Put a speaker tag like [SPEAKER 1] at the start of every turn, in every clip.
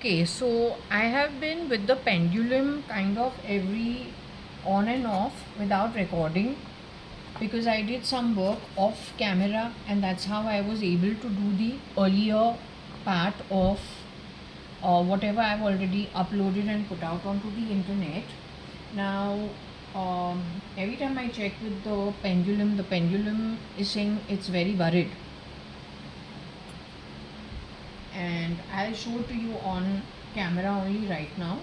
[SPEAKER 1] Okay, so I have been with the pendulum kind of every on and off without recording because I did some work off camera, and that's how I was able to do the earlier part of whatever I've already uploaded and put out onto the internet. Now, every time I check with the pendulum is saying it's very worried, and I'll show it to you on camera only right now.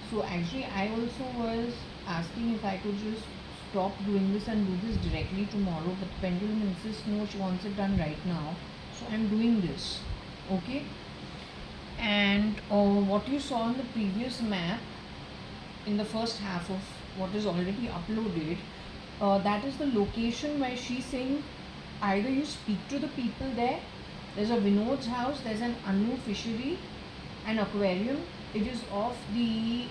[SPEAKER 1] So actually I also was asking if I could just stop doing this and do this directly tomorrow, but pendulum insists no, she wants it done right now. So I'm doing this. Okay. And what you saw on the previous map in the first half of what is already uploaded, that is the location where she's saying either you speak to the people there. There's a Vinod's house, there's an Anu fishery, an aquarium. It is off the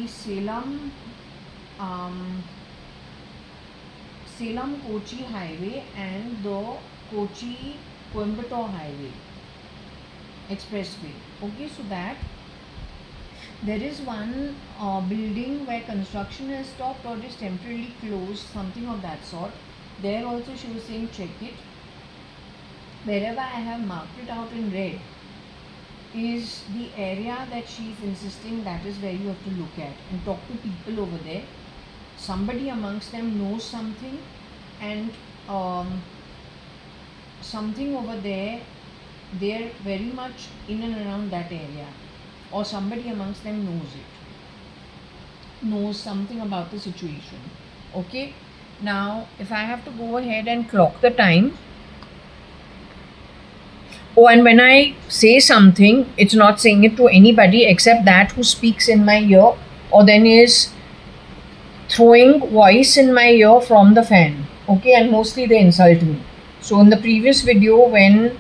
[SPEAKER 1] Salem Kochi highway and the Kochi Coimbatore highway expressway. Okay, so that there is one building where construction has stopped or is temporarily closed, something of that sort. There also she was saying check it. Wherever I have marked it out in red is the area that she is insisting that is where you have to look at and talk to people over there. Somebody amongst them knows something, and something over there, they're very much in and around that area, or somebody amongst them knows something about the situation. Okay, now if I have to go ahead and clock the time. Oh, and when I say something, it's not saying it to anybody except that who speaks in my ear or then is throwing voice in my ear from the fan. Okay, and mostly they insult me. So in the previous video, when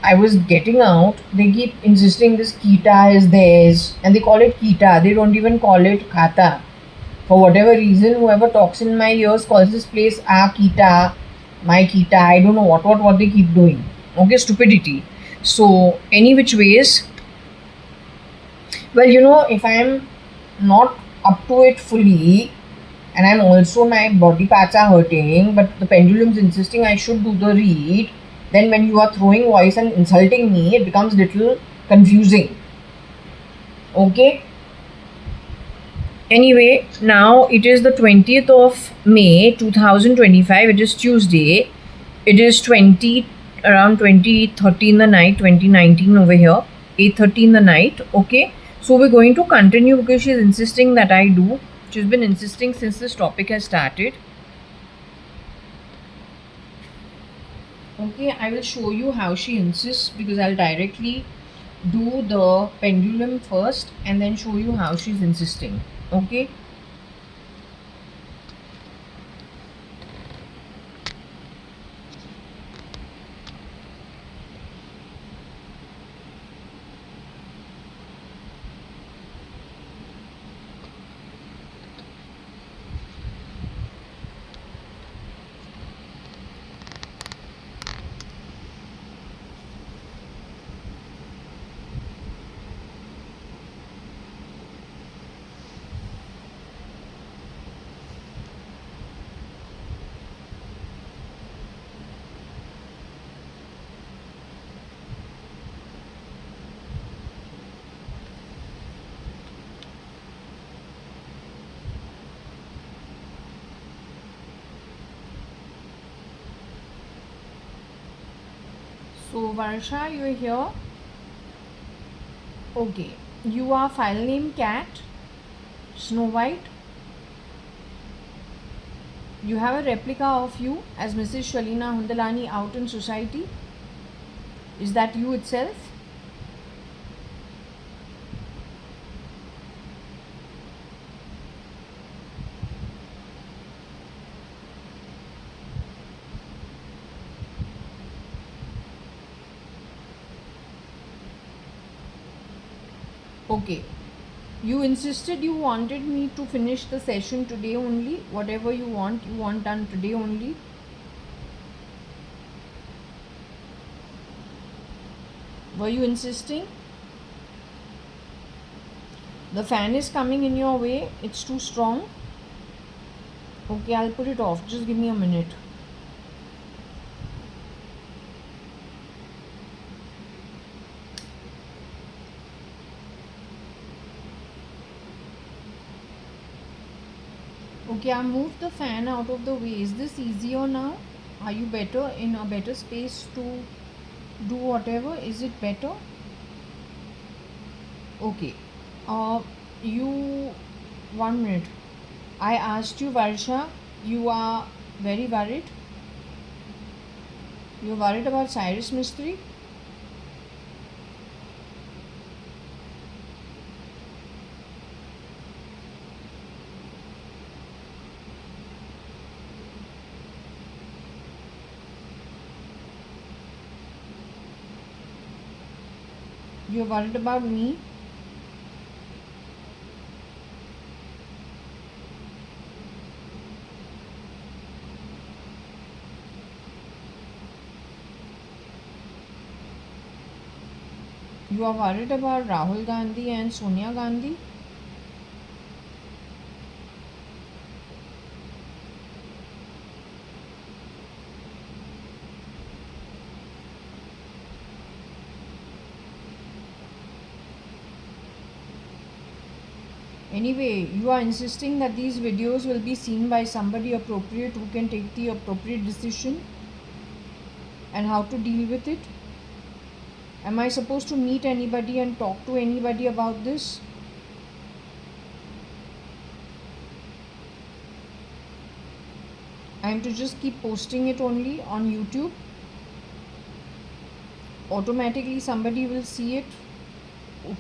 [SPEAKER 1] I was getting out, they keep insisting this Kita is theirs, and they call it Kita. They don't even call it Khata. For whatever reason, whoever talks in my ears calls this place Kita, my Kita. I don't know what they keep doing. Okay, stupidity. So any which ways, well, if I am not up to it fully, and I'm also, my body parts are hurting, but the pendulum's insisting I should do the read, then when you are throwing voice and insulting me, it becomes little confusing. Okay. Anyway, now it is the 20th of May 2025. It is Tuesday. It is around 20:30 in the night, 2019 over here, 8:30 in the night. Okay, so we're going to continue because she's insisting that I do. She's been insisting since this topic has started. Okay, I will show you how she insists because I'll directly do the pendulum first and then show you how she's insisting. Okay. So Varsha, you're here. Okay, you are file name cat, Snow White. You have a replica of you as Mrs. Shalina Hundalani out in society. Is that you itself? Okay. You insisted you wanted me to finish the session today only. Whatever you want done today only. Were you insisting? The fan is coming in your way. It's too strong. Okay, I'll put it off. Just give me a minute. Okay, I moved the fan out of the way. Is this easier now? Are you better in a better space to do whatever? Is it better? Okay. You 1 minute. I asked you, Varsha, you are very worried. You're worried about Cyrus Mistry? You're worried about me? You are worried about Rahul Gandhi and Sonia Gandhi? Anyway, you are insisting that these videos will be seen by somebody appropriate who can take the appropriate decision and how to deal with it. Am I supposed to meet anybody and talk to anybody about this? I am to just keep posting it only on YouTube? Automatically somebody will see it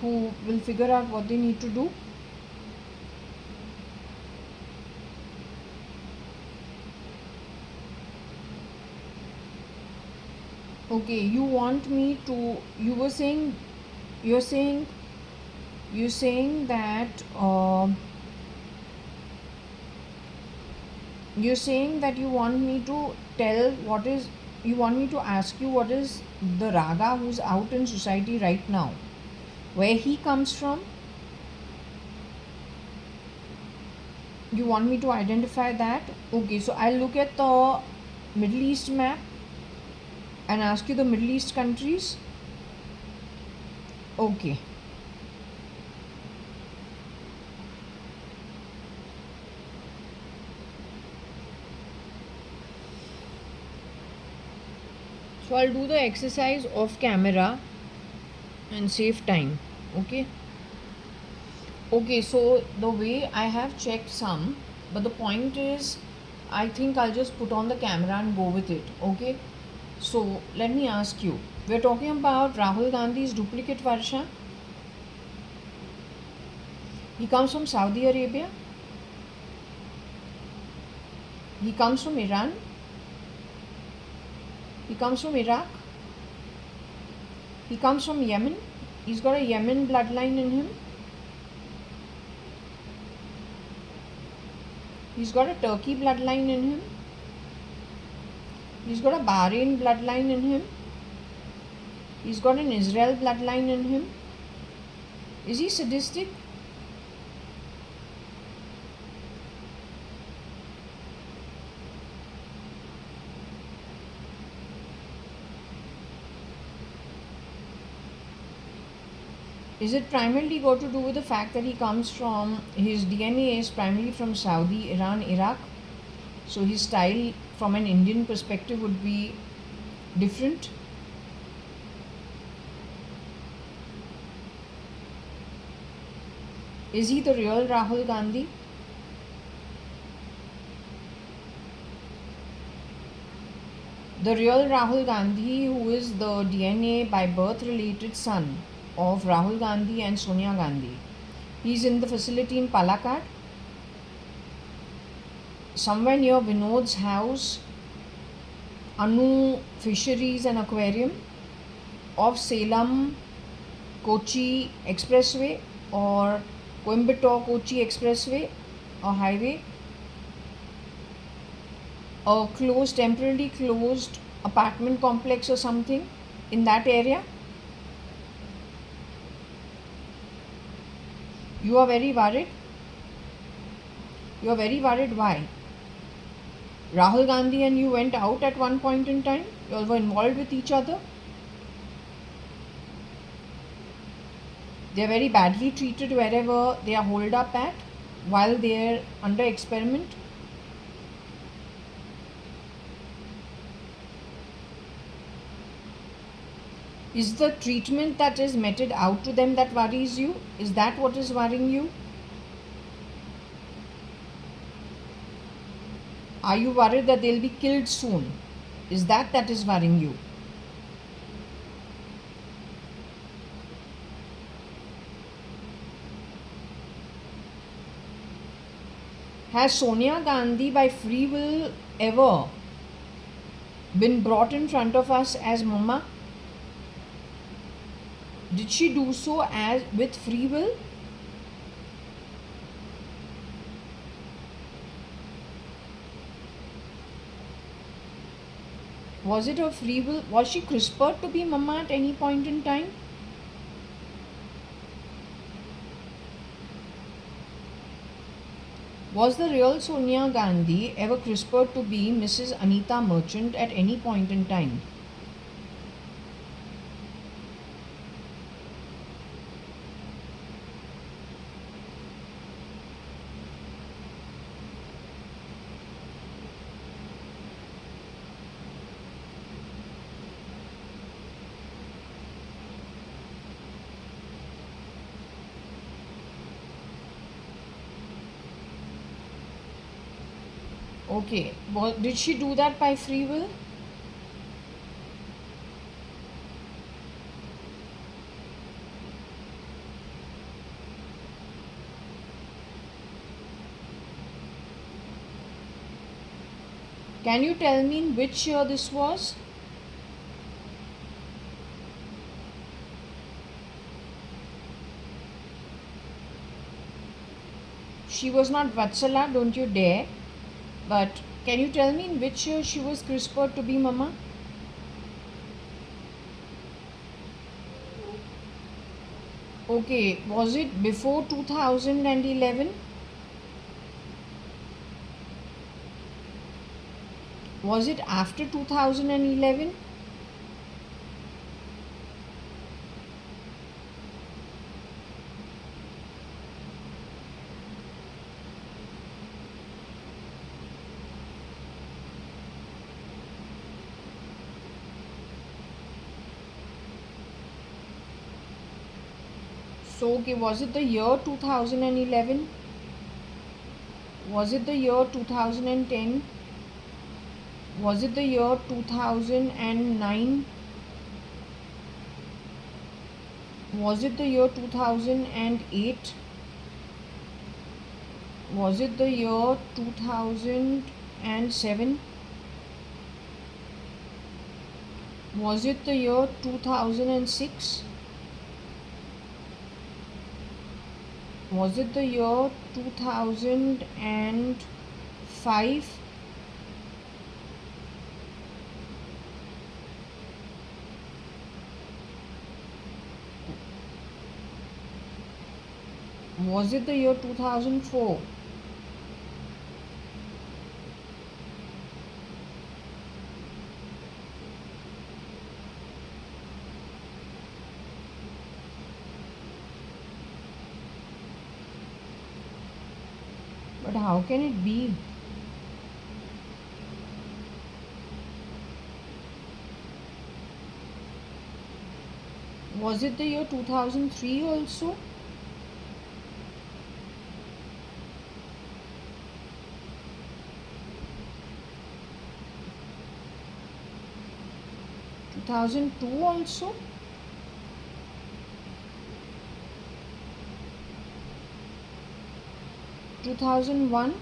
[SPEAKER 1] who will figure out what they need to do? Okay, you want me to, you're saying that you're saying that you want me to you want me to ask you what is the raga who's out in society right now, where he comes from. You want me to identify that? Okay, so I'll look at the Middle East map and ask you the Middle East countries. Okay. So I'll do the exercise off camera and save time. Okay. Okay, so the way I have checked some, but the point is, I think I'll just put on the camera and go with it. Okay. So let me ask you, we're talking about Rahul Gandhi's duplicate Varsha. He comes from Saudi Arabia. He comes from Iran. He comes from Iraq. He comes from Yemen. He's got a Yemen bloodline in him. He's got a Turkey bloodline in him. He's got a Bahrain bloodline in him. He's got an Israel bloodline in him. Is he sadistic? Is it primarily got to do with the fact that he comes from, his DNA is primarily from Saudi, Iran, Iraq? So his style from an Indian perspective would be different? Is he the real Rahul Gandhi? The real Rahul Gandhi, who is the DNA by birth related son of Rahul Gandhi and Sonia Gandhi. He's in the facility in Palakkad, somewhere near Vinod's house, Anu Fisheries and Aquarium, off Salem Kochi Expressway or Coimbatore Kochi Expressway or highway, a temporarily closed apartment complex or something in that area. You are very worried? You are very worried. Why? Rahul Gandhi and you went out at one point in time? You all were involved with each other? They are very badly treated wherever they are holed up at while they are under experiment? Is the treatment that is meted out to them that worries you? Is that what is worrying you? Are you worried that they'll be killed soon? Is that is worrying you? Has Sonia Gandhi by free will ever been brought in front of us as Mama? Did she do so as with free will? Was it her free will? Was she CRISPRed to be Mama at any point in time? Was the real Sonia Gandhi ever CRISPRed to be Mrs. Anita Merchant at any point in time? Okay, did she do that by free will? Can you tell me in which year this was? She was not Vatsala, don't you dare. But can you tell me in which year she was CRISPRed to be Mama? Okay, was it before 2011? Was it after 2011? So, okay, was it the year 2011? Was it the year 2010? Was it the year 2009? Was it the year 2008? Was it the year 2007? Was it the year 2006? Was it the year 2005? Was it the year 2004? But how can it be? Was it the year 2003 also? Two 2002 also? Two 2001?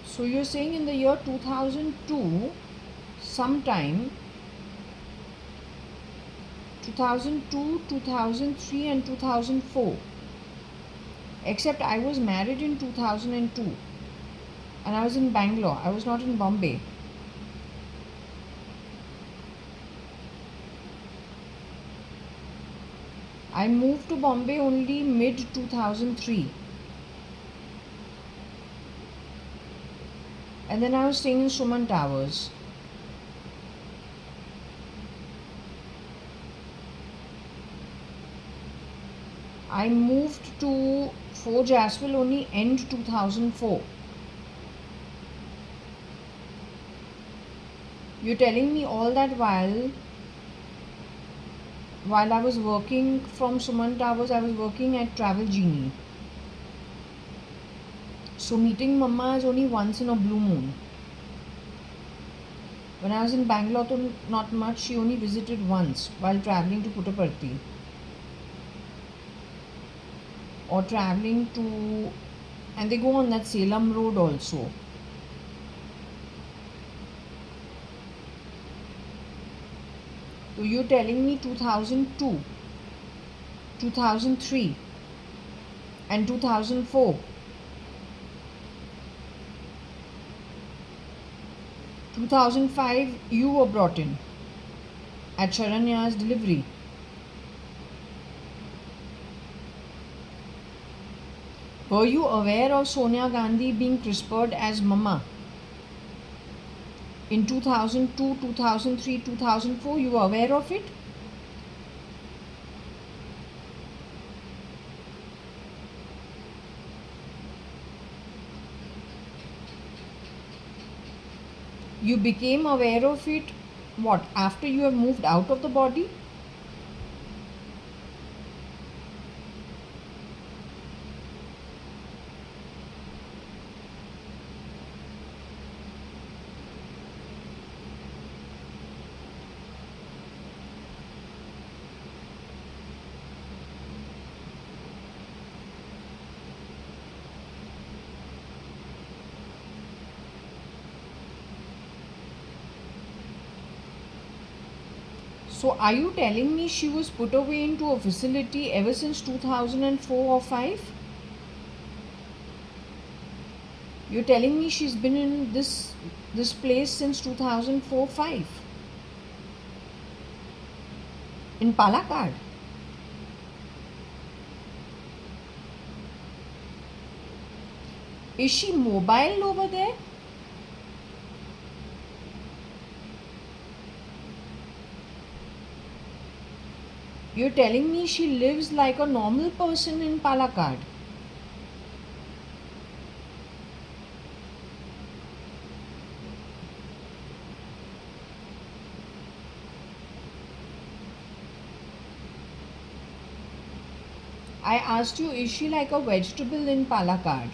[SPEAKER 1] So you're saying in the year 2002, sometime 2002, 2003 and 2004. Except I was married in 2002 and I was in Bangalore. I was not in Bombay. I moved to Bombay only mid 2003, and then I was staying in Suman Towers. I moved to Forge Aswell only end 2004. You're telling me all that while I was working from Suman Towers, I was working at Travel Genie. So meeting Mama is only once in a blue moon. When I was in Bangalore, not much. She only visited once while traveling to Puttaparthi or traveling to, and they go on that Salem road also. So you're telling me 2002, 2003 and 2004. 2005 you were brought in at Sharanya's delivery. Were you aware of Sonia Gandhi being CRISPR'd as Mama? In 2002, 2003, 2004, you were aware of it? You became aware of it, what, after you have moved out of the body? So are you telling me she was put away into a facility ever since 2004 or 5? You're telling me she's been in this place since 2004-5 in Palakkad. Is she mobile over there? You're telling me she lives like a normal person in Palakkad. I asked you, is she like a vegetable in Palakkad?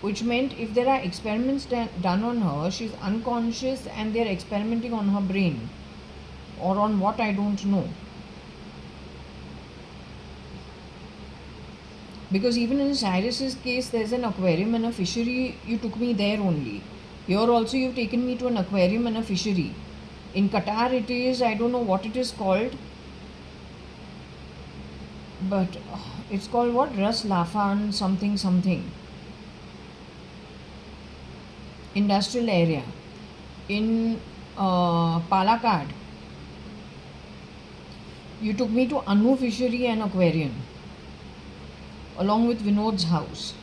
[SPEAKER 1] Which meant if there are experiments done on her, she's unconscious and they're experimenting on her brain. Or on what, I don't know. Because even in Cyrus's case, there's an aquarium and a fishery. You took me there only. Here also you've taken me to an aquarium and a fishery. In Qatar it is, I don't know what it is called. But it's called what? Ras Lafan something something. Industrial area. In Palakkad, you took me to Anu Fishery and Aquarium along with Vinod's house.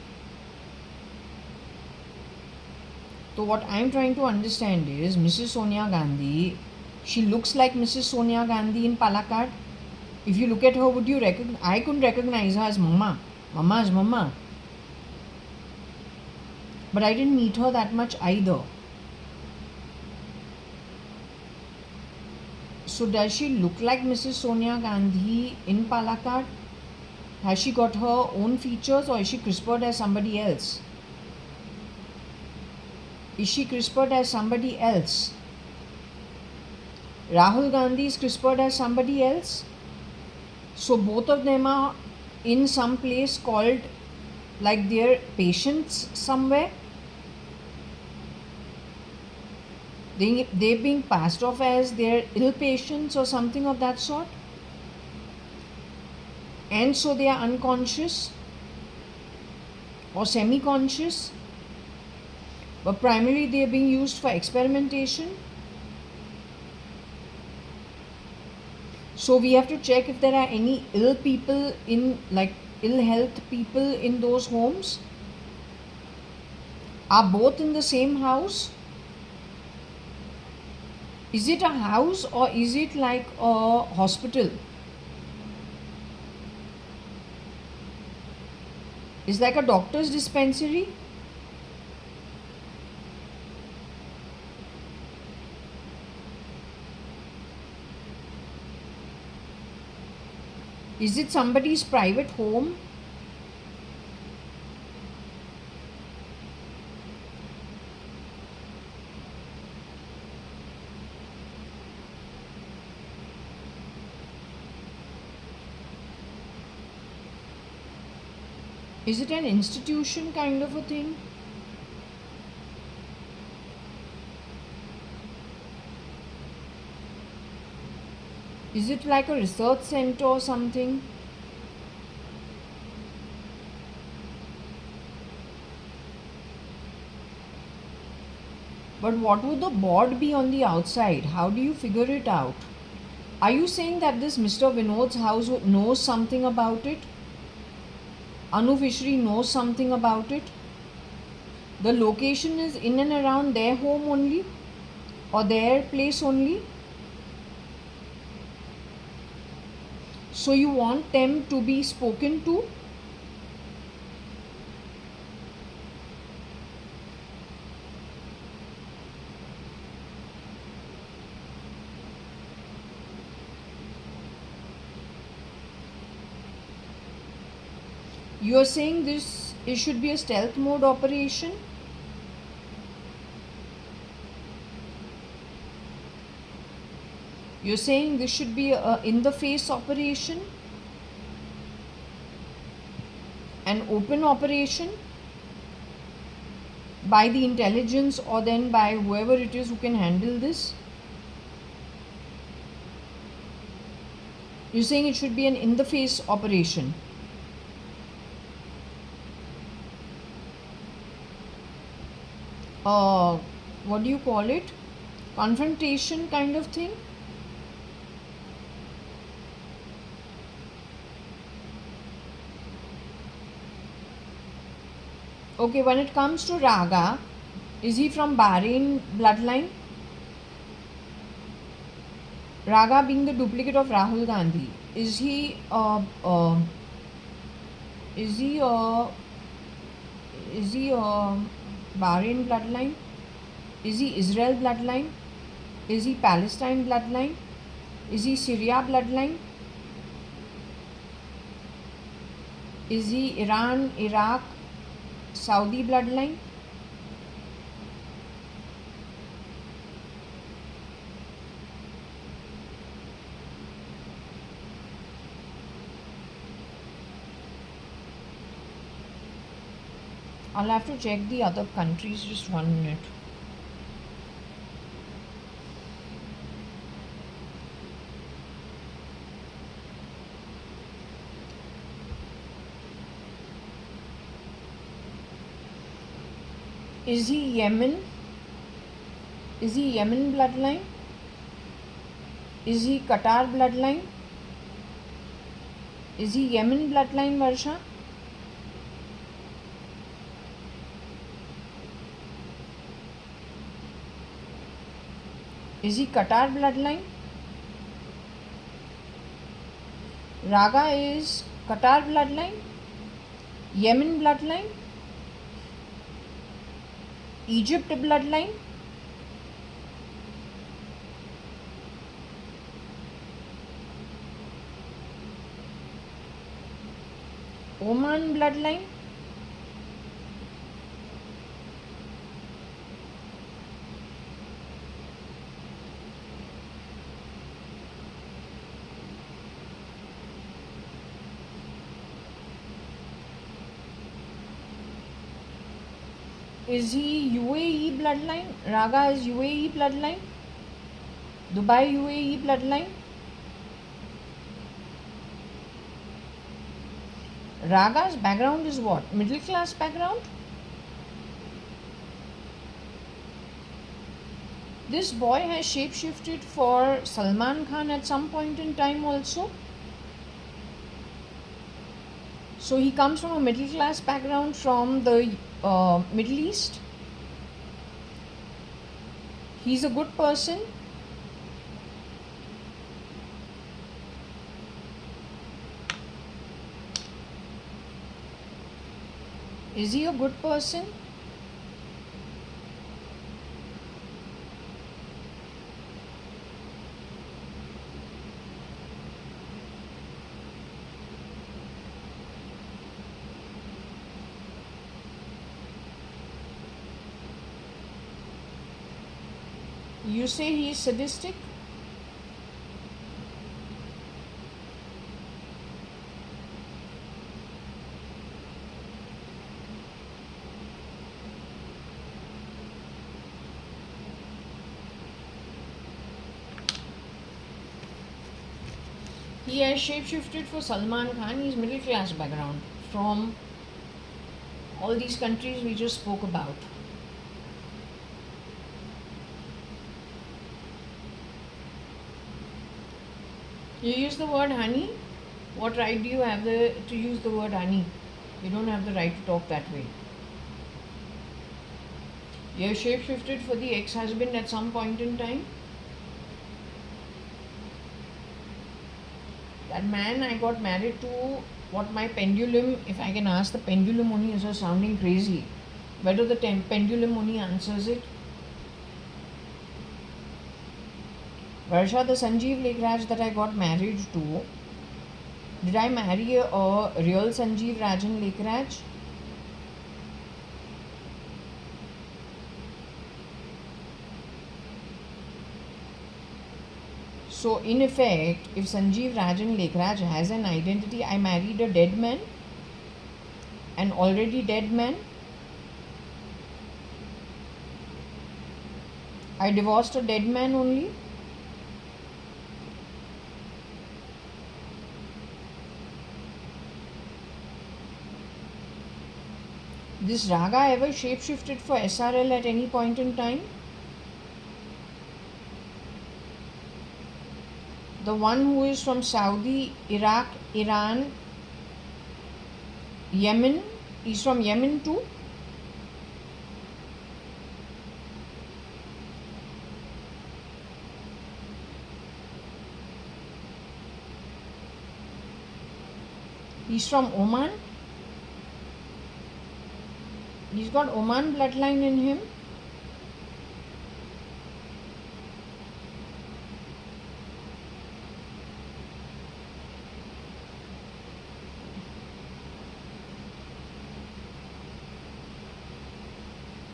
[SPEAKER 1] So what I'm trying to understand is Mrs. Sonia Gandhi, she looks like Mrs. Sonia Gandhi in Palakkad. If you look at her, would you recognize? I couldn't recognize her as Mama. Mama is Mama. But I didn't meet her that much either. So does she look like Mrs. Sonia Gandhi in Palakkad? Has she got her own features or is she CRISPR'd as somebody else? Is she CRISPR'd as somebody else? Rahul Gandhi is CRISPR'd as somebody else? So both of them are in some place called like their patients somewhere. They're being passed off as their ill patients or something of that sort. And so they are unconscious or semi-conscious. But primarily they are being used for experimentation. So we have to check if there are any ill people in, like ill health people in those homes. Are both in the same house? Is it a house or is it like a hospital? Is like a doctor's dispensary? Is it somebody's private home? Is it an institution kind of a thing? Is it like a research center or something? But what would the board be on the outside? How do you figure it out? Are you saying that this Mr. Vinod's house knows something about it? Anu Fishery knows something about it? The location is in and around their home only? Or their place only? So you want them to be spoken to? You are saying this, it should be a stealth mode operation? You're saying this should be a in the face operation? An open operation? By the intelligence or then by whoever it is who can handle this? You're saying it should be an in the face operation? What do you call it? Confrontation kind of thing? Okay, when it comes to Raga, is he from Bahrain bloodline? Raga being the duplicate of Rahul Gandhi, is he is he is he Bahrain bloodline? Is he Israel bloodline? Is he Palestine bloodline? Is he Syria bloodline? Is he Iran, Iraq, Saudi bloodline? I'll have to check the other countries, just 1 minute. Is he Yemen? Is he Yemen bloodline? Is he Qatar bloodline? Is he Yemen bloodline, Varsha? Is he Qatar bloodline? Raga is Qatar bloodline? Yemen bloodline? Egypt bloodline? Oman bloodline? Is he UAE bloodline? Raga is UAE bloodline? Dubai UAE bloodline? Raga's background is what? Middle class background? This boy has shapeshifted for Salman Khan at some point in time also. So he comes from a middle class background from the Middle East. He's a good person. Is he a good person? You say he is sadistic? He has shapeshifted for Salman Khan. He's middle class background from all these countries we just spoke about. You use the word honey. What right do you have to use the word honey? You don't have the right to talk that way. You have shapeshifted for the ex-husband at some point in time. That man I got married to, what my pendulum, if I can ask the pendulum only, is sounding crazy. Whether the pendulum only answers it. Varsha, the Sanjeev Lekhraj that I got married to, did I marry a real Sanjeev Rajan Lekhraj? So in effect, if Sanjeev Rajan Lekhraj has an identity, I married a dead man, an already dead man. I divorced a dead man only. This Raga ever shapeshifted for SRL at any point in time? The one who is from Saudi, Iraq, Iran, Yemen, he's from Yemen too? He's from Oman? He's got Oman bloodline in him?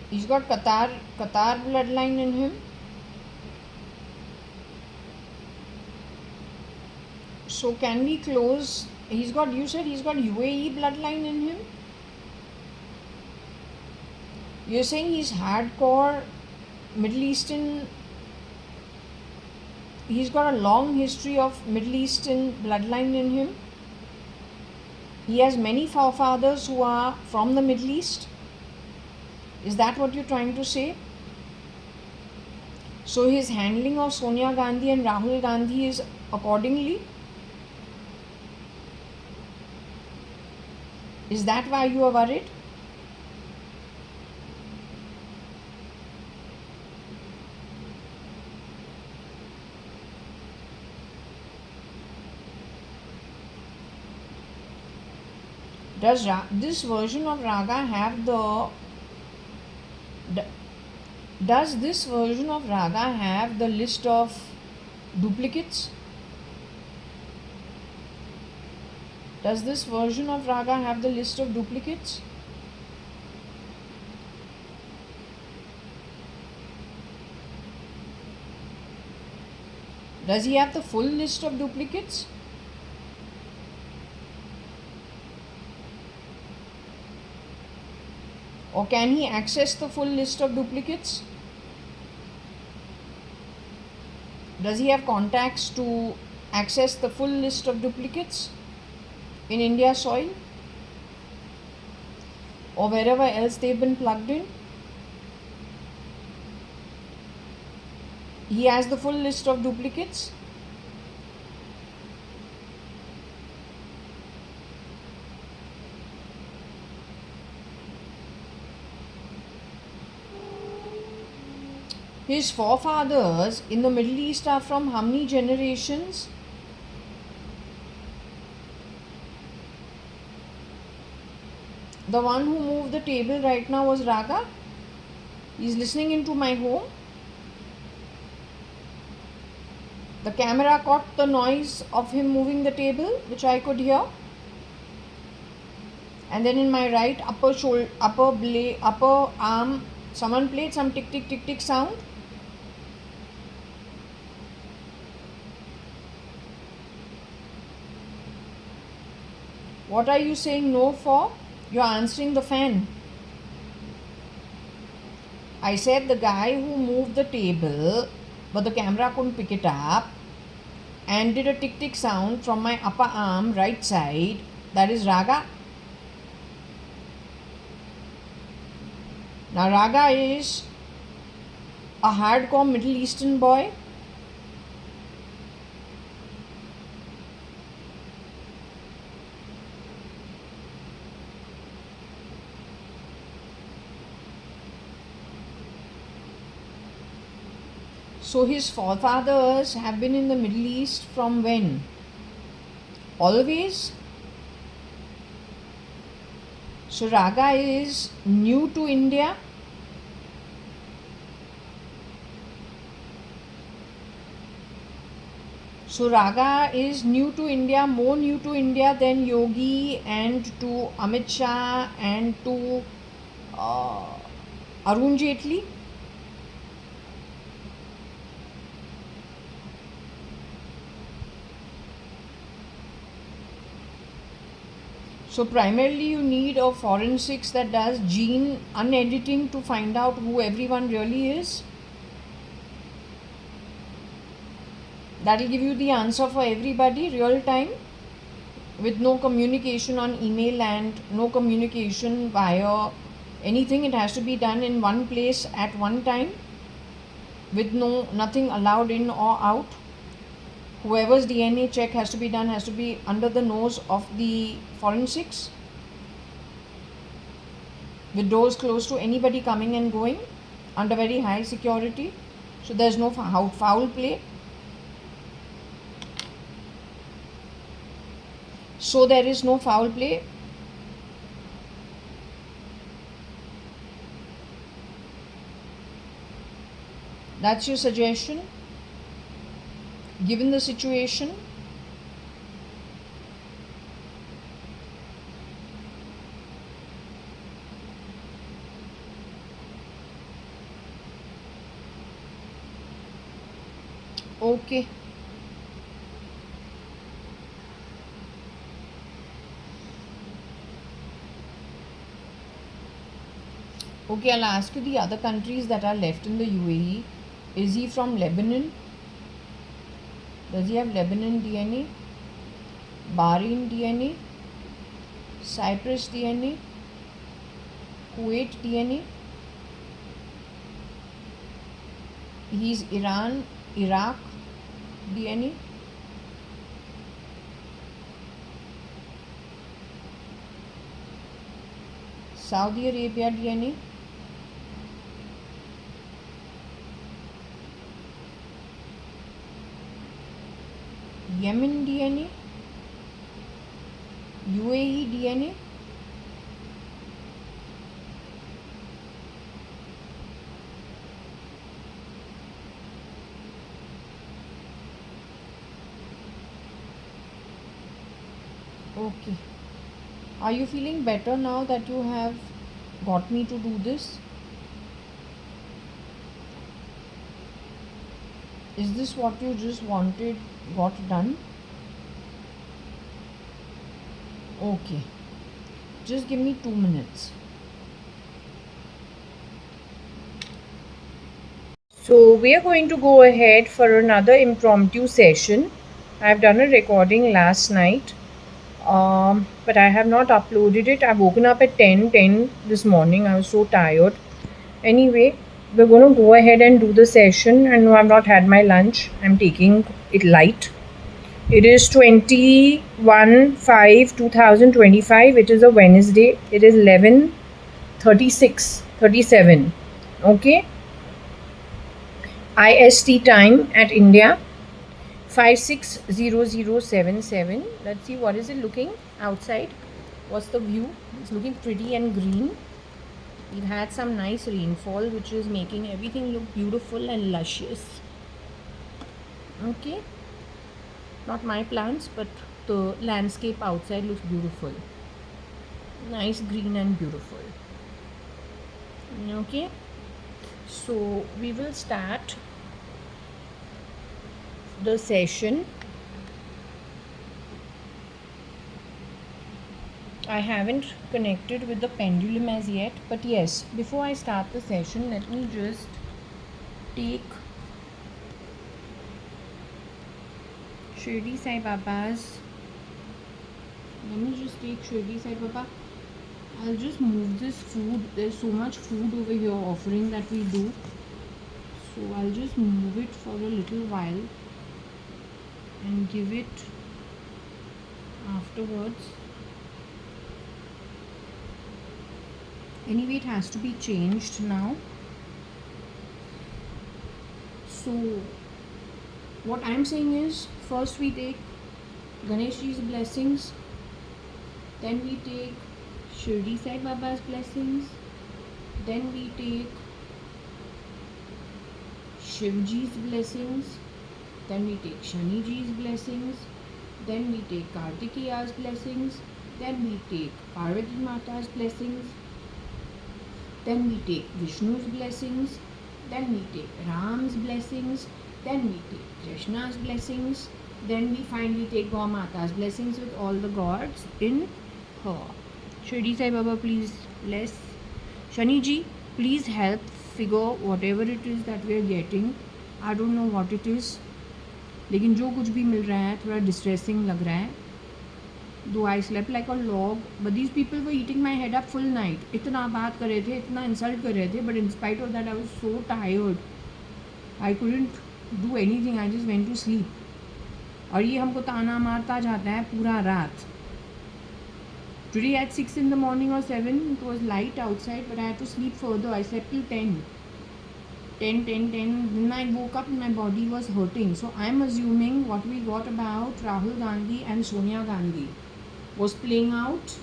[SPEAKER 1] He's got Qatar bloodline in him? So can we close? You said he's got UAE bloodline in him? You're saying he's hardcore Middle Eastern. He's got a long history of Middle Eastern bloodline in him. He has many forefathers who are from the Middle East. Is that what you're trying to say? So his handling of Sonia Gandhi and Rahul Gandhi is accordingly? Is that why you are worried? Does this version of Raga have the... Does this version of Raga have the list of duplicates? Does this version of Raga have the list of duplicates? Does he have the full list of duplicates? Or can he access the full list of duplicates? Does he have contacts to access the full list of duplicates in India's soil or wherever else they've been plugged in? He has the full list of duplicates. His forefathers in the Middle East are from how many generations? The one who moved the table right now was Raga. He's listening into my home. The camera caught the noise of him moving the table, which I could hear. And then in my right upper arm, someone played some tick tick tick tick sound. What are you saying no for? You're answering the fan. I said the guy who moved the table, but the camera couldn't pick it up, and did a tick tick sound from my upper arm, right side. That is Raga. Now Raga is a hardcore Middle Eastern boy. So his forefathers have been in the Middle East from when? Always. So Raga is new to India. So Raga is new to India, more new to India than Yogi and to Amit Shah and to Arun Jaitley. So primarily you need a forensics that does gene unediting to find out who everyone really is. That will give you the answer for everybody real time, with no communication on email and no communication via anything. It has to be done in one place at one time, with nothing allowed in or out. Whoever's DNA check has to be done has to be under the nose of the forensics, with doors closed to anybody coming and going, under very high security. So there's no foul play. So there is no foul play. That's your suggestion, given the situation. Okay. Okay, I'll ask you the other countries that are left in the UAE. Is he from Lebanon? Does he have Lebanon DNA? Bahrain DNA? Cyprus DNA? Kuwait DNA? He's Iran, Iraq DNA? Saudi Arabia DNA? Yemen DNA? UAE DNA? Okay. Are you feeling better now that you have got me to do this? Is this what you just wanted got done? Okay. Just give me 2 minutes. So we are going to go ahead for another impromptu session. I've done a recording last night, but I have not uploaded it. I've woken up at 10:10 this morning. I was so tired. Anyway, we're going to go ahead and do the session. And no, I've not had my lunch. I'm taking it light. It is 21/5/2025. It is a Wednesday. It is 11:36:37. Okay. IST time at India. 560077. Let's see what is it looking outside. What's the view? It's looking pretty and green. We've had some nice rainfall which is making everything look beautiful and luscious. Okay, not my plants, but the landscape outside looks beautiful, nice green and beautiful. Okay, so we will start the session. I haven't connected with the pendulum as yet, but yes, before I start the session, let me just take Shirdi Sai Baba's. Let me just take Shirdi Sai Baba. I'll just move this food. There's so much food over here offering that we do. So I'll just move it for a little while and give it afterwards. Anyway, it has to be changed now. So what I'm saying is, first we take Ganesh Ji's blessings, then we take Shirdi Sai Baba's blessings, then we take Shiv Ji's blessings, then we take Shani Ji's blessings, then we take Kartikeya's blessings, then we take Parvati Mata's blessings, then we take Vishnu's blessings, then we take Ram's blessings, then we take Krishna's blessings, then we finally take Gaur Mata's blessings with all the gods in her. Shirdi Sai Baba, please bless. Shani Ji, please help figure whatever it is that we are getting. I don't know what it is, लेकिन जो कुछ भी मिल रहा है थोड़ा distressing लग रहा है. Though I slept like a log, but these people were eating my head up full night. इतना बात कर रहे थे, इतना इंसल्ट कर रहे थे, but in spite of that I was so tired. I couldn't do anything. I just went to sleep. और ये हमको ताना मारता जाता है पूरा रात. Today at 6 in the morning or 7, it was light outside, but I had to sleep further. I slept till 10. Then I woke up and my body was hurting. So I'm assuming what we got about Rahul Gandhi and Sonia Gandhi was playing out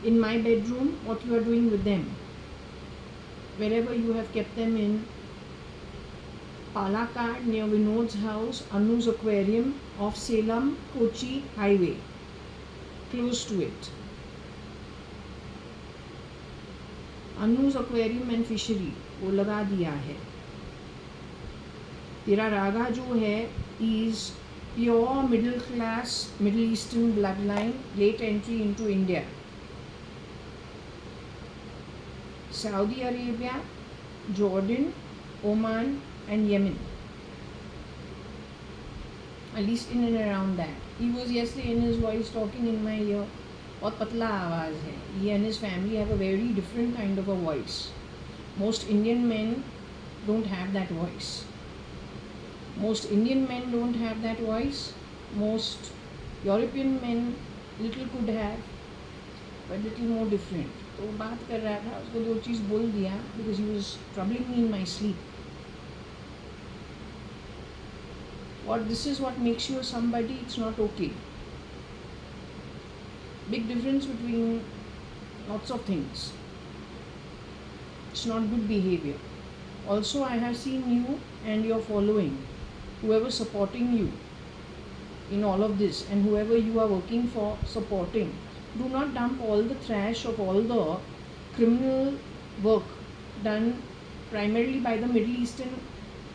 [SPEAKER 1] in my bedroom, what you are doing with them. Wherever you have kept them in Palakkad, near Vinod's house, Anu's aquarium, off Salem, Kochi highway, close to it. Anu's aquarium and fishery वो लगा दिया है. तेरा रागा जो है is pure middle class, Middle Eastern bloodline, late entry into India. Saudi Arabia, Jordan, Oman and Yemen. At least in and around that. He was yesterday in his voice talking in my ear. बहुत पतला आवाज़ है. He and his family have a very different kind of a voice. Most Indian men don't have that voice. Most Indian men don't have that voice. Most European men little could have, but little more different. तो वो बात कर रहा था, उसको दो चीज़ बोल दिया because he was troubling me in my sleep. This is what makes you somebody, it's not okay. Big difference between lots of things. It's not good behavior. Also, I have seen you and your following, whoever supporting you in all of this, and whoever you are working for supporting, do not dump all the trash of all the criminal work done primarily by the Middle Eastern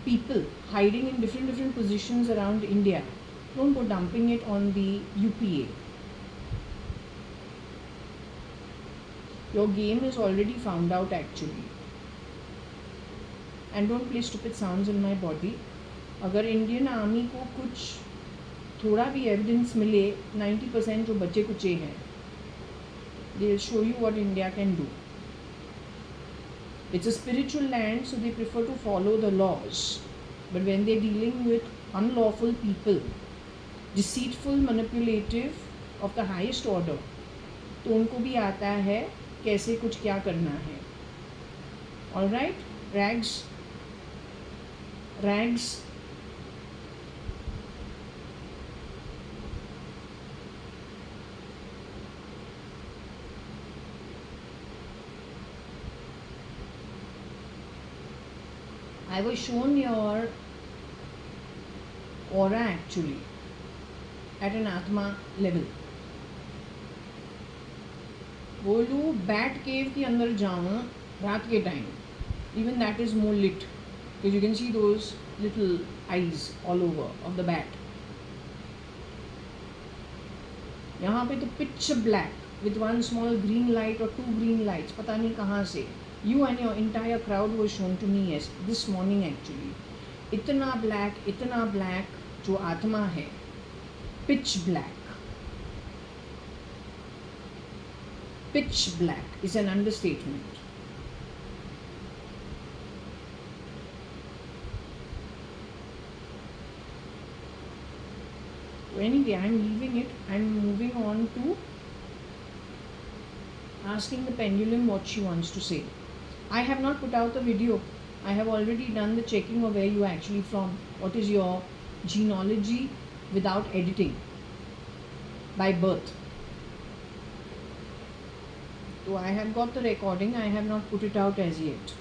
[SPEAKER 1] people hiding in different positions around India. Don't go dumping it on the UPA. Your game is already found out actually. And don't play stupid sounds in my body. अगर Indian army को कुछ थोड़ा भी evidence मिले, 90% जो बच्चे कुचे हैं, they will show you what India can do. It's a spiritual land, so they prefer to follow the laws. But when they're dealing with unlawful people, deceitful, manipulative of the highest order, तो उनको भी आता है कैसे कुछ क्या करना है. All right, rags. I was shown your aura actually at an Atma level. बोलूँ बैट केव के अंदर जाऊँ रात के time, even that is more lit because you can see those little eyes all over of the bat. यहाँ पे तो pitch black with one small green light or two green lights, पता नहीं कहाँ से. You and your entire crowd was shown to me this morning actually. इतना black जो आत्मा है, pitch black. Pitch black is an understatement. So anyway, I'm leaving it. I'm moving on to asking the pendulum what she wants to say. I have not put out the video. I have already done the checking of where you are actually from. What is your genealogy without editing by birth. So I have got the recording. I have not put it out as yet.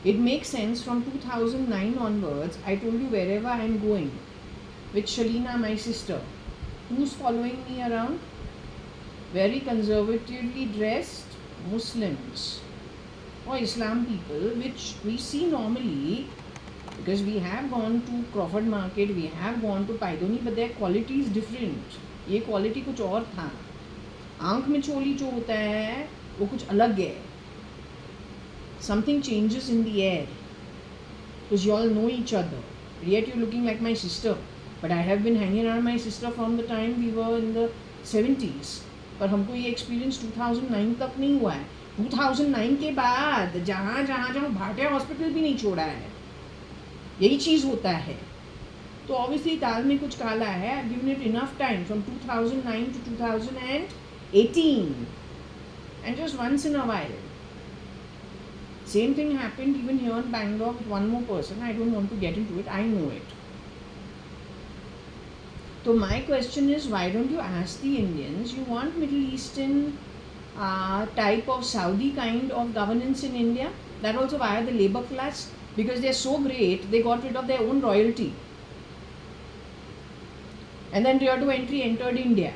[SPEAKER 1] It makes sense from 2009 onwards. I told you wherever I am going with Shalina, my sister, who's following me around? Very conservatively dressed Muslims or Islam people, which we see normally because we have gone to Crawford Market, we have gone to Paidoni, but their quality is different. ये quality कुछ और था. आंख में चोली जो होता है वो कुछ अलग है. Something changes in the air because you all know each other. Yet you're looking like my sister, but I have been hanging around my sister from the time we were in the 70s. पर हमको ये experience 2009 तक नहीं हुआ है. 2009 के बाद जहाँ भाटिया हॉस्पिटल भी नहीं छोड़ा है. यही चीज़ होता है. तो ऑब्वियसली दाल में कुछ काला है. I've given it enough time from 2009 to 2018 and just once in a while. Same thing happened even here in Bangalore with one more person. I don't want to get into it. I know it. So my question is, why don't you ask the Indians? You want Middle Eastern type of Saudi kind of governance in India? That also via the labor class? Because they're so great, they got rid of their own royalty. And then Tier 2 entry entered India.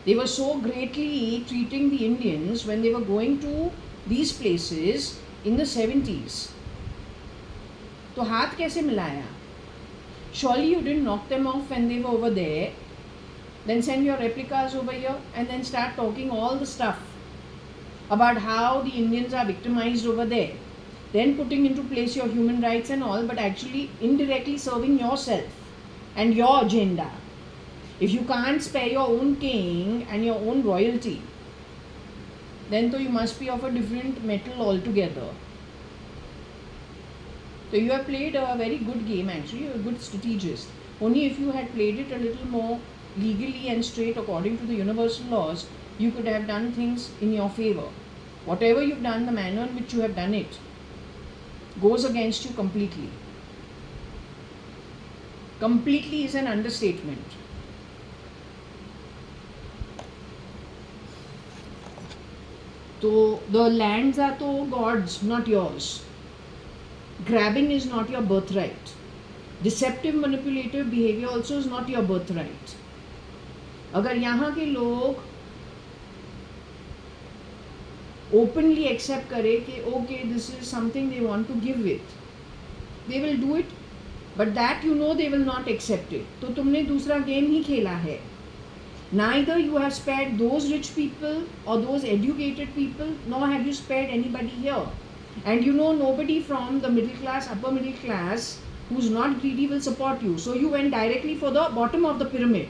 [SPEAKER 1] They were so greatly treating the Indians when they were going to these places in the 70s. तो हाथ कैसे मिलाया? Surely you didn't knock them off when they were over there, then send your replicas over here and then start talking all the stuff about how the Indians are victimized over there, then putting into place your human rights and all, but actually indirectly serving yourself and your agenda. If you can't spare your own king and your own royalty, then you must be of a different metal altogether. So you have played a very good game actually, you're a good strategist. Only if you had played it a little more legally and straight according to the universal laws, you could have done things in your favor. Whatever you've done, the manner in which you have done it goes against you completely. Completely is an understatement. So the lands are to God's, not yours. Grabbing is not your birthright. Deceptive, manipulative behavior also is not your birthright. अगर यहाँ के लोग openly accept करे कि okay, this is something they want to give with, they will do it, but that you know they will not accept it. तो तुमने दूसरा game ही खेला है. Neither you have spared those rich people or those educated people, nor have you spared anybody here. And you know nobody from the middle class, upper middle class, who's not greedy will support you. So you went directly for the bottom of the pyramid,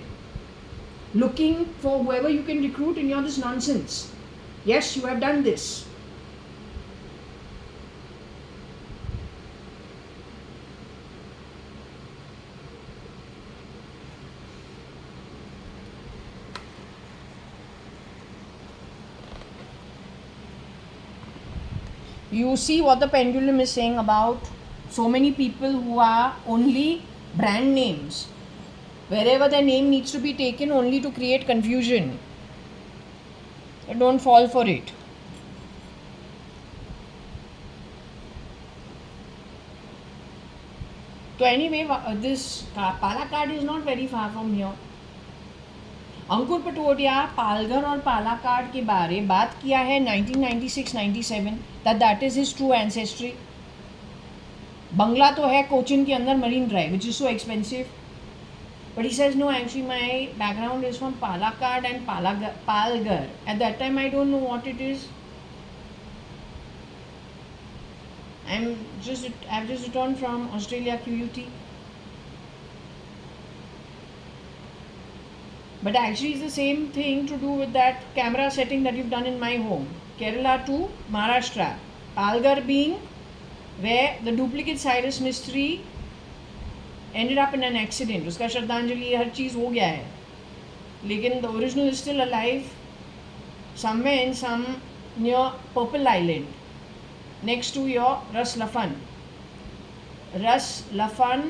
[SPEAKER 1] looking for whoever you can recruit in your this nonsense. Yes, you have done this. You see what the pendulum is saying about so many people who are only brand names. Wherever their name needs to be taken only to create confusion. Don't fall for it. So anyway, this Palakkad is not very far from here. अंकुर पटोडिया पालघर और पालाकाड के बारे बात किया है 1996-97 that is his true ancestry. बंगला तो है कोचिन के अंदर marine drive which is so expensive. But he says, no, actually my background is from Palakkad and Palghar. At that time, I don't know what it is. I've just returned from Australia, QUT. But actually, it's the same thing to do with that camera setting that you've done in my home. Kerala to Maharashtra. Palghar being where the duplicate Cyrus mystery ended up in an accident. उसका श्रद्धांजलि हर चीज़ हो गया है, लेकिन the original is still alive somewhere in some near Purple Island next to your Ras Lafan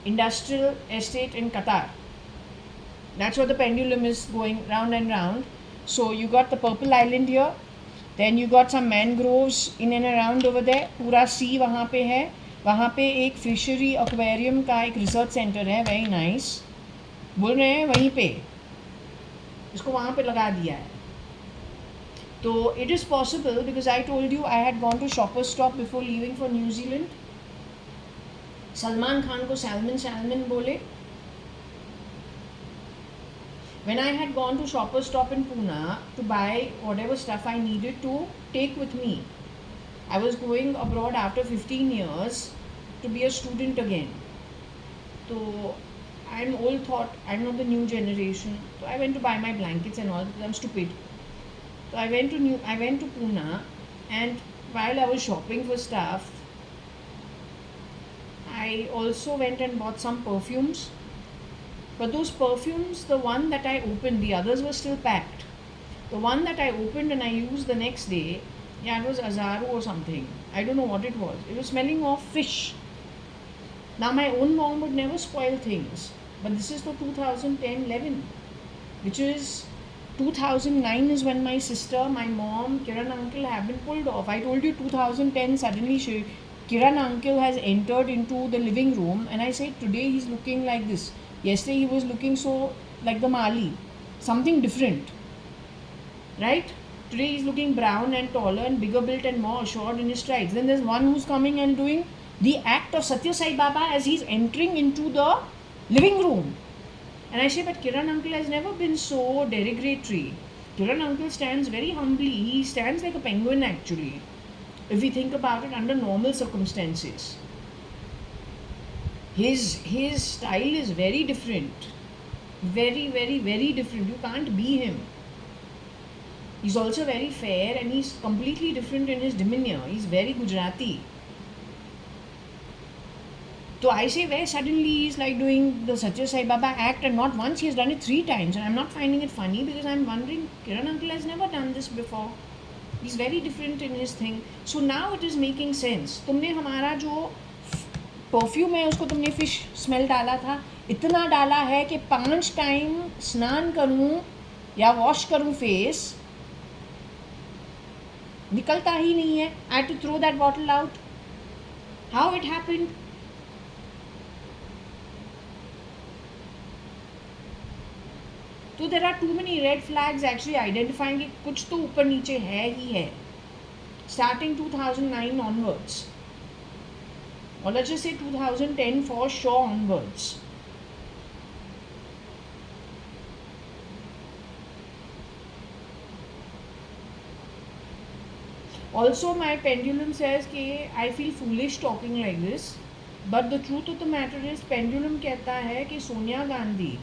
[SPEAKER 1] industrial estate in Qatar. That's what the pendulum is going round and round. So you got the Purple Island here, then you got some mangroves in and around over there. पूरा sea वहाँ पे है. वहाँ पे एक fishery aquarium का एक research centre है, वेरी नाइस. बोल रहे हैं वहीं पे इसको वहाँ पे लगा दिया है. तो it is possible because I told you I had gone to Shopper Stop before leaving for न्यूजीलैंड. सलमान खान को सैलमन बोले. When I had gone to Shopper Stop in Pune to buy whatever stuff I needed to take with me, I was going abroad after 15 years to be a student again. So I'm old thought, I'm not the new generation. So I went to buy my blankets and all because I'm stupid. So I went to Pune, and while I was shopping for stuff, I also went and bought some perfumes. But those perfumes, the one that I opened, the others were still packed. The one that I opened and I used the next day, it was Azaru or something. I don't know what it was. It was smelling of fish. Now my own mom would never spoil things. But this is for 2010-11, which is 2009 is when my sister, my mom, Kiran uncle have been pulled off. I told you 2010 suddenly Kiran uncle has entered into the living room and I said today he's looking like this. Yesterday he was looking so like the Mali, something different, right? Today he's looking brown and taller and bigger built and more assured in his strides. Then there's one who's coming and doing the act of Satya Sai Baba as he's entering into the living room. And I say, but Kiran uncle has never been so derogatory. Kiran uncle stands very humbly. He stands like a penguin actually, if we think about it under normal circumstances. His style is very different, very, very, very different. You can't be him. He's also very fair and he's completely different in his demeanor. He's very Gujarati. So I say, where suddenly he's like doing the Satya Sai Baba act, and not once, he has done it 3 times, and I'm not finding it funny because I'm wondering, Kiran uncle has never done this before. He's very different in his thing. So now it is making sense. तुमने हमारा जो perfume है उसको तुमने fish smell डाला था, इतना डाला है कि 5 टाइम स्नान करूं या वॉश करूं फेस, निकलता ही नहीं है. I had to throw that bottle out. How it happened? तो there are too many red flags actually identifying कि कुछ तो ऊपर नीचे है ही है, starting 2009 onwards, or let's just say 2010 for sure onwards. Also my pendulum says कि I feel foolish talking like this, but the truth of the matter is pendulum कहता है कि Sonia Gandhi,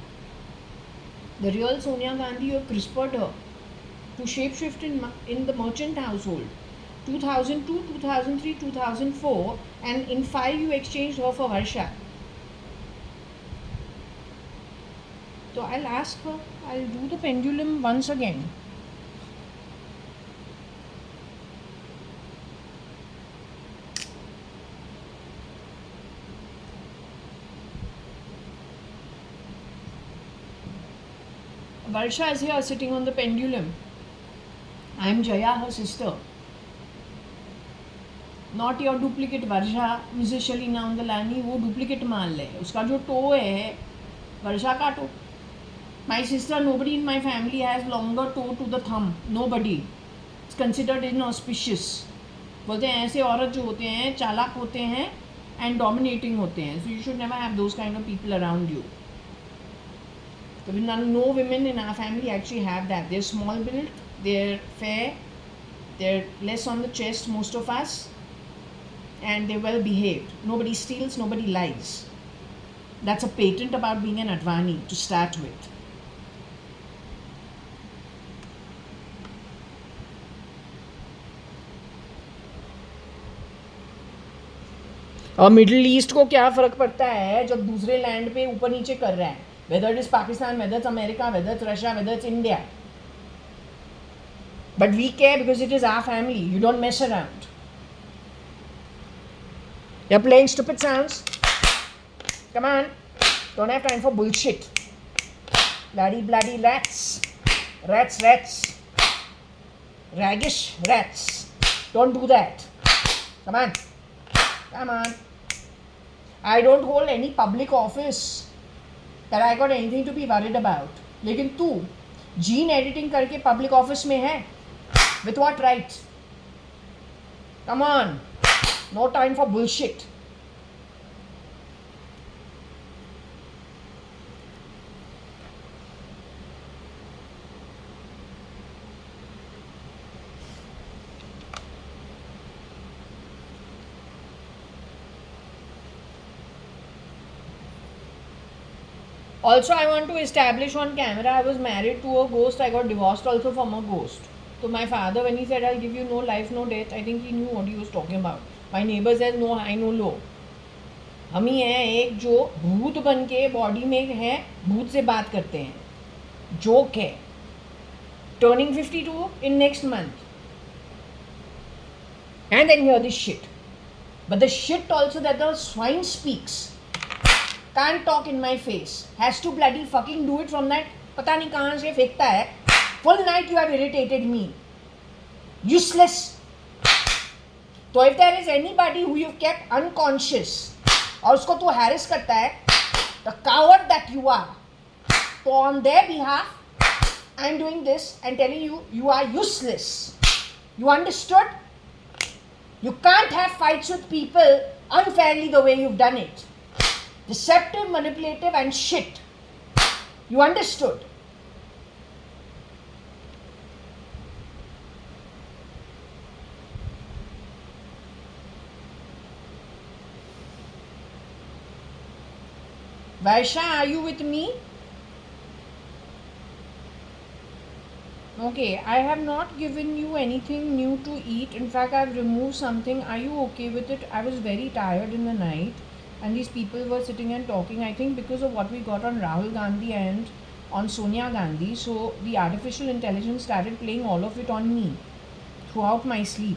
[SPEAKER 1] the real Sonia Gandhi, you have CRISPR'd her. to shapeshift in the merchant household. 2002, 2003, 2004, and in 5 you exchanged her for Varsha. So I'll ask her, I'll do the pendulum once again. Varsha is here sitting on the pendulum. I am Jaya, her sister. Not your duplicate Varsha, Mrs. Shalina Undalani, वो duplicate माल है. उसका जो toe है, Varsha का toe. My sister, nobody in my family has longer toe to the thumb. Nobody. It's considered inauspicious. बोलते हैं ऐसे औरत जो होते हैं चालाक होते हैं and dominating होते हैं. So you should never have those kind of people around you. So no women in our family actually have that. They're small built, they're fair, they're less on the chest, most of us, and they're well behaved. Nobody steals, nobody lies. That's a patent about being an Advani to start with. और middle east को क्या फ़र्क पड़ता है जब दूसरे land पे ऊपर नीचे कर रहा है, whether it is Pakistan, whether it's America, whether it's Russia, whether it's India. But we care because it is our family. You don't mess around. You're playing stupid sounds. Come on. Don't have time for bullshit. Bloody rats. Rats. Raggish rats. Don't do that. Come on. I don't hold any public office that I got anything to be worried about. लेकिन तू gene editing करके public office में है, with what right? Come on, no time for bullshit. Also, I want to establish on camera, I was married to a ghost. I got divorced also from a ghost. So my father, when he said, I'll give you no life, no death, I think he knew what he was talking about. My neighbor says, no high, no low. हम ही हैं एक जो भूत बन के body में है, भूत से बात करते हैं. जोक है. Turning 52 in next month. And then hear this shit. But the shit also that the swine speaks. Can't talk in my face. Has to bloody fucking do it from that पता नहीं कहाँ से फेंकता है. Full night you have irritated me. Useless. तो if there is anybody who you've kept unconscious और उसको तू harass करता है, the coward that you are, तो on their behalf I am doing this and telling you, you are useless. You understood? You can't have fights with people unfairly the way you've done it. Deceptive, manipulative and shit. You understood? Vaisha, are you with me? Okay, I have not given you anything new to eat. In fact, I've removed something. Are you okay with it? I was very tired in the night. And these people were sitting and talking, I think because of what we got on Rahul Gandhi and on Sonia Gandhi. So the artificial intelligence started playing all of it on me throughout my sleep.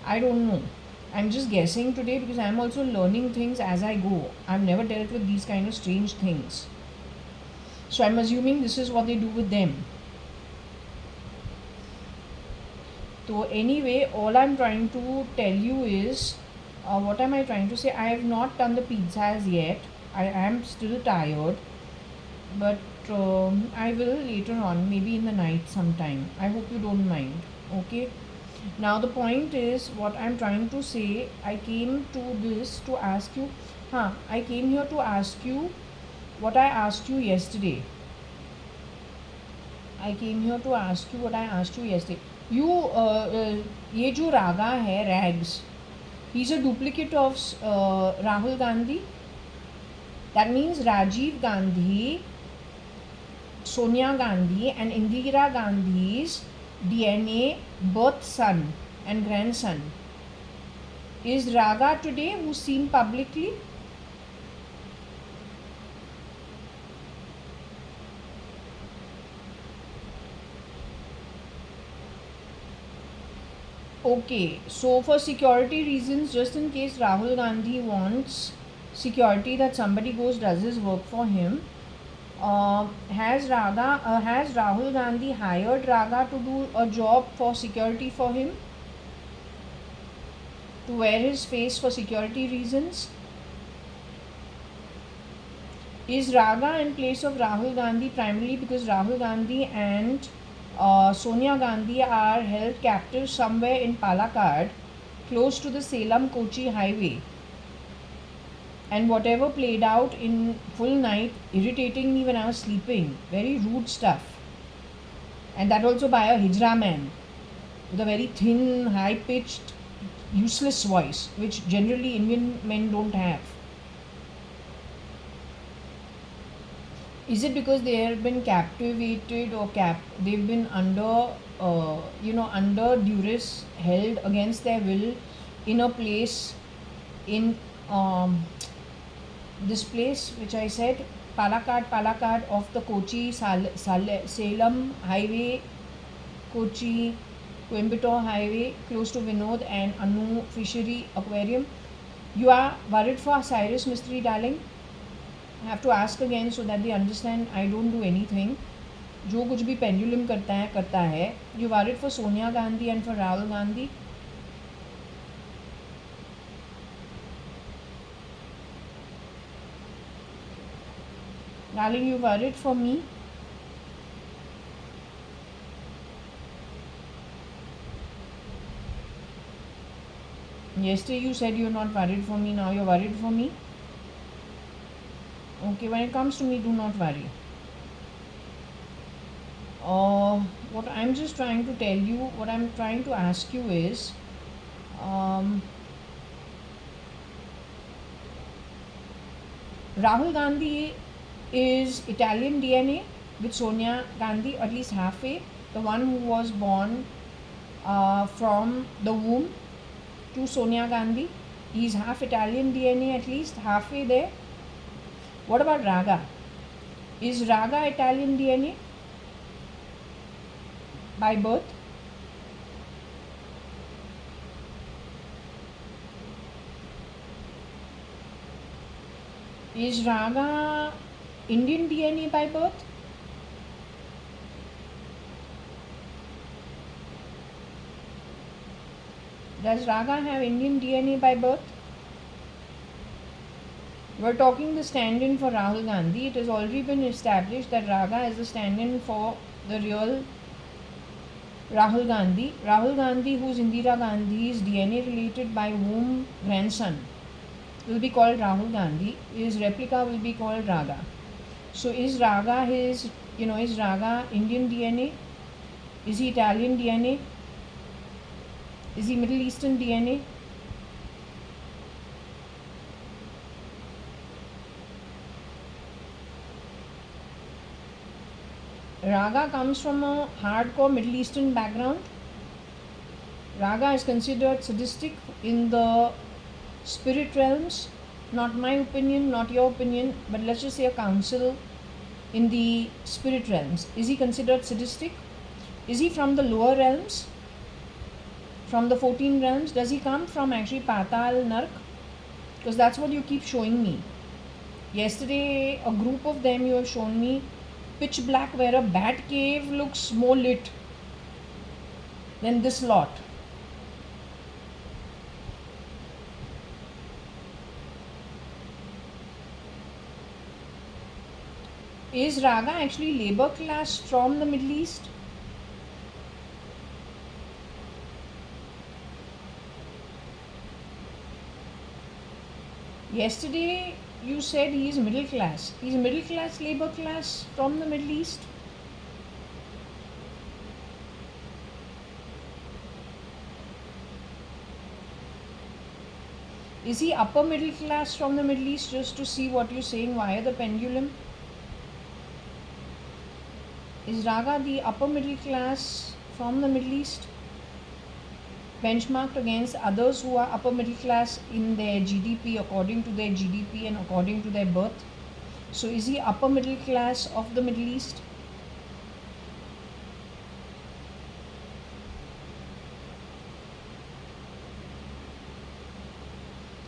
[SPEAKER 1] I don't know. I'm just guessing today because I'm also learning things as I go. I've never dealt with these kind of strange things. So I'm assuming this is what they do with them. So anyway, all I'm trying to tell you is, what am I trying to say? I have not done the pizzas yet. I am still tired. But I will later on, maybe in the night sometime. I hope you don't mind. Okay? Now the point is, what I'm trying to say, I came to this to ask you. I came here to ask you what I asked you yesterday. I came here to ask you what I asked you yesterday. You, ये जो रागा है, rags, he's a duplicate of Rahul Gandhi. That means Rajiv Gandhi, Sonia Gandhi and Indira Gandhi's DNA, birth son and grandson, is Raga today, who seen publicly? Okay, so for security reasons, just in case Rahul Gandhi wants security that somebody goes does his work for him, has Rahul Gandhi hired Raga to do a job for security for him, to wear his face for security reasons? Is Raga in place of Rahul Gandhi primarily because Rahul Gandhi and Sonia Gandhi are held captive somewhere in Palakkad, close to the Salem-Kochi highway? And whatever played out in full night, irritating me when I was sleeping, very rude stuff. And that also by a Hijra man with a very thin, high-pitched, useless voice, which generally Indian men don't have. Is it because they have been captivated or they've been under under duress, held against their will in a place, in this place which I said, Palakkad of the Kochi Salem highway, Kochi Coimbatore highway, close to Vinod and Anu Fishery Aquarium? You are worried for Cyrus Mistry, darling? I have to ask again so that they understand I don't do anything. जो कुछ भी pendulum करता है. You worried for Sonia Gandhi and for Rahul Gandhi? Darling, you worried for me? Yesterday you said you're not worried for me, now you're worried for me? Okay, when it comes to me, do not worry. What I'm just trying to tell you, what I'm trying to ask you is, Rahul Gandhi is Italian DNA with Sonia Gandhi, at least halfway. The one who was born from the womb to Sonia Gandhi. He's half Italian DNA, at least halfway there. What about Raga? Is Raga Italian DNA by birth? Is Raga Indian DNA by birth? Does Raga have Indian DNA by birth? We're talking the stand-in for Rahul Gandhi. It has already been established that Raga is the stand-in for the real Rahul Gandhi. Rahul Gandhi, who is Indira Gandhi's DNA related by womb grandson, will be called Rahul Gandhi. His replica will be called Raga. So is Raga is Raga Indian DNA? Is he Italian DNA? Is he Middle Eastern DNA? Raga comes from a hardcore Middle Eastern background. Raga is considered sadistic in the spirit realms. Not my opinion, not your opinion, but let's just say a council in the spirit realms. Is he considered sadistic? Is he from the lower realms? From the 14 realms? Does he come from actually Patal Nark? Because that's what you keep showing me. Yesterday, a group of them you have shown me pitch black, where a bat cave looks more lit than this lot. Is Raga actually labor class from the Middle East? Yesterday you said he is middle class. He is middle class, labor class from the Middle East. Is he upper middle class from the Middle East, just to see what you're saying via the pendulum? Is Raga the upper middle class from the Middle East, benchmarked against others who are upper middle class in their GDP, according to their GDP and according to their birth. So is he upper middle class of the Middle East?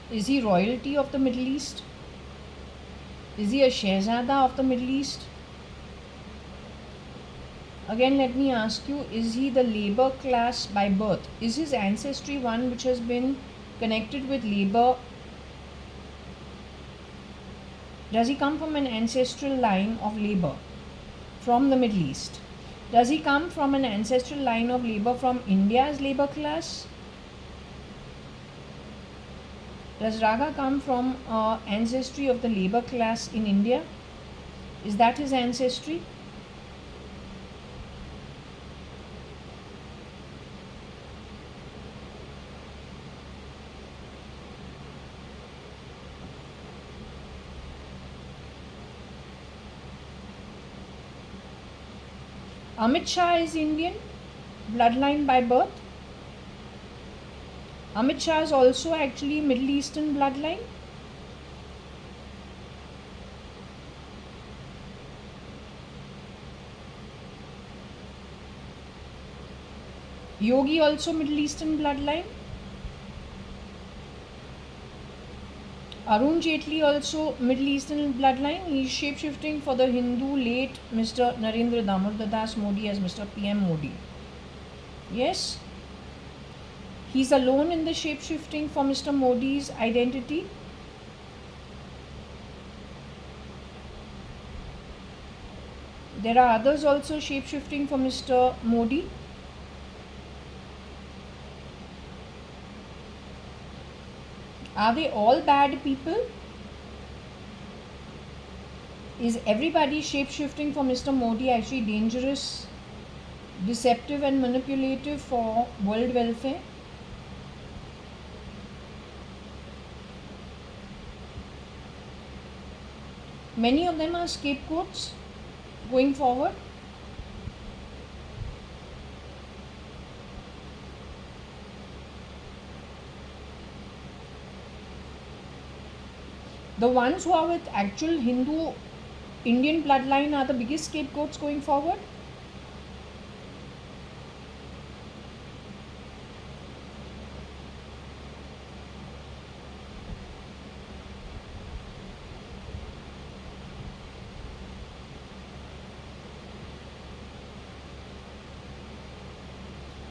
[SPEAKER 1] Is he royalty of the Middle East? Is he a Shehzada of the Middle East? Again, let me ask you, is he the labor class by birth? Is his ancestry one which has been connected with labor? Does he come from an ancestral line of labor from the Middle East? Does he come from an ancestral line of labor from India's labor class? Does Raga come from ancestry of the labor class in India? Is that his ancestry? Amit Shah is Indian bloodline by birth. Amit Shah is also actually Middle Eastern bloodline. Yogi also Middle Eastern bloodline. Arun Jaitley also Middle Eastern bloodline. He is shape-shifting for the Hindu late Mr. Narendra Damodar Das Modi as Mr. PM Modi. Yes. He's alone in the shape-shifting for Mr. Modi's identity. There are others also shape-shifting for Mr. Modi. Are they all bad people? Is everybody shape-shifting for Mr. Modi actually dangerous, deceptive and manipulative for world welfare? Many of them are scapegoats going forward. The ones who are with actual Hindu Indian bloodline are the biggest scapegoats going forward.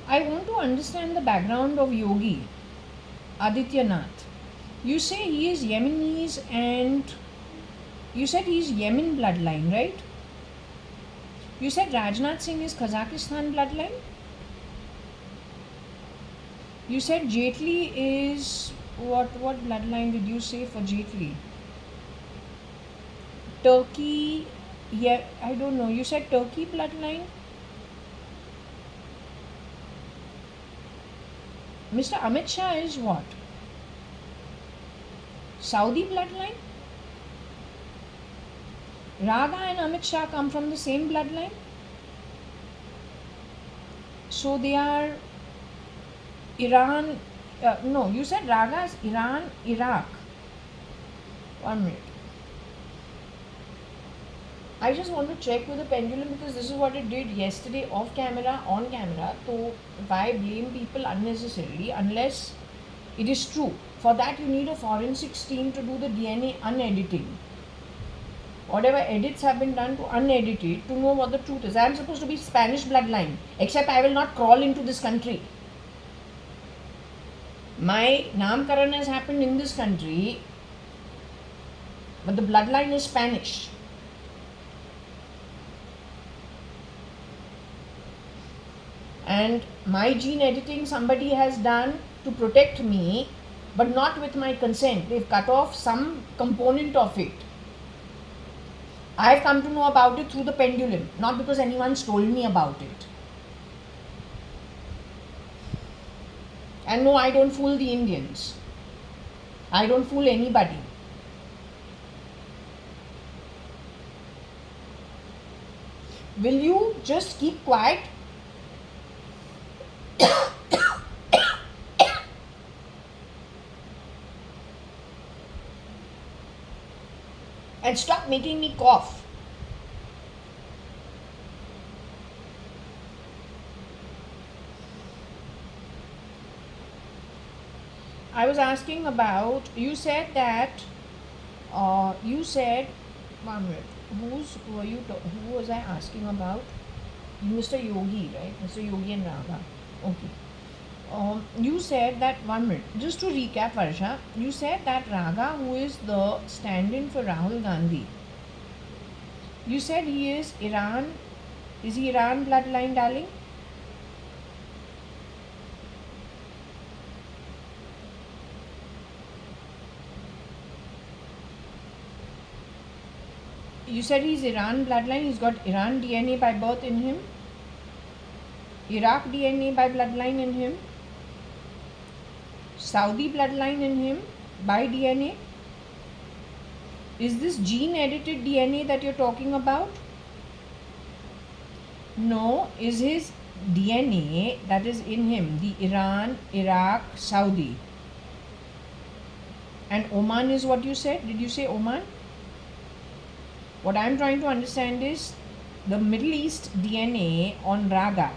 [SPEAKER 1] I want to understand the background of Yogi Adityanath. You say he is Yemenis and you said he is Yemen bloodline, right? You said Rajnath Singh is Kazakhstan bloodline. You said Jaitley is what bloodline did you say for Jaitley? Turkey, yeah, I don't know. You said Turkey bloodline. Mr. Amit Shah is what? Saudi bloodline? Raga and Amit Shah come from the same bloodline? So they are Iran. No, you said Raga is Iran, Iraq. 1 minute. I just want to check with the pendulum because this is what it did yesterday off camera, on camera. So why blame people unnecessarily unless it is true? For that you need a forensics team to do the DNA unediting. Whatever edits have been done to unedit it to know what the truth is. I am supposed to be Spanish bloodline, except I will not crawl into this country. My Namkaran has happened in this country, but the bloodline is Spanish. And my gene editing somebody has done to protect me, but not with my consent. They've cut off some component of it. I have come to know about it through the pendulum, not because anyone's told me about it. And no, I don't fool the Indians. I don't fool anybody. Will you just keep quiet? And stop making me cough. I was asking about, you said that, you said, 1 minute, who was I asking about? Mr. Yogi, right? Mr. Yogi and Raga. Okay. You said that, 1 minute, just to recap, Varsha, you said that Raga, who is the stand-in for Rahul Gandhi, you said he is Iran. Is he Iran bloodline, darling? You said he's Iran bloodline. He's got Iran DNA by birth in him, Iraq DNA by bloodline in him, Saudi bloodline in him by DNA. Is this gene edited DNA that you're talking about? No, is his DNA that is in him the Iran, Iraq, Saudi, and Oman is what you said? Did you say Oman? What I'm trying to understand is the Middle East DNA on Raga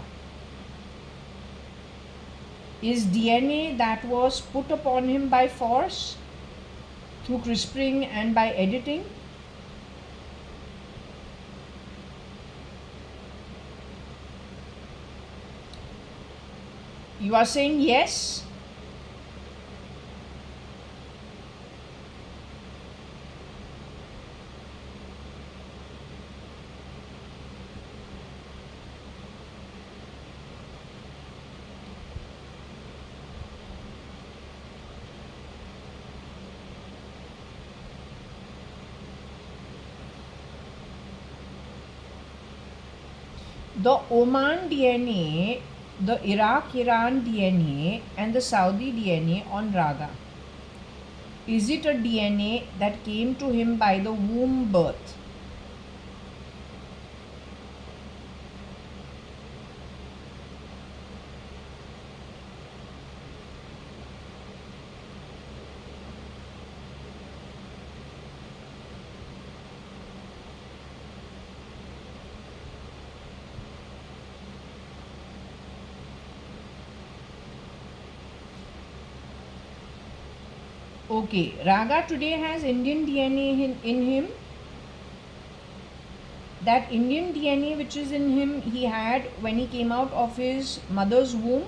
[SPEAKER 1] is DNA that was put upon him by force through CRISPRing and by editing. You are saying yes? The Oman DNA, the Iraq-Iran DNA and the Saudi DNA on Raga, is it a DNA that came to him by the womb birth? Okay, Raga today has Indian DNA in him. That Indian DNA which is in him, he had when he came out of his mother's womb.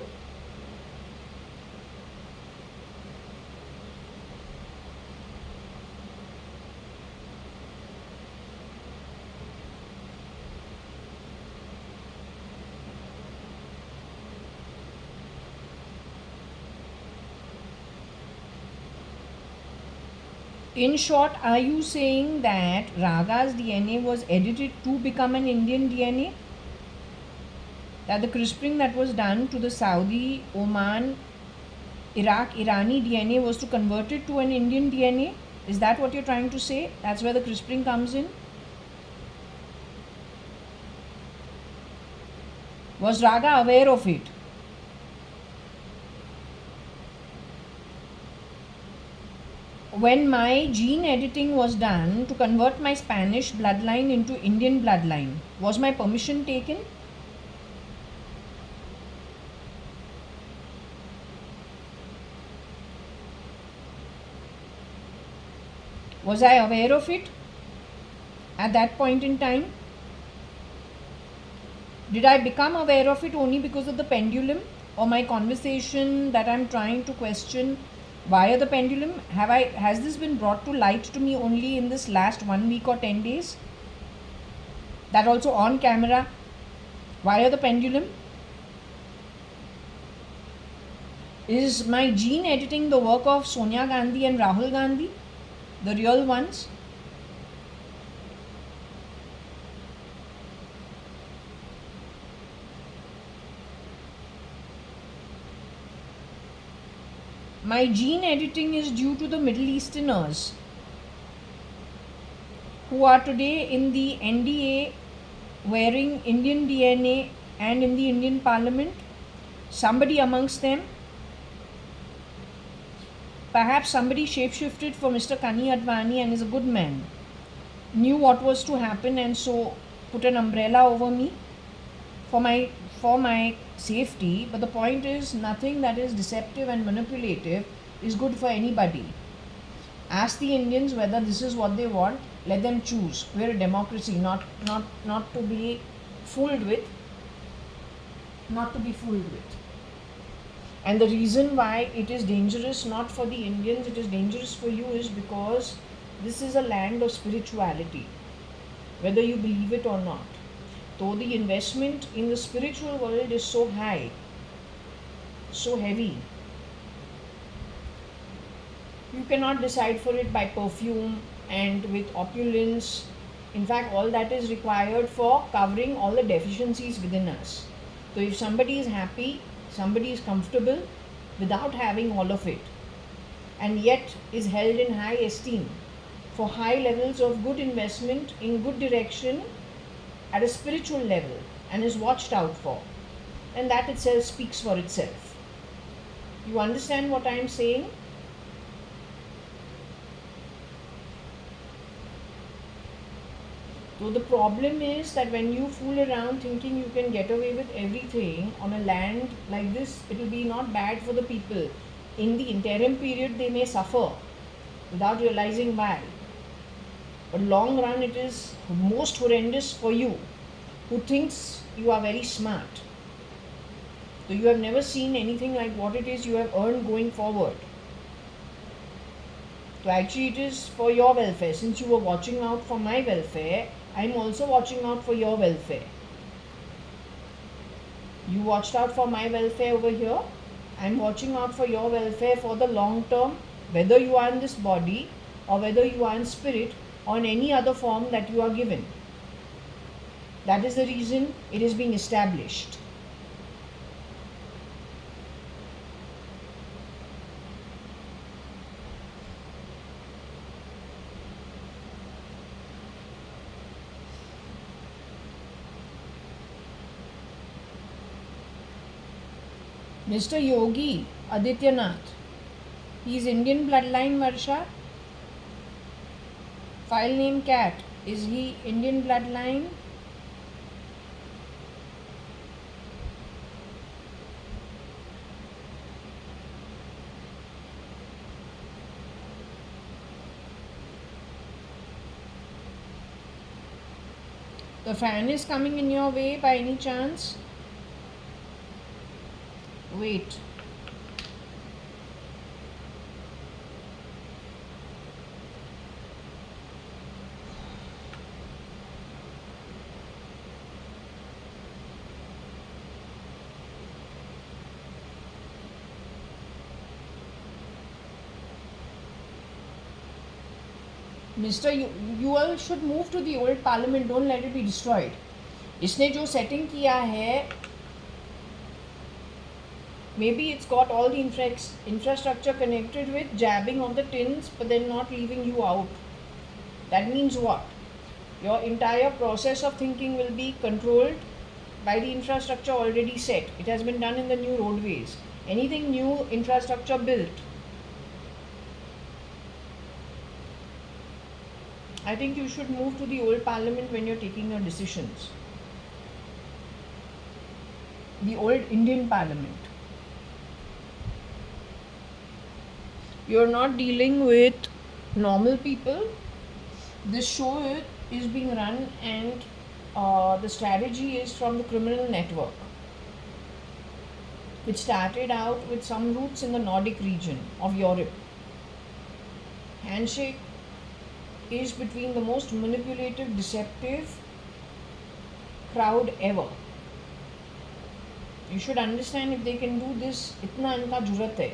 [SPEAKER 1] In short, are you saying that Raga's DNA was edited to become an Indian DNA? That the CRISPRing that was done to the Saudi, Oman, Iraq, Irani DNA was to convert it to an Indian DNA? Is that what you're trying to say? That's where the CRISPRing comes in? Was Raga aware of it? When my gene editing was done to convert my Spanish bloodline into Indian bloodline, was my permission taken? Was I aware of it at that point in time? Did I become aware of it only because of the pendulum or my conversation that I'm trying to question via the pendulum? Has this been brought to light to me only in this last 1 week or 10 days? That also on camera via the pendulum? Is my gene editing the work of Sonia Gandhi and Rahul Gandhi, the real ones? My gene editing is due to the Middle Easterners who are today in the NDA wearing Indian DNA and in the Indian Parliament. Somebody amongst them, perhaps somebody shapeshifted for Mr. JAYA.ADVANI and is a good man, knew what was to happen and so put an umbrella over me for my safety. But the point is, nothing that is deceptive and manipulative is good for anybody. Ask the Indians whether this is what they want. Let them choose. We're a democracy, not to be fooled with. Not to be fooled with. And the reason why it is dangerous not for the Indians, it is dangerous for you, is because this is a land of spirituality, whether you believe it or not. Though the investment in the spiritual world is so high, so heavy, you cannot decide for it by perfume and with opulence. In fact, all that is required for covering all the deficiencies within us. So if somebody is happy, somebody is comfortable without having all of it, and yet is held in high esteem for high levels of good investment in good direction at a spiritual level, and is watched out for, and that itself speaks for itself. You understand what I am saying? So the problem is that when you fool around thinking you can get away with everything on a land like this, it will be not bad for the people. In the interim period, they may suffer without realizing why. But long run, it is most horrendous for you, who thinks you are very smart. So you have never seen anything like what it is you have earned going forward. So actually it is for your welfare. Since you were watching out for my welfare, I am also watching out for your welfare. You watched out for my welfare over here. I am watching out for your welfare for the long term, whether you are in this body or whether you are in spirit or in any other form that you are given. That is the reason it is being established. Mr. Yogi Adityanath, he is Indian bloodline, Varsha. File name cat, is he Indian bloodline? The fan is coming in your way by any chance? Wait. Mr. You all should move to the old parliament. Don't let it be destroyed. इसने जो setting किया है, maybe it's got all the infrastructure connected with jabbing on the tins, but then not leaving you out. That means what? Your entire process of thinking will be controlled by the infrastructure already set. It has been done in the new roadways. Anything new infrastructure built, I think you should move to the old parliament when you're taking your decisions. The old Indian parliament. You're not dealing with normal people. This show is being run, and the strategy is from the criminal network, which started out with some roots in the Nordic region of Europe. Handshake is between the most manipulative, deceptive crowd ever. You should understand, if they can do this, इतना इनका जुर्रत है,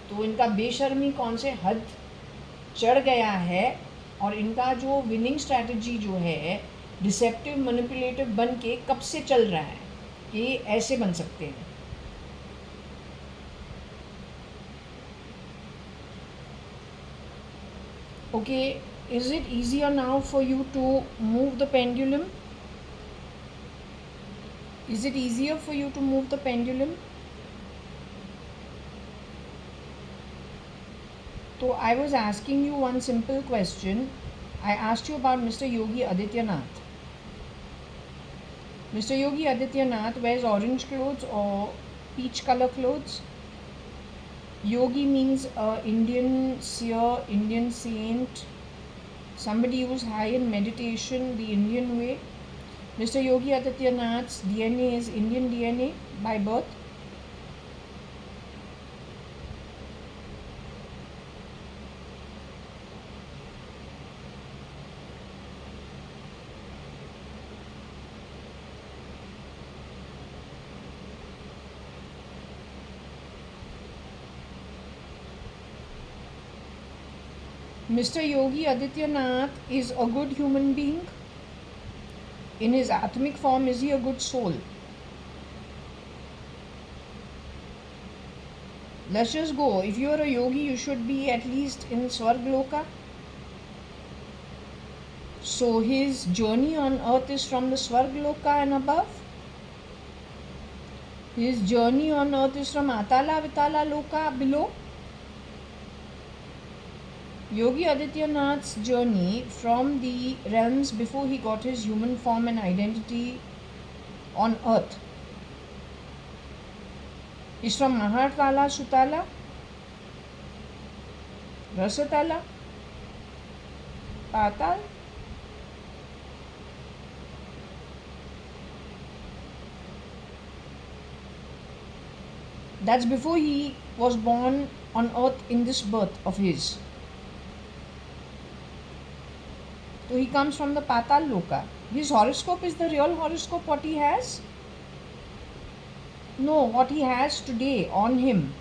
[SPEAKER 1] तो इनका बेशर्मी कौन से हद चढ़ गया है, और इनका जो विनिंग स्ट्रैटेजी जो है डिसेप्टिव मैनिपुलेटिव बन के कब से चल रहा है कि ऐसे बन सकते हैं. Okay, is it easier now for you to move the pendulum? Is it easier for you to move the pendulum? So I was asking you one simple question. I asked you about Mr. Yogi Adityanath. Mr. Yogi Adityanath wears orange clothes or peach color clothes. Yogi means Indian seer, Indian saint, somebody who's high in meditation, the Indian way. Mr. Yogi Adityanath's DNA is Indian DNA by birth. Mr. Yogi Adityanath is a good human being. In his atmic form, is he a good soul? Let's just go. If you are a yogi, you should be at least in Swargloka. So his journey on earth is from the Swargloka and above. His journey on earth is from Atala Vitala Loka below. Yogi Adityanath's journey from the realms before he got his human form and identity on earth is from Mahatala Sutala, Rasatala, Patal. That's before he was born on earth in this birth of his. So he comes from the Patal Loka. His horoscope is the real horoscope what he has? No, what he has today on him.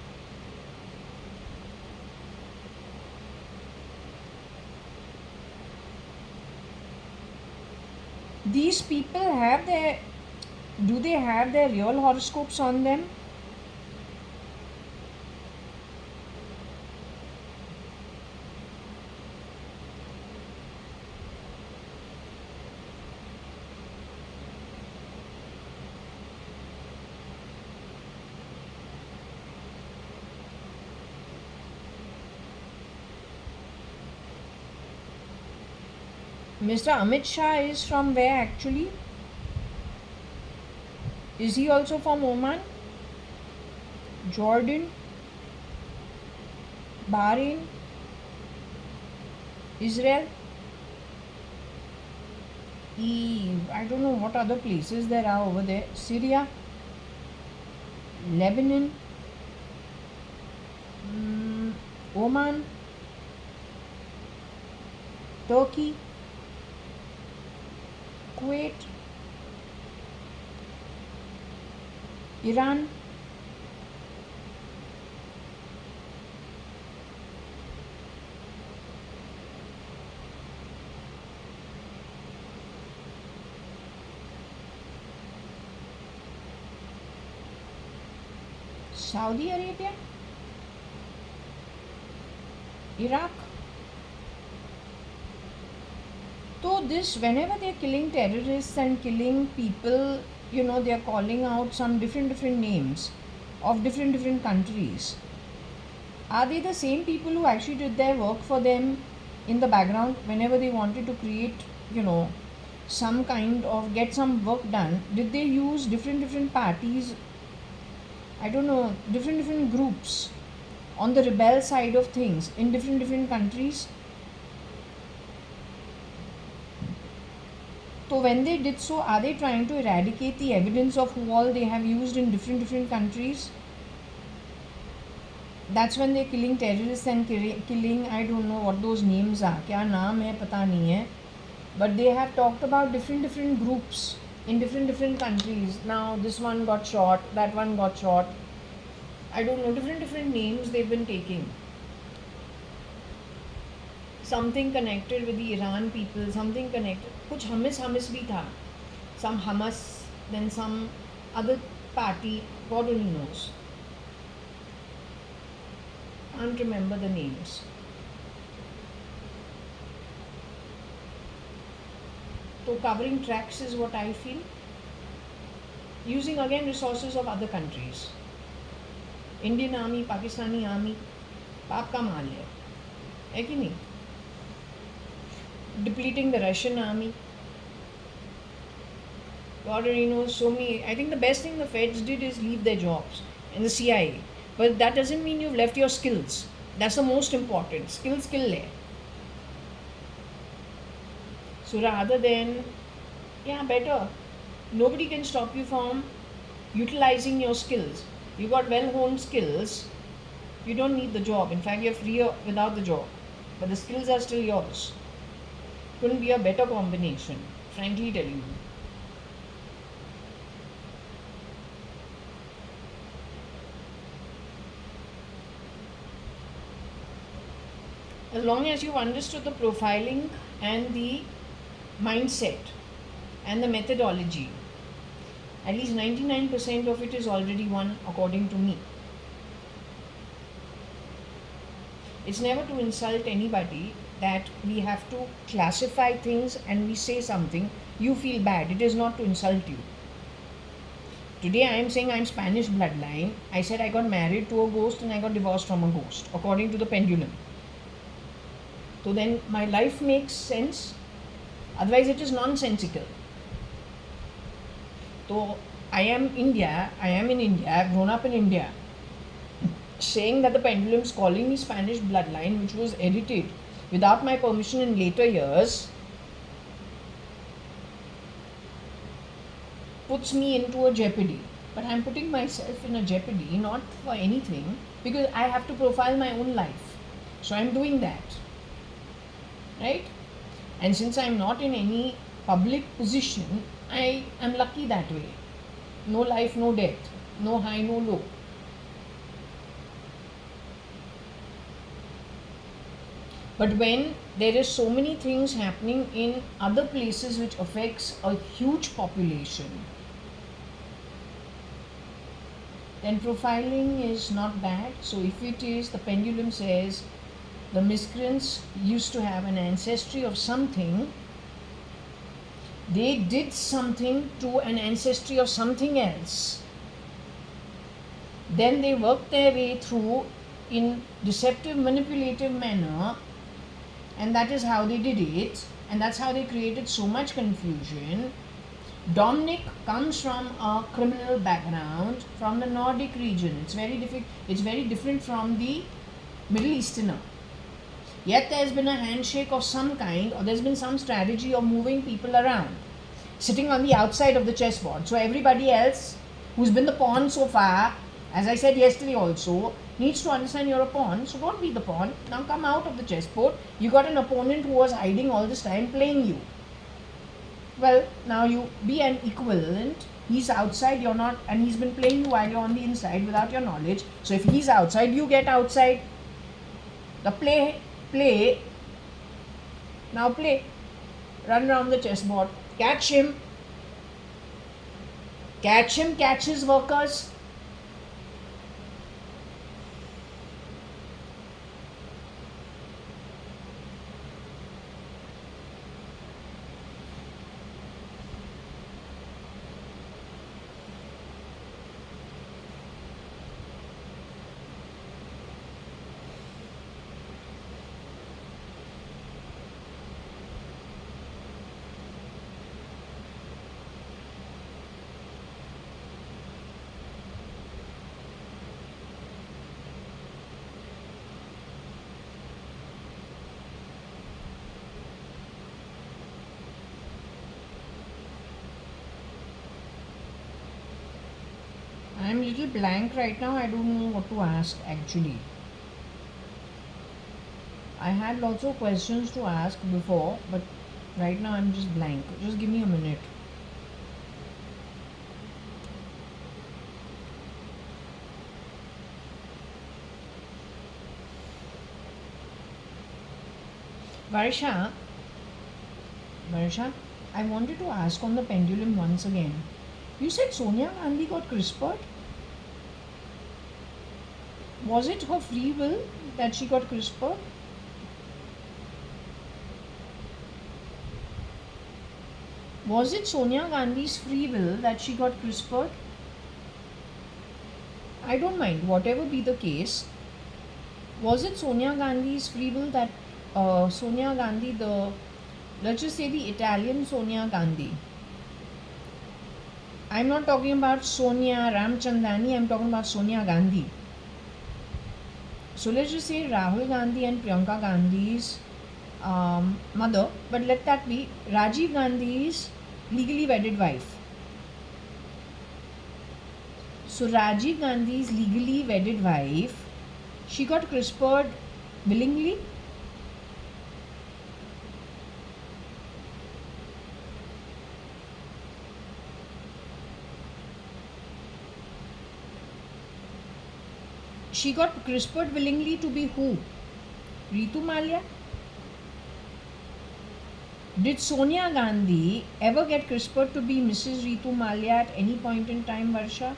[SPEAKER 1] These people have their, do they have their real horoscopes on them? Mr. Amit Shah is from where actually? Is he also from Oman? Jordan? Bahrain? Israel? I don't know what other places there are over there. Syria? Lebanon? Oman? Turkey? Kuwait, Iran, Saudi Arabia, Iraq. So this, whenever they are killing terrorists and killing people, they are calling out some different names of different countries. Are they the same people who actually did their work for them in the background whenever they wanted to create, some kind of get some work done? Did they use different parties? I don't know, different groups on the rebel side of things in different countries? So when they did so, are they trying to eradicate the evidence of who all they have used in different countries? That's when they're killing terrorists and killing, I don't know what those names are. Kya naam hai, pata nahi hai. But they have talked about different groups in different countries. Now this one got shot, that one got shot. I don't know, different names they've been taking. Something connected with the Iran people, something connected. कुछ Hamas भी था. Some Hamas, then some other party, God only knows. Can't remember the names. So covering tracks is what I feel. using again resources of other countries. Indian army, Pakistani army, पाप का माल है कि नहीं? Depleting the Russian army. God only knows so many. I think the best thing the feds did is leave their jobs in the CIA. But that doesn't mean you've left your skills. That's the most important. Skills kill there. So rather than, yeah, better. Nobody can stop you from utilizing your skills. You got well-honed skills. You don't need the job. In fact, you're freer without the job. But the skills are still yours. Couldn't be a better combination, frankly telling you. As long as you've understood the profiling and the mindset and the methodology, at least 99% of it is already won according to me. It's never to insult anybody that we have to classify things and we say something, you feel bad. It is not to insult you. Today I am saying I am Spanish bloodline. I said I got married to a ghost and I got divorced from a ghost, according to the pendulum. So then my life makes sense, otherwise it is nonsensical. So I am in India, I've grown up in India. Saying that the pendulum is calling me Spanish bloodline, which was edited without my permission in later years, puts me into a jeopardy. But I am putting myself in a jeopardy not for anything, because I have to profile my own life. So I am doing that. Right? And since I am not in any public position, I am lucky that way. No life, no death. No high, no low. But when there is so many things happening in other places which affects a huge population, then profiling is not bad. So if it is, the pendulum says, the miscreants used to have an ancestry of something, they did something to an ancestry of something else, then they worked their way through in deceptive, manipulative manner, and that is how they did it, and that's how they created so much confusion. Dominic comes from a criminal background from the Nordic region. It's very different from the Middle Easterner. Yet there has been a handshake of some kind, or there's been some strategy of moving people around, sitting on the outside of the chessboard. So everybody else who's been the pawn so far, as I said yesterday also, needs to understand you're a pawn, so don't be the pawn. Now come out of the chessboard. You got an opponent who was hiding all this time, playing you. Well, now you be an equivalent. He's outside, you're not, and he's been playing you while you're on the inside without your knowledge. So if he's outside, you get outside. The play, now play, run around the chessboard, catch him, catch his workers. I'm a little blank right now. I don't know what to ask actually. I had lots of questions to ask before, but right now I'm just blank. Just give me a minute. Varsha, I wanted to ask on the pendulum once again. You said Sonia Gandhi got CRISPR'd? Was it her free will that she got CRISPR'd? Was it Sonia Gandhi's free will that she got CRISPR'd? I don't mind, whatever be the case. Was it Sonia Gandhi's free will that Sonia Gandhi, let's just say the Italian Sonia Gandhi. I'm not talking about Sonia Ramchandani, I'm talking about Sonia Gandhi. So let's just say Rahul Gandhi and Priyanka Gandhi's mother, but let that be Rajiv Gandhi's legally wedded wife. So Rajiv Gandhi's legally wedded wife, she got CRISPR'd willingly. She got CRISPR'd willingly to be who? Ritu Malia? Did Sonia Gandhi ever get CRISPR'd to be Mrs. Ritu Malia at any point in time, Varsha?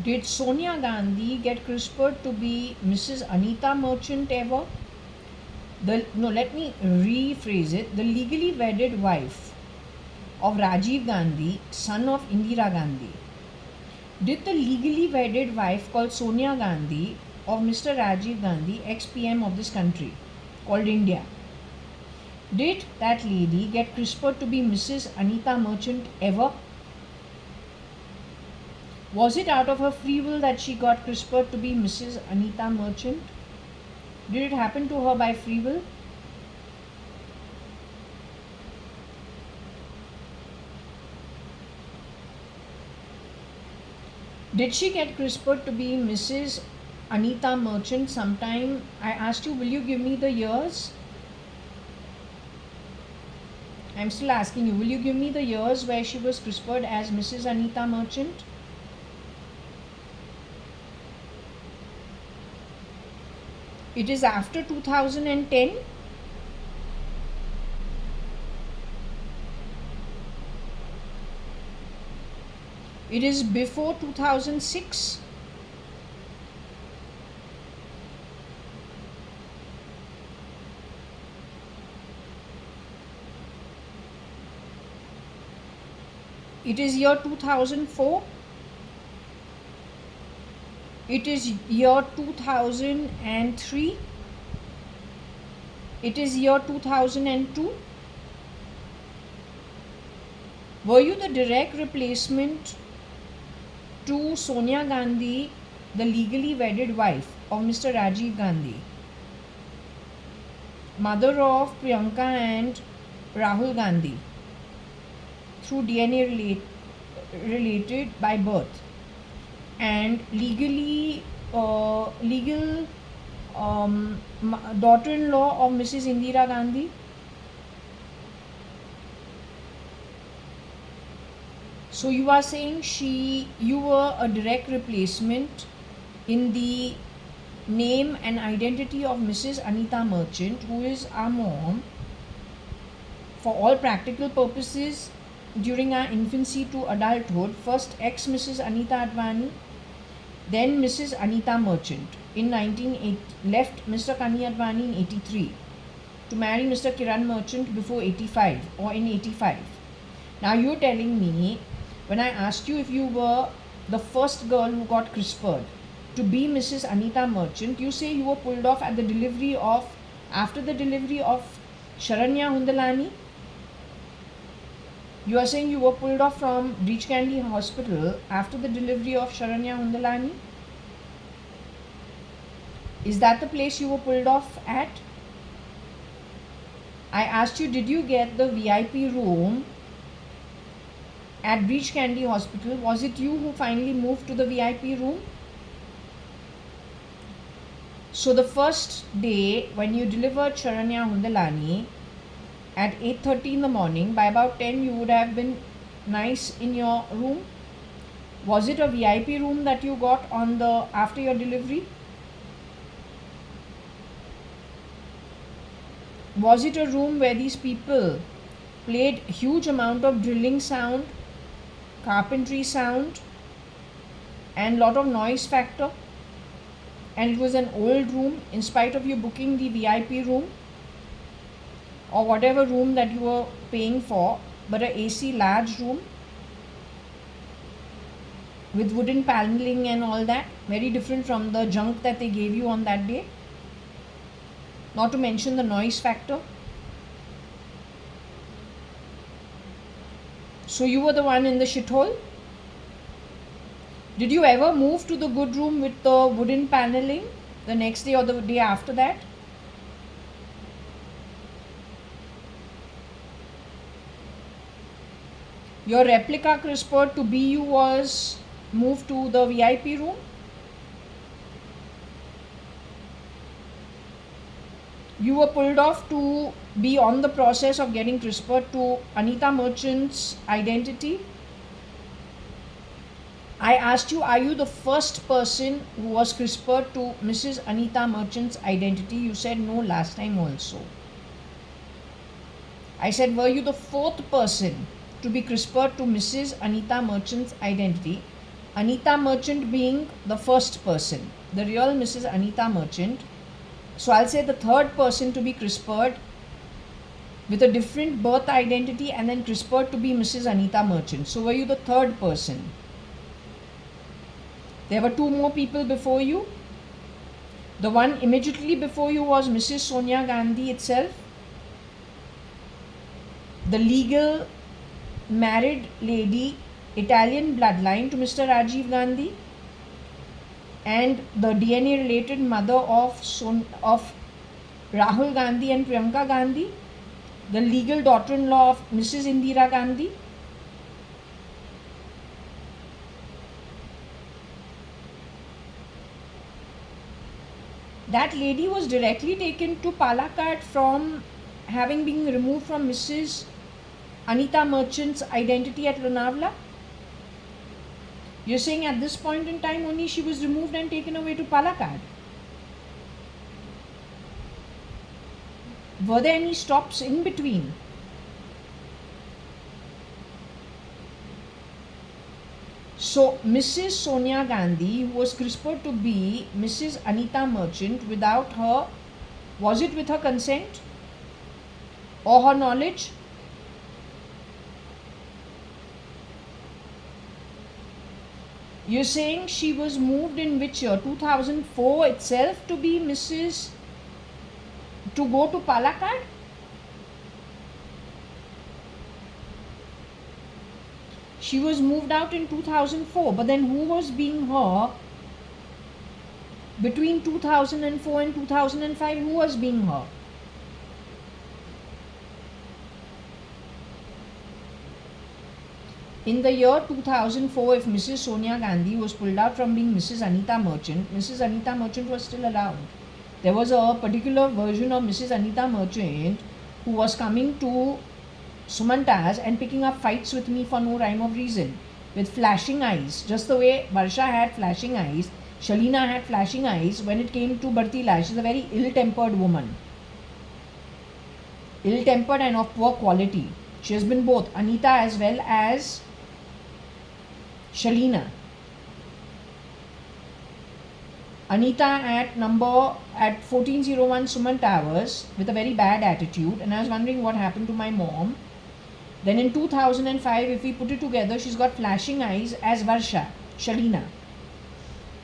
[SPEAKER 1] Did Sonia Gandhi get CRISPR'd to be Mrs. Anita Merchant ever? Let me rephrase it. The legally wedded wife of Rajiv Gandhi, son of Indira Gandhi. Did the legally wedded wife called Sonia Gandhi of Mr. Rajiv Gandhi, ex-PM of this country called India, did that lady get CRISPR'd to be Mrs. Anita Merchant ever? Was it out of her free will that she got CRISPR'd to be Mrs. Anita Merchant? Did it happen to her by free will? Did she get CRISPR'd to be Mrs. Anita Merchant sometime? I asked you, will you give me the years? I'm still asking you, will you give me the years where she was CRISPR'd as Mrs. Anita Merchant? It is after 2010. It is before 2006. It is year 2004. It is year 2003. It is year 2002. Were you the direct replacement to Sonia Gandhi, the legally wedded wife of Mr. Rajiv Gandhi, mother of Priyanka and Rahul Gandhi, through DNA related by birth, and legal daughter-in-law of Mrs. Indira Gandhi? So you are saying you were a direct replacement in the name and identity of Mrs. Anita Merchant, who is our mom, for all practical purposes during our infancy to adulthood. First ex Mrs. Anita Advani, then Mrs. Anita Merchant. In 1980, left Mr. Kani Advani in 83 to marry Mr. Kiran Merchant before 85 or in 85. Now you're telling me, when I asked you if you were the first girl who got CRISPR'd to be Mrs. Anita Merchant, you say you were pulled off after the delivery of Sharanya Hundalani. You are saying you were pulled off from Breach Candy Hospital after the delivery of Sharanya Hundalani? Is that the place you were pulled off at? I asked you, did you get the VIP room at Breach Candy Hospital? Was it you who finally moved to the VIP room? So the first day when you delivered Sharanya Hundalani at 8:30 in the morning, by about 10 you would have been nice in your room. Was it a VIP room that you got on the after your delivery? Was it a room where these people played huge amount of drilling sound, carpentry sound, and lot of noise factor? And it was an old room in spite of you booking the VIP room or whatever room that you were paying for, but a AC large room with wooden paneling and all that, very different from the junk that they gave you on that day. Not to mention the noise factor. So you were the one in the shithole? Did you ever move to the good room with the wooden paneling the next day or the day after that? Your replica CRISPR to BU was moved to the VIP room? You were pulled off to be on the process of getting CRISPR to Anita Merchant's identity? I asked you, are you the first person who was CRISPR to Mrs. Anita Merchant's identity? You said no last time also. I said, were you the fourth person to be CRISPR to Mrs. Anita Merchant's identity? Anita Merchant being the first person, the real Mrs. Anita Merchant. So I'll say the third person to be CRISPR'd with a different birth identity and then CRISPR'd to be Mrs. Anita Merchant. So were you the third person? There were two more people before you. The one immediately before you was Mrs. Sonia Gandhi itself, the legal married lady, Italian bloodline to Mr. Rajiv Gandhi, and the DNA related mother of Rahul Gandhi and Priyanka Gandhi, the legal daughter-in-law of Mrs. Indira Gandhi. That lady was directly taken to Palakkad from having been removed from Mrs. Anita Merchant's identity at Lonavala. You're saying at this point in time only she was removed and taken away to Palakkad. Were there any stops in between? So Mrs. Sonia Gandhi, who was CRISPR'd to be Mrs. Anita Merchant, without her, was it with her consent or her knowledge? You're saying she was moved in which year? 2004 itself to be Mrs. to go to Palakkad? She was moved out in 2004, but then who was being her between 2004 and 2005? Who was being her? In the year 2004, if Mrs. Sonia Gandhi was pulled out from being Mrs. Anita Merchant, Mrs. Anita Merchant was still around. There was a particular version of Mrs. Anita Merchant who was coming to Sumanta's and picking up fights with me for no rhyme or reason, with flashing eyes, just the way Varsha had flashing eyes, Shalina had flashing eyes when it came to Bartila. She's a very ill-tempered woman. Ill-tempered and of poor quality. She has been both, Anita as well as Shalina. Anita at 1401 Suman Towers with a very bad attitude, and I was wondering what happened to my mom. Then in 2005, if we put it together, she's got flashing eyes as Varsha, Shalina.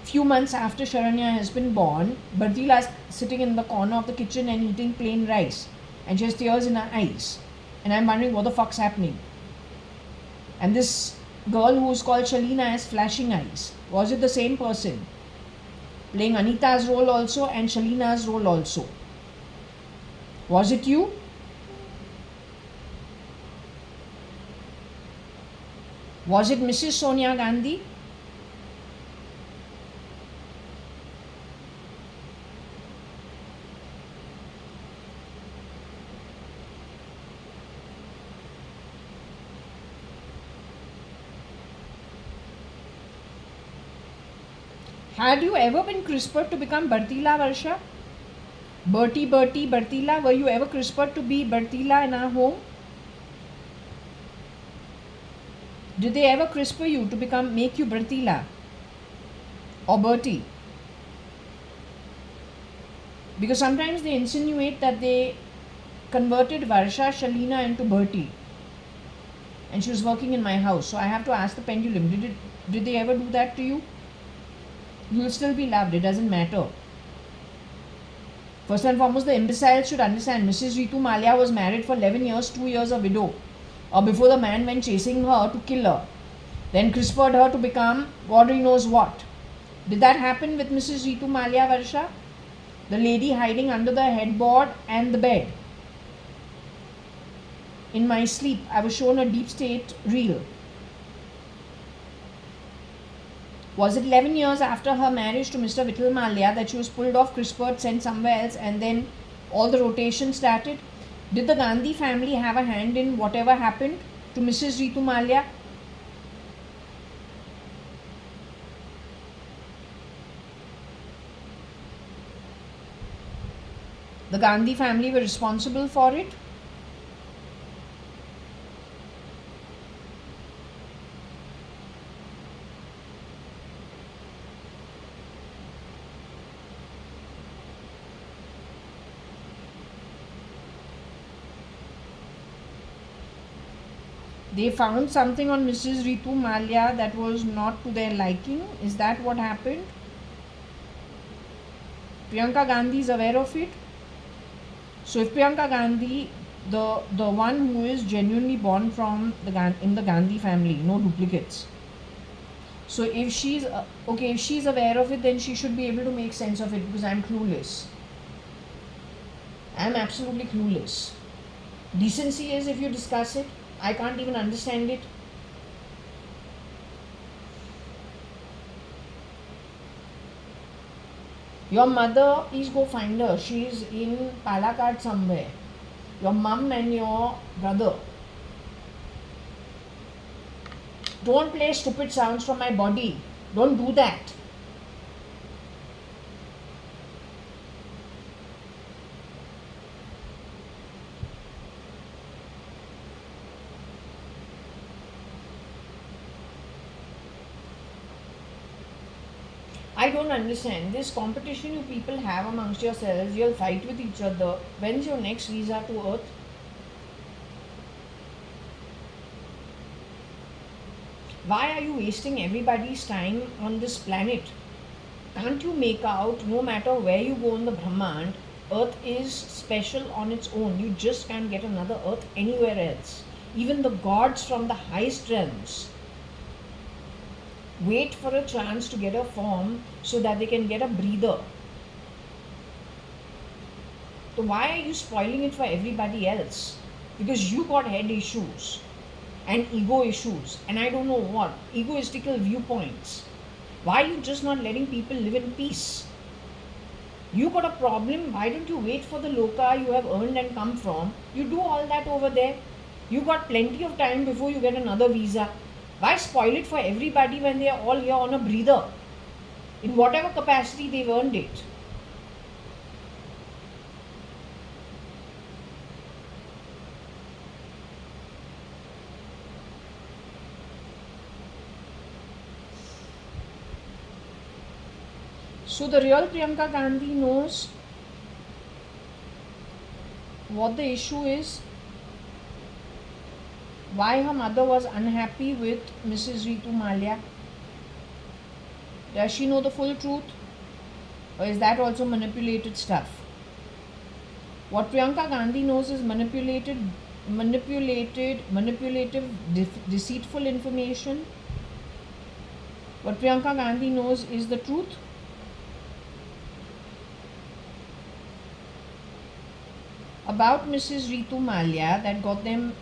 [SPEAKER 1] Few months after Sharanya has been born, Bartila is sitting in the corner of the kitchen and eating plain rice, and she has tears in her eyes. And I'm wondering what the fuck's happening. And this girl who is called Shalina has flashing eyes. Was it the same person? Playing Anita's role also and Shalina's role also. Was it you? Was it Mrs. Sonia Gandhi? Had you ever been CRISPRed to become Bartila, Varsha? Bertie, Bartila, were you ever CRISPRed to be Bartila in our home? Did they ever CRISPR you to make you Bartila or Bertie? Because sometimes they insinuate that they converted Varsha Shalina into Bertie, and she was working in my house. So I have to ask the pendulum, did they ever do that to you? You will still be loved. It doesn't matter. First and foremost, the imbeciles should understand Mrs. Ritu Malia was married for 11 years, 2 years a widow, or before the man went chasing her to kill her, then CRISPRed her to become God only knows what. Did that happen with Mrs. Ritu Malia, Varsha? The lady hiding under the headboard and the bed. In my sleep, I was shown a deep state reel. Was it 11 years after her marriage to Mr. Vittal Malia that she was pulled off, CRISPRed, sent somewhere else, and then all the rotation started? Did the Gandhi family have a hand in whatever happened to Mrs. Ritu Malia? The Gandhi family were responsible for it. They found something on Mrs. Ritu Malia that was not to their liking. Is that what happened? Priyanka Gandhi is aware of it. So if Priyanka Gandhi, the one who is genuinely born from in the Gandhi family, no duplicates. So if she's if she's aware of it, then she should be able to make sense of it, because I'm clueless. I'm absolutely clueless. Decency is if you discuss it. I can't even understand it. Your mother, please go find her. She is in Palakkad somewhere. Your mum and your brother. Don't play stupid sounds from my body. Don't do that. I don't understand this competition you people have amongst yourselves. You'll fight with each other. When's your next visa to Earth? Why are you wasting everybody's time on this planet? Can't you make out, no matter where you go on the Brahmand, Earth is special on its own. You just can't get another Earth anywhere else. Even the gods from the highest realms wait for a chance to get a form so that they can get a breather. So why are you spoiling it for everybody else? Because you got head issues and ego issues and I don't know what, egoistical viewpoints. Why are you just not letting people live in peace? You got a problem, why don't you wait for the loka you have earned and come from? You do all that over there. You got plenty of time before you get another visa. Why spoil it for everybody when they are all here on a breather? In whatever capacity they've earned it. So the real Priyanka Gandhi knows what the issue is, why her mother was unhappy with Mrs. Ritu Malia. Does she know the full truth? Or is that also manipulated stuff? What Priyanka Gandhi knows is manipulative, deceitful information. What Priyanka Gandhi knows is the truth. About Mrs. Ritu Malia that got them,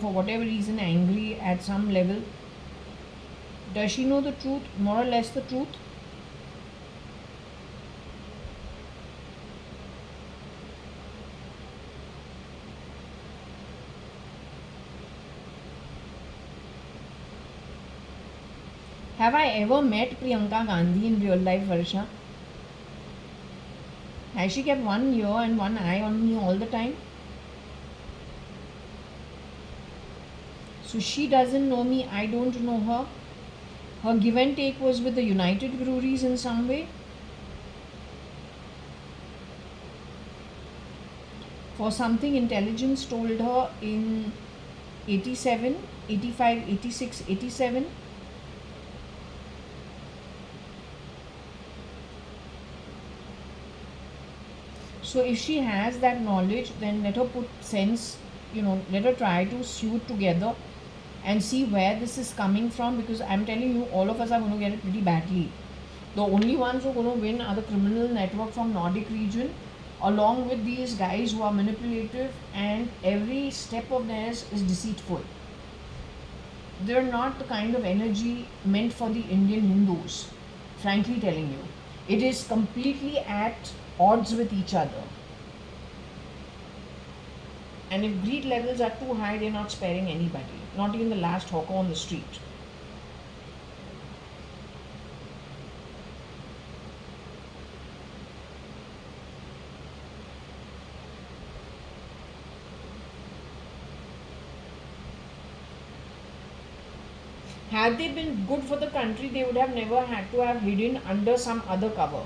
[SPEAKER 1] for whatever reason angry at some level. Does she know the truth? More or less the truth? Have I ever met Priyanka Gandhi in real life, Varsha? Has she kept one ear and one eye on me all the time? So she doesn't know me, I don't know her. Her give and take was with the United Breweries in some way. For something intelligence told her in 87, 85, 86, 87. So if she has that knowledge, then let her put sense, let her try to sew it together and see where this is coming from, because I'm telling you, all of us are going to get it pretty badly. The only ones who are going to win are the criminal network from Nordic region, along with these guys who are manipulative, and every step of theirs is deceitful. They're not the kind of energy meant for the Indian Hindus, frankly telling you. It is completely at odds with each other. And if greed levels are too high, they're not sparing anybody, not even the last hawker on the street. Had they been good for the country, they would have never had to have hidden under some other cover.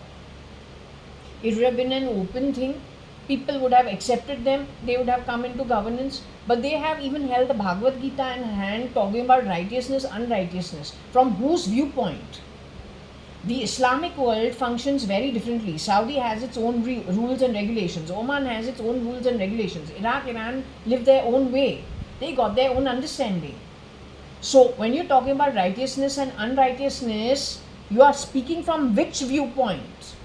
[SPEAKER 1] It would have been an open thing. People would have accepted them. They would have come into governance. But they have even held the Bhagavad Gita in hand, talking about righteousness, unrighteousness. From whose viewpoint? The Islamic world functions very differently. Saudi has its own rules and regulations. Oman has its own rules and regulations. Iraq, Iran live their own way. They got their own understanding. So when you're talking about righteousness and unrighteousness, you are speaking from which viewpoint?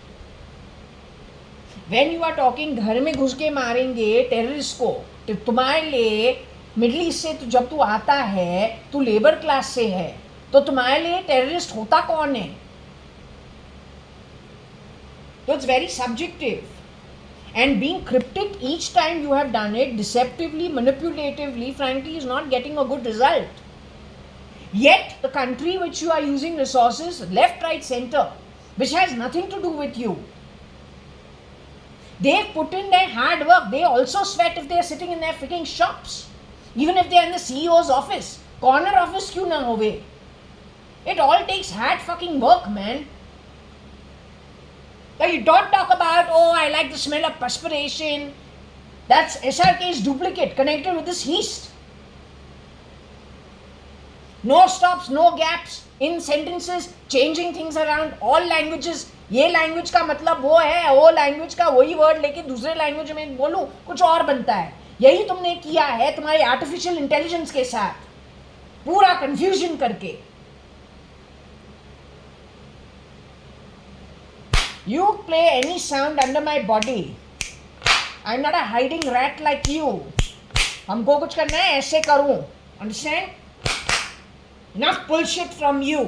[SPEAKER 1] When you are talking घर में घुस के मारेंगे terrorist को, तो तुम्हारे लिए middle east से तो जब तू आता है, तू लेबर क्लास से है, तो तुम्हारे लिए टेररिस्ट होता कौन है? So it's very subjective. And being cryptic each time you have done it, deceptively, manipulatively, frankly, is not getting a good result. Yet the country which you are using resources, left, right, center, which has nothing to do with you, they've put in their hard work. They also sweat if they are sitting in their freaking shops. Even if they are in the CEO's office. Corner office kyun na hove? It all takes hard fucking work, man. Like, you don't talk about, oh, I like the smell of perspiration. That's SRK's duplicate connected with this yeast. No stops, no gaps in sentences, changing things around, all languages. ये language का मतलब वो है, वो language का वही word लेके दूसरे लैंग्वेज में बोलूं, कुछ और बनता है. यही तुमने किया है तुम्हारी आर्टिफिशियल इंटेलिजेंस के साथ, पूरा कंफ्यूजन करके. You play any sound under my body. I'm not a hiding rat like you. हमको कुछ करना है ऐसे करूं. Understand? Enough bullshit from you.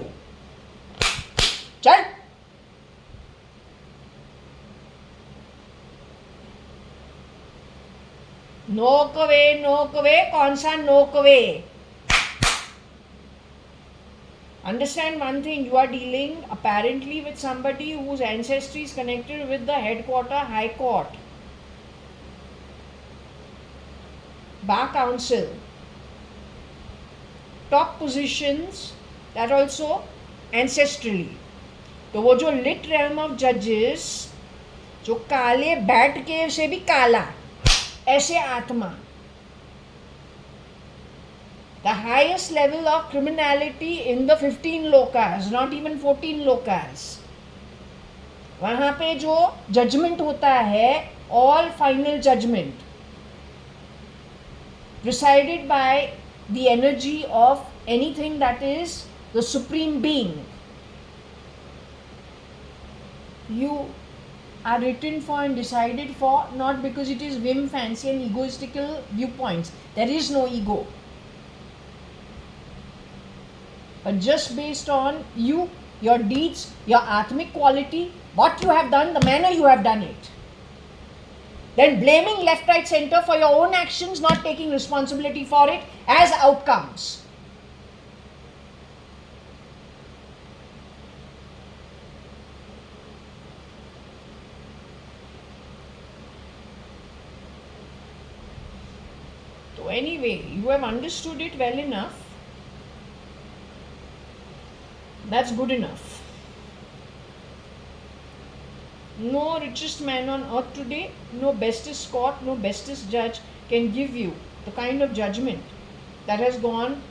[SPEAKER 1] चल. नोकवे कौन सा नोकवे? Understand one thing, you are dealing apparently with somebody whose ancestry is connected with the headquarter High Court, Bar Council, top positions, that also ancestrally. तो वो जो lit realm of judges, जो काले bat के से भी काला, ऐसे आत्मा, the highest level of criminality in the 15 lokas, not even 14 lokas. वहाँ पे जो judgment होता है, all final judgment, presided by the energy of anything that is the supreme being. You are written for and decided for not because it is whim, fancy and egoistical viewpoints. There is no ego. But just based on you, your deeds, your atmic quality, what you have done, the manner you have done it. Then blaming left, right, center for your own actions, not taking responsibility for it as outcomes. anyway, you have understood it well enough. That's good enough. No richest man on earth today, no bestest court, no bestest judge can give you the kind of judgment that has gone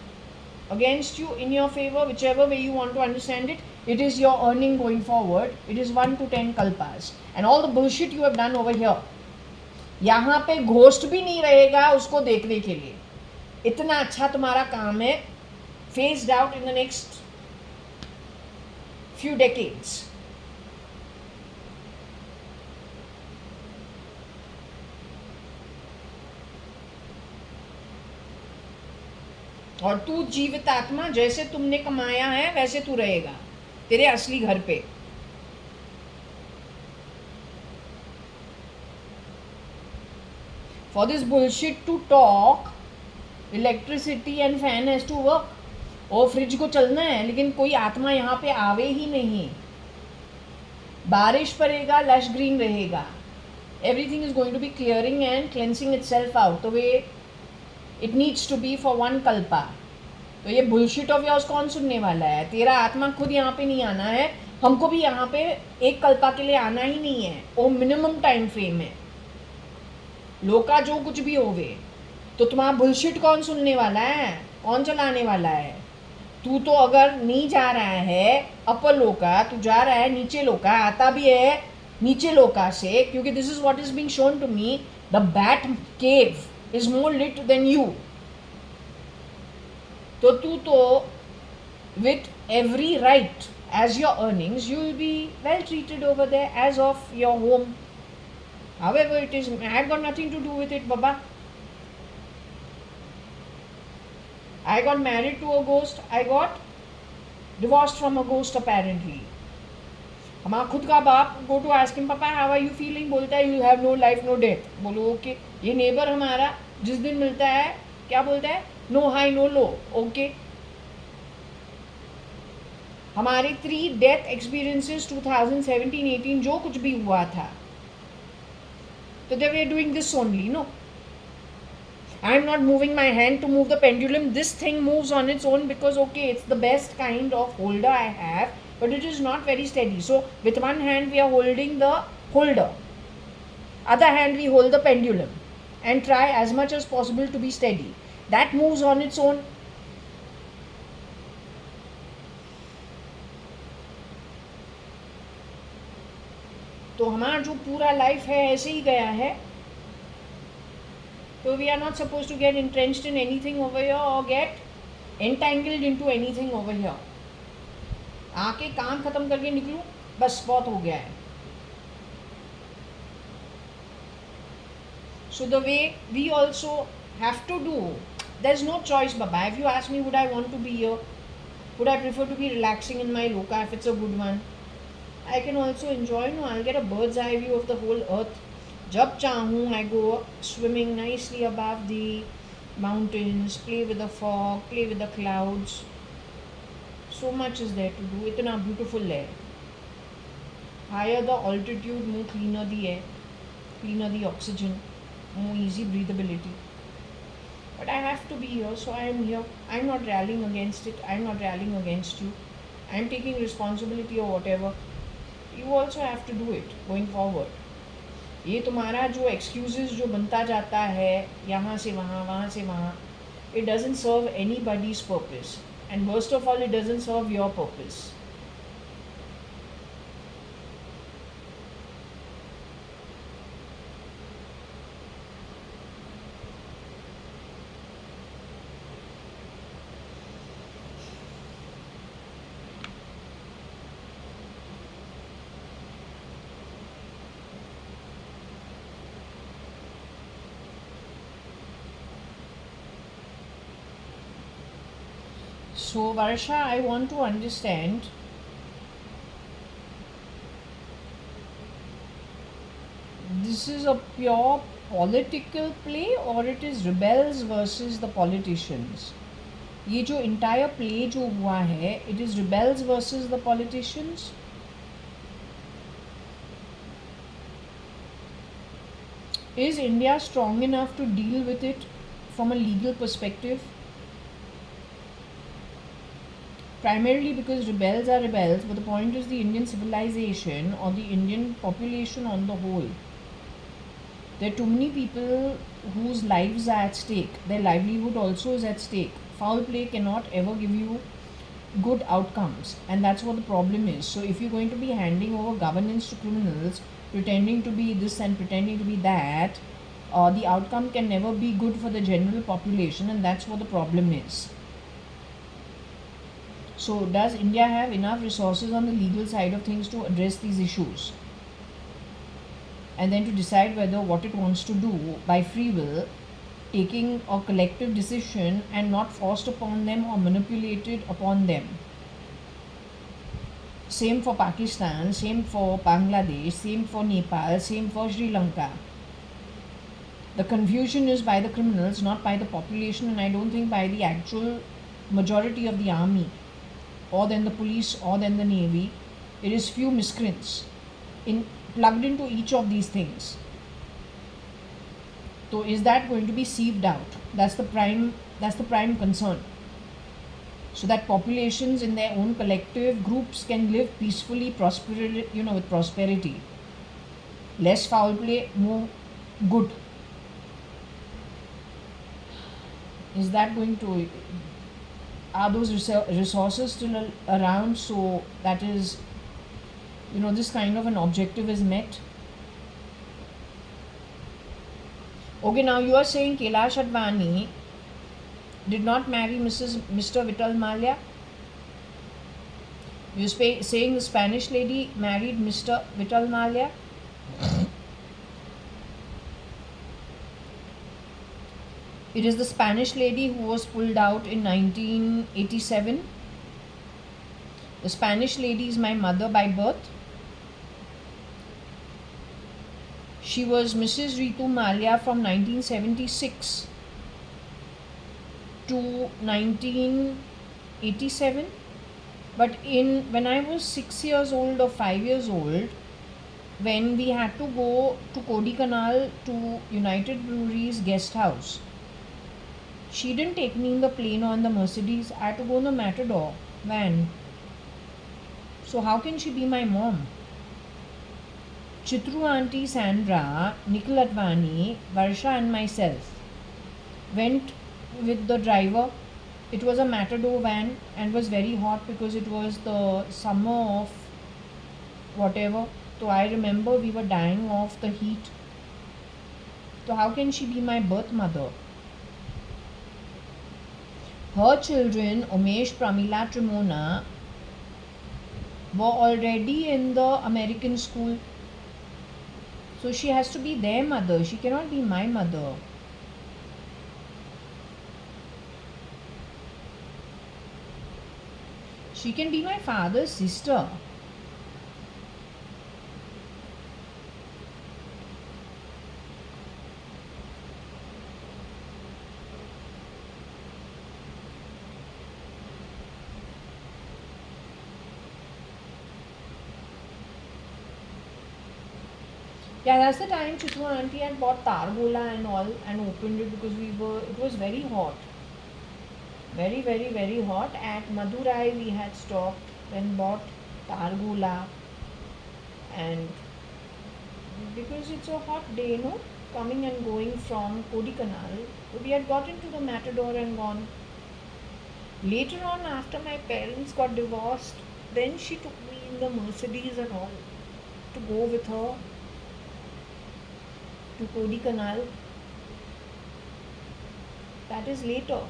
[SPEAKER 1] against you, in your favor, whichever way you want to understand it. It is your earning going forward. It is 1 to 10 kalpas. And all the bullshit you have done over here, यहाँ पे ghost भी नहीं रहेगा उसको देखने के लिए. इतना अच्छा तुम्हारा काम है. Phased out in the next few decades. और तू जीवित आत्मा, जैसे तुमने कमाया है वैसे तू रहेगा तेरे असली घर पे. For this bullshit to talk, electricity and fan has to work. और फ्रिज को चलना है, लेकिन कोई आत्मा यहाँ पे आवे ही नहीं. बारिश पड़ेगा, लश ग्रीन रहेगा. Everything is going to be clearing and cleansing itself out the way it needs to be for one kalpa. तो ये bullshit of yours कौन सुनने वाला है? तेरा आत्मा खुद यहाँ पे नहीं आना है. हमको भी यहाँ पे एक कल्पा के लिए आना ही नहीं है. वो मिनिमम टाइम फ्रेम है. लोका जो कुछ भी होवे, तो तुम्हारा bullshit कौन सुनने वाला है? कौन चलाने वाला है? तू तो अगर नहीं जा रहा है अपर लोका, तू जा रहा है नीचे लोका, आता भी है नीचे लोका से, क्योंकि this is what is being shown to me. The bat cave is more lit than you. तो तू तो with every right as your earnings, you will be well treated over there as of your home. However it is, I have got nothing to do with it, Baba. I got married to a ghost. I got divorced from a ghost apparently. हमारा खुद का बाप, go to ask him, पापा how are you feeling? बोलता है you have no life no death. बोलो okay. ये neighbour हमारा जिस दिन मिलता है क्या बोलता है? नो हाई नो लो. ओके. हमारे 3 डेथ एक्सपीरियंसेस 2017-18 जो कुछ भी हुआ था, तो they were doing this only. No, I am not moving my hand to move the pendulum. This thing moves on its own because okay, it's the best kind of holder I have, but it is not very steady. So with one hand we are holding the holder, other hand we hold the pendulum and try as much as possible to be steady. That moves on its own. तो हमारा जो पूरा life है ऐसे ही गया है. So we are not supposed to get entrenched in anything over here or get entangled into anything over here. आके काम खत्म करके निकलूं, बस बहुत हो गया है. So the way we also have to do, there's no choice, Baba. If you ask me, would I want to be here? Would I prefer to be relaxing in my loka if it's a good one? I can also enjoy, no, I'll get a bird's eye view of the whole earth. जब चाहूँ I go swimming nicely above the mountains, play with the fog, play with the clouds. So much is there to do. इतना beautiful है. Higher the altitude, more cleaner the air, cleaner the oxygen, more easy breathability. But I have to be here, so I am here. I am not rallying against it. I am not rallying against you. I am taking responsibility or whatever. You also have to do it going forward. ये तुम्हारा जो excuses जो बनता जाता है यहाँ से वहाँ से वहाँ, it doesn't serve anybody's purpose. And worst of all, it doesn't serve your purpose. So Varsha, I want to understand, this is a pure political play or it is rebels versus the politicians? ये जो entire play जो हुआ है, it is rebels versus the politicians? Is India strong enough to deal with it from a legal perspective? Primarily because rebels are rebels, but the point is the Indian civilization or the Indian population on the whole. There are too many people whose lives are at stake. Their livelihood also is at stake. Foul play cannot ever give you good outcomes, and that's what the problem is. So if you're going to be handing over governance to criminals, pretending to be this and pretending to be that, the outcome can never be good for the general population, and that's what the problem is. So does India have enough resources on the legal side of things to address these issues, and then to decide whether what it wants to do by free will, taking a collective decision and not forced upon them or manipulated upon them? Same for Pakistan, same for Bangladesh, same for Nepal, same for Sri Lanka. The confusion is by the criminals, not by the population, and I don't think by the actual majority of the army, or then the police, or then the navy. It is few miscreants plugged into each of these things. So is that going to be sieved out? That's the prime concern. So that populations in their own collective groups can live peacefully, with prosperity. Less foul play, more good. Is that going to? Are those resources still around? So that is, this kind of an objective is met. Okay, now you are saying JAYA.ADVANI did not marry Mr. Vital Mallya. You're saying the Spanish lady married Mr. Vital Mallya. It is the Spanish lady who was pulled out in 1987. The Spanish lady is my mother by birth. She was Mrs. Ritu Mallya from 1976 to 1987. But when I was 6 years old or 5 years old, when we had to go to Kodaikanal to United Breweries guest house, she didn't take me in the plane or in the Mercedes. I had to go in the Matador van. So how can she be my mom? Chitru auntie Sandra, Nikhil Advani, Varsha and myself went with the driver. It was a Matador van and was very hot because it was the summer of whatever. So I remember we were dying of the heat. So how can she be my birth mother? Her children, Umesh, Pramila, Trimona, were already in the American school. So she has to be their mother. She cannot be my mother. She can be my father's sister. Yeah, that's the time Chitru auntie had bought Targola and all and opened it because it was very hot. Very, very, very hot. At Madurai we had stopped, then bought Targola, and because it's a hot day, coming and going from Kodaikanal, so we had got into the Matador and gone. Later on, after my parents got divorced, then she took me in the Mercedes and all to go with her to Kodaikanal. That is later.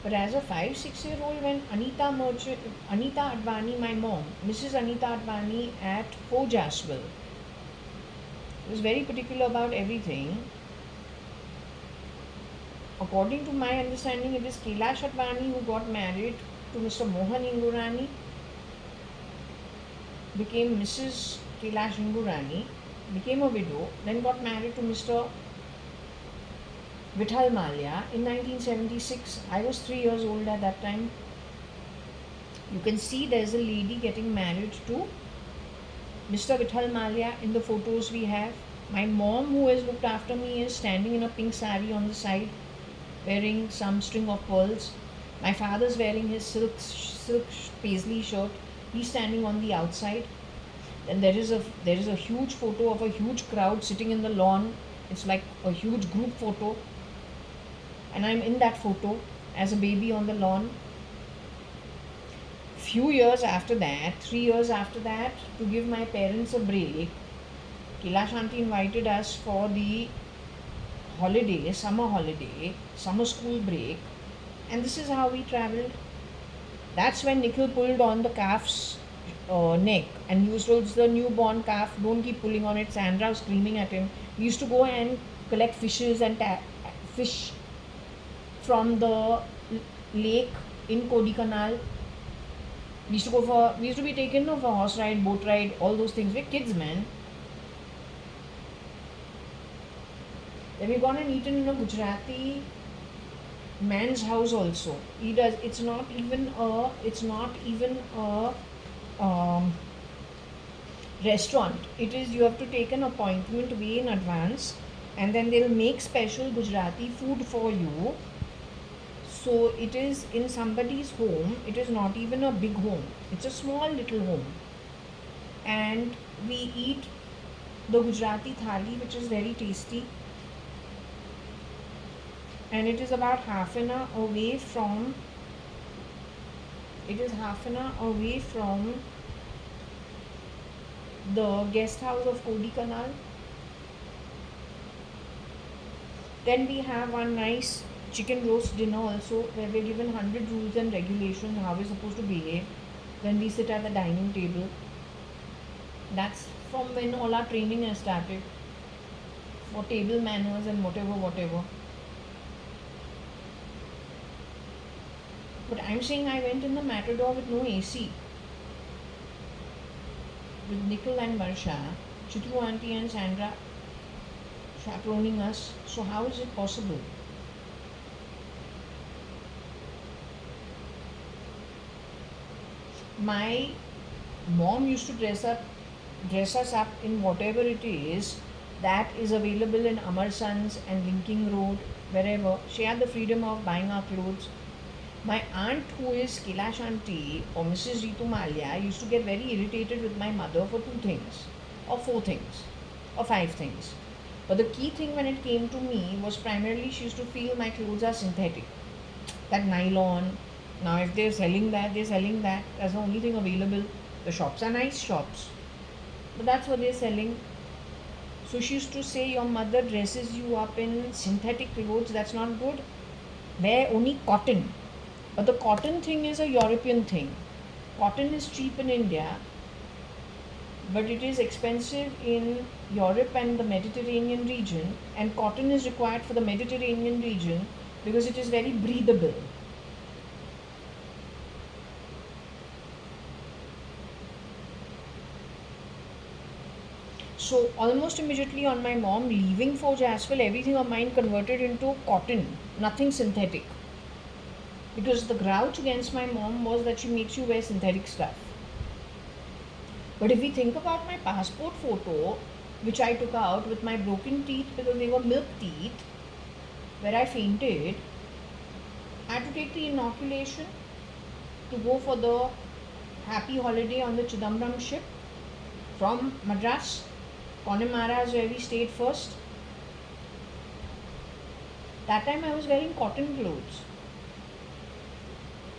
[SPEAKER 1] But as a 5-6-year-old, when Anita Advani, my mom, Mrs. Anita Advani at Fort Jaswell, was very particular about everything. According to my understanding, it is JAYA.ADVANI who got married to Mr. Mohan Ingurani, became Mrs. Kailash Ingurani, became a widow, then got married to Mr. Vital Mallya in 1976. I was 3 years old at that time. You can see there's a lady getting married to Mr. Vital Mallya in the photos we have. My mom, who has looked after me, is standing in a pink sari on the side, wearing some string of pearls. My father's wearing his silk paisley shirt. He's standing on the outside. Then there is a huge photo of a huge crowd sitting in the lawn. It's like a huge group photo, and I'm in that photo as a baby on the lawn. Few years after that, 3 years after that, to give my parents a break, Kila Shanti invited us for the holiday, summer school break, and this is how we traveled. That's when Nikhil pulled on the calf's neck and used to, it's the newborn calf, don't keep pulling on it. Sandra was screaming at him. We used to go and collect fishes and fish from the lake in Kodikanal. We used to be taken for horse ride, boat ride, all those things. We're kids, man. Then we gone and eaten in a Gujarati man's house also. He does. It's not even a restaurant. It is, you have to take an appointment way in advance, and then they'll make special Gujarati food for you. So it is in somebody's home. It is not even a big home. It's a small little home, and we eat the Gujarati thali, which is very tasty. And it is about half an hour away from. It is half an hour away from the guest house of Kodikanal. Then we have one nice chicken roast dinner also, where we're given 100 rules and regulations how we're supposed to behave when we sit at the dining table. That's from when all our training has started for table manners and whatever. But I'm saying I went in the Matador with no AC, with Nikhil and Varsha, Chitru auntie and Sandra chaperoning us. So how is it possible? My mom used to dress us up in whatever it is that is available in Amarsan's and Linking Road, wherever. She had the freedom of buying our clothes. My aunt, who is Kailash Auntie or Mrs. Ritu Malia, used to get very irritated with my mother for 2 things, or 4 things, or 5 things. But the key thing when it came to me was primarily she used to feel my clothes are synthetic. That nylon. Now, if they're selling that, they're selling that. That's the only thing available. The shops are nice shops, but that's what they're selling. So she used to say, your mother dresses you up in synthetic clothes. That's not good. Wear only cotton. But the cotton thing is a European thing. Cotton is cheap in India, but it is expensive in Europe and the Mediterranean region. And cotton is required for the Mediterranean region because it is very breathable. So almost immediately on my mom leaving for Jaswell, everything of mine converted into cotton, nothing synthetic. Because the grouch against my mom was that she makes you wear synthetic stuff. But if we think about my passport photo, which I took out with my broken teeth because they were milk teeth, where I fainted, I had to take the inoculation to go for the happy holiday on the Chidambaram ship from Madras. Connemara is where we stayed first. That time I was wearing cotton clothes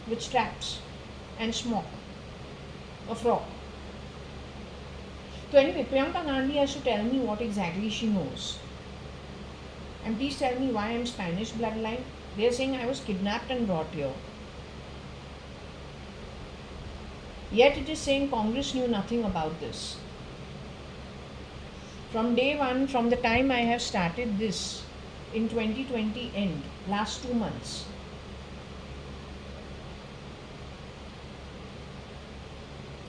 [SPEAKER 1] with straps and smock, a frock. So anyway, Priyanka Gandhi has to tell me what exactly she knows. And please tell me why I'm Spanish bloodline. They are saying I was kidnapped and brought here. Yet it is saying Congress knew nothing about this. From day one, from the time I have started this in 2020 end, last 2 months,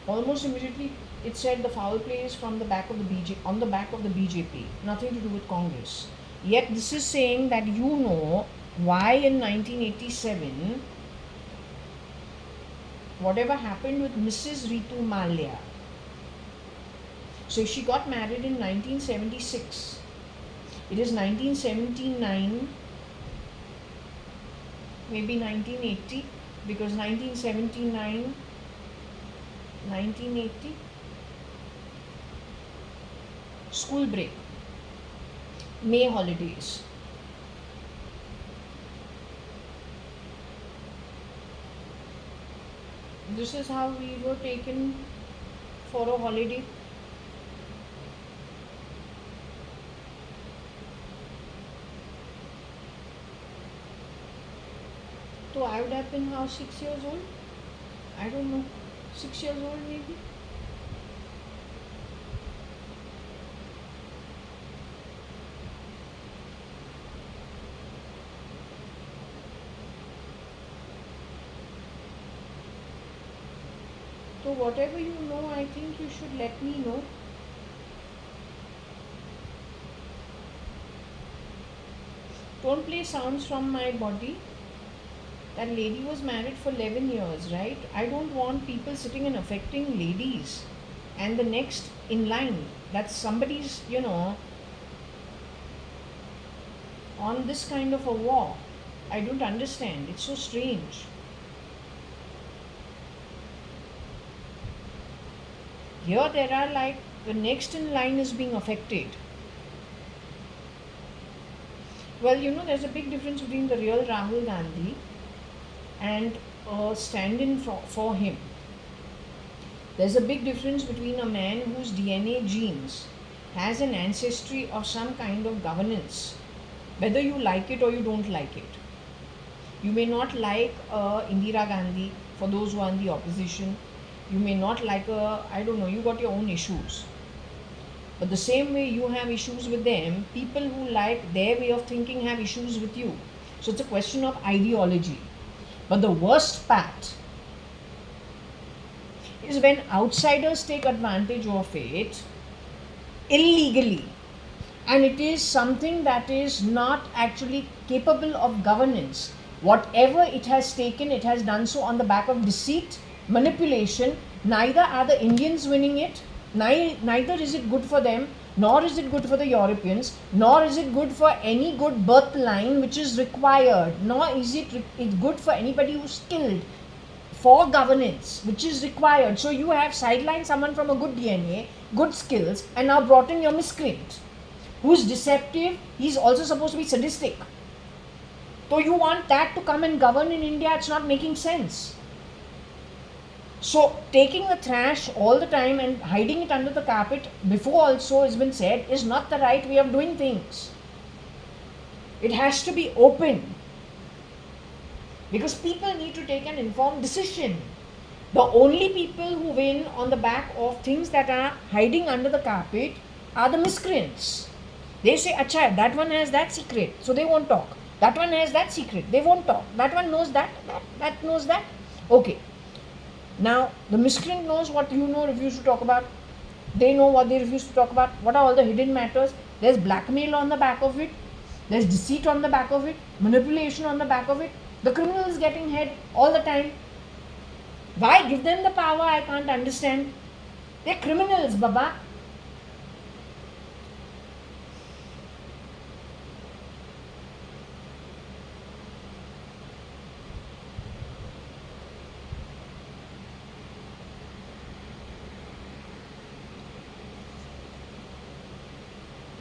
[SPEAKER 1] almost immediately it said the foul play is from the back of the on the back of the BJP, nothing to do with Congress. Yet this is saying that why in 1987 whatever happened with Mrs. Ritu Malia, So she got married in 1976. It is 1979, maybe 1980, because 1979, 1980, school break, May holidays. This is how we were taken for a holiday. So I would have been how, 6 years old? I don't know, 6 years old maybe. So whatever you know, I think you should let me know. Don't play sounds from my body. That lady was married for 11 years, right? I don't want people sitting and affecting ladies. And the next in line, that's somebody's, on this kind of a war. I don't understand. It's so strange. Here there are like the next in line is being affected. Well, there's a big difference between the real Rahul Gandhi and a stand-in for him. There's a big difference between a man whose DNA genes has an ancestry of some kind of governance, whether you like it or you don't like it. You may not like Indira Gandhi, for those who are in the opposition. You may not like I don't know, you got your own issues. But the same way you have issues with them, people who like their way of thinking have issues with you. So it's a question of ideology. But the worst part is when outsiders take advantage of it illegally. And it is something that is not actually capable of governance. Whatever it has taken, it has done so on the back of deceit, manipulation. Neither are the Indians winning it, neither is it good for them, nor is it good for the Europeans, nor is it good for any good birth line which is required, nor is it good for anybody who's skilled for governance, which is required. So you have sidelined someone from a good DNA, good skills, and now brought in your miscreant, who's deceptive. He's also supposed to be sadistic. So you want that to come and govern in India? It's not making sense. So taking the trash all the time and hiding it under the carpet, before also has been said, is not the right way of doing things. It has to be open, because people need to take an informed decision. The only people who win on the back of things that are hiding under the carpet are the miscreants. They say, acha, that one has that secret, so they won't talk. That one has that secret, they won't talk. That one knows that knows that. Okay. Now, the miscreant knows what you know, refuse to talk about. They know what they refuse to talk about. What are all the hidden matters? There's blackmail on the back of it. There's deceit on the back of it. Manipulation on the back of it. The criminal is getting head all the time. Why give them the power? I can't understand. They're criminals, Baba.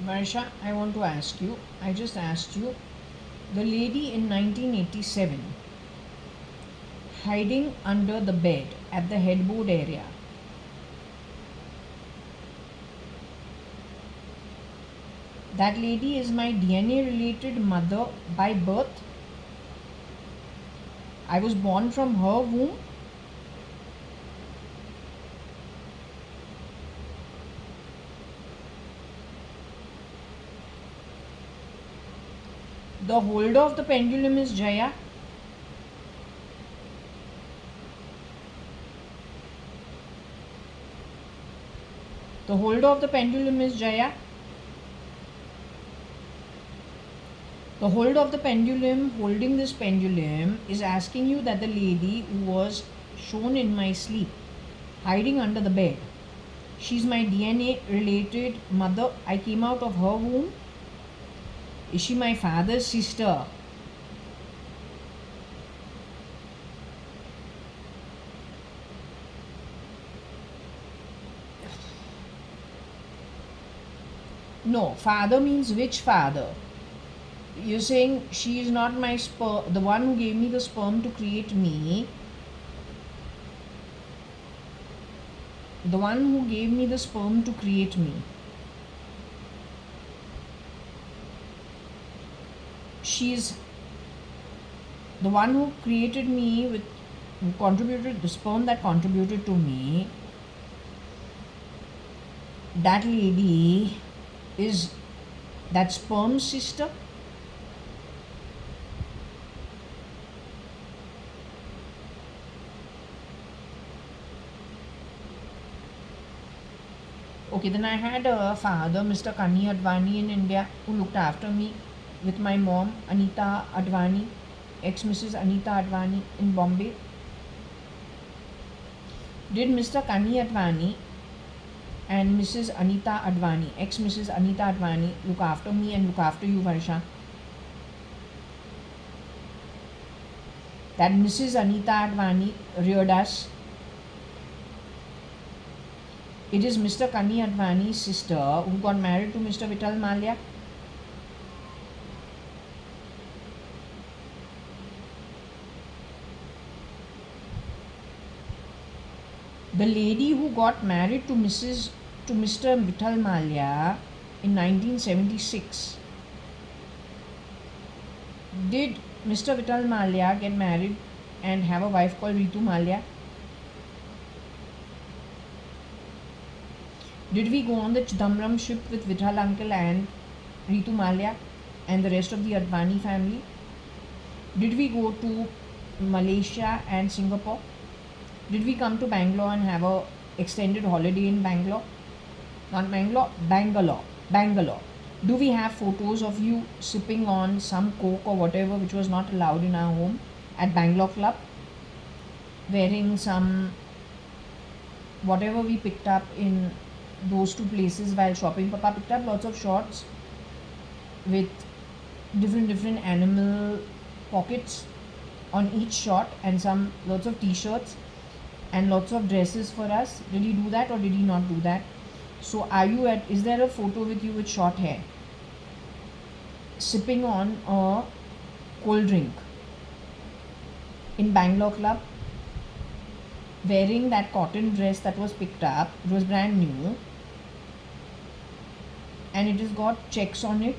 [SPEAKER 1] Marisha, I want to ask you, I just asked you, the lady in 1987 hiding under the bed at the headboard area, that lady is my DNA related mother by birth. I was born from her womb. The holder of the pendulum is Jaya. The holder of the pendulum is Jaya. The holder of the pendulum, holding this pendulum, is asking you that the lady who was shown in my sleep, hiding under the bed, She's my DNA related mother. I came out of her womb. Is she my father's sister? No, father means which father? You're saying she is not my sperm, the one who gave me the sperm to create me. The one who gave me the sperm to create me. She's the one who created me with, who contributed the sperm that contributed to me. That lady is that sperm sister. Okay, then I had a father, Mr. Kani in India, who looked after me with my mom, Anita Advani, ex Mrs. Anita Advani in Bombay. Did Mr. Kani Advani and Mrs. Anita Advani, ex Mrs. Anita Advani, look after me and look after you, Varsha? That Mrs. Anita Advani reared us. It is Mr. Kani Advani's sister who got married to Mr. Vital Malia. The lady who got married to Mr. Vital Malia in 1976. Did Mr. Vital Malia get married and have a wife called Ritu Malia? Did we go on the Chidambaram ship with Vital uncle and Ritu Malia and the rest of the Advani family? Did we go to Malaysia and Singapore? Did we come to Bangalore and have a extended holiday in Bangalore? Not Bangalore, Bangalore. Bangalore. Do we have photos of you sipping on some coke or whatever which was not allowed in our home at Bangalore Club? Wearing some whatever we picked up in those two places while shopping. Papa picked up lots of shorts with different animal pockets on each short and some lots of t-shirts and lots of dresses for us. Did he do that or did he not do that? So is there a photo with you with short hair sipping on a cold drink in Bangalore Club, wearing that cotton dress that was picked up? It was brand new and it has got checks on it.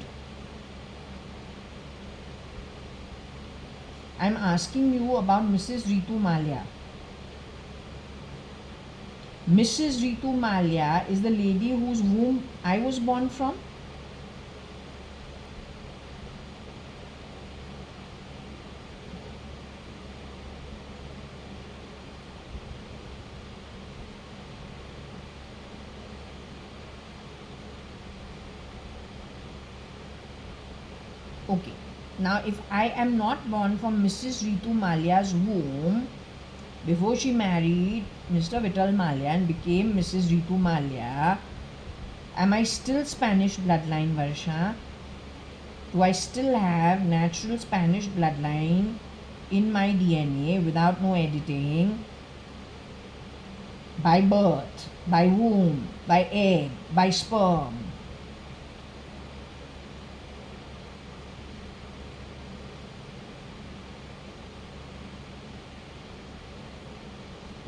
[SPEAKER 1] I'm asking you about Mrs. Ritu Malia. Mrs. Ritu Malia is the lady whose womb I was born from. Okay. Now, if I am not born from Mrs. Ritu Malia's womb, before she married Mr. Vital Malia and became Mrs. Ritu Malia, am I still Spanish bloodline, Varsha? Do I still have natural Spanish bloodline in my DNA without no editing? By birth, by womb, by egg, by sperm.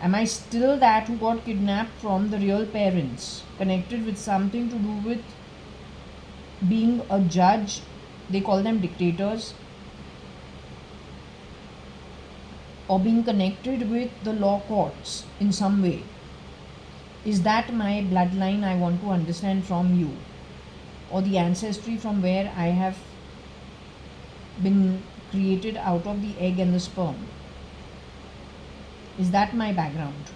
[SPEAKER 1] Am I still that who got kidnapped from the real parents, connected with something to do with being a judge? They call them dictators. Or being connected with the law courts in some way. Is that my bloodline I want to understand from you? Or the ancestry from where I have been created out of the egg and the sperm? Is that my background?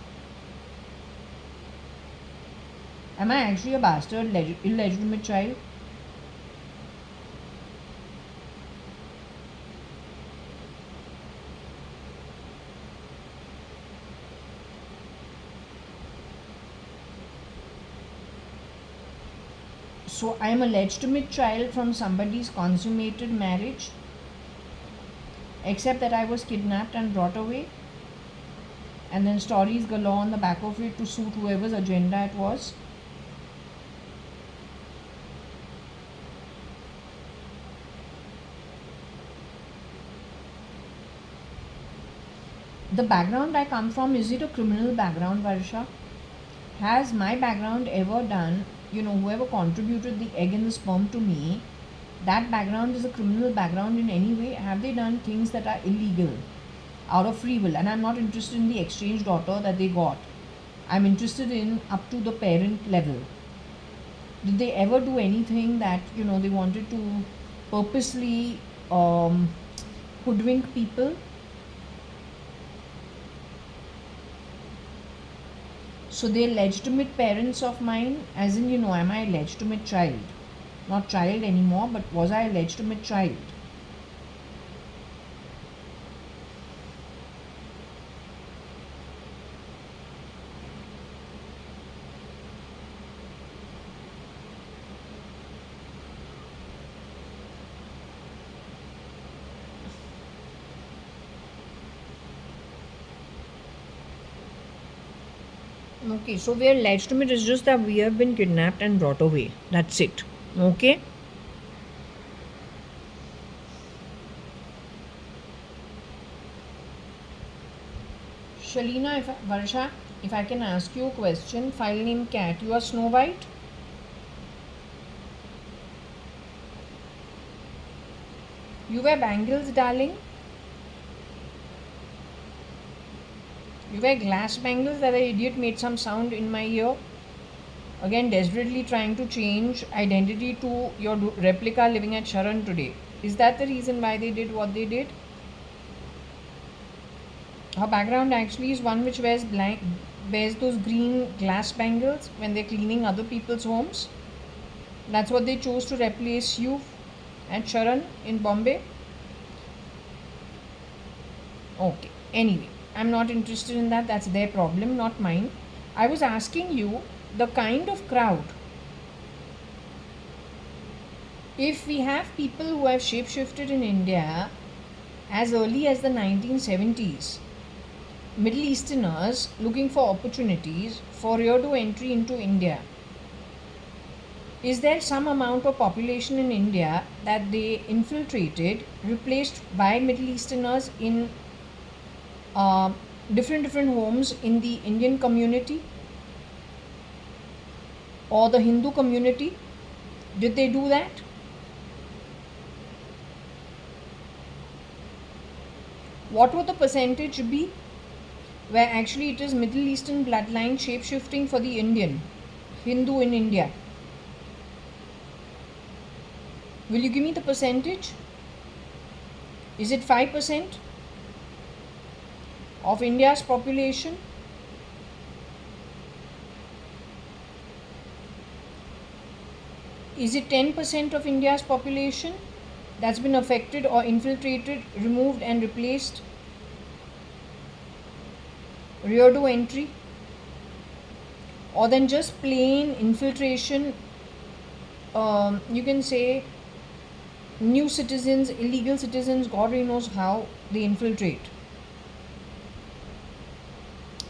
[SPEAKER 1] Am I actually a bastard, illegitimate child? So I am a legitimate child from somebody's consummated marriage, except that I was kidnapped and brought away, and then stories galore on the back of it to suit whoever's agenda it was. The background I come from, is it a criminal background, Varsha? Has my background ever done, whoever contributed the egg and the sperm to me, that background is a criminal background in any way? Have they done things that are illegal out of free will? And I'm not interested in the exchange daughter that they got. I'm interested in up to the parent level. Did they ever do anything that, they wanted to purposely hoodwink people? So they're legitimate parents of mine, as in, am I a legitimate child? Not child anymore, but was I a legitimate child? Okay, so we are legitimate, it's just that we have been kidnapped and brought away. That's it. Okay? Shalina, Varsha, if I can ask you a question, file name cat, you are Snow White? You wear bangles, darling? You wear glass bangles? That idiot made some sound in my ear. Again, desperately trying to change identity to your replica living at Sharan today. Is that the reason why they did what they did? Her background actually is one which wears those green glass bangles when they're cleaning other people's homes. That's what they chose to replace you at Sharan in Bombay. Okay, anyway, I'm not interested in that. That's their problem, not mine. I was asking you the kind of crowd. If we have people who have shapeshifted in India as early as the 1970s, Middle Easterners looking for opportunities for rear-door entry into India, is there some amount of population in India that they infiltrated, replaced by Middle Easterners in different homes in the Indian community or the Hindu community? Did they do that? What would the percentage be where actually it is Middle Eastern bloodline shape-shifting for the Indian, Hindu in India? Will you give me the percentage? Is it 5% of India's population? Is it 10% of India's population that's been affected or infiltrated, removed and replaced? Rear-door entry? Or then just plain infiltration, you can say new citizens, illegal citizens, God only knows how they infiltrate.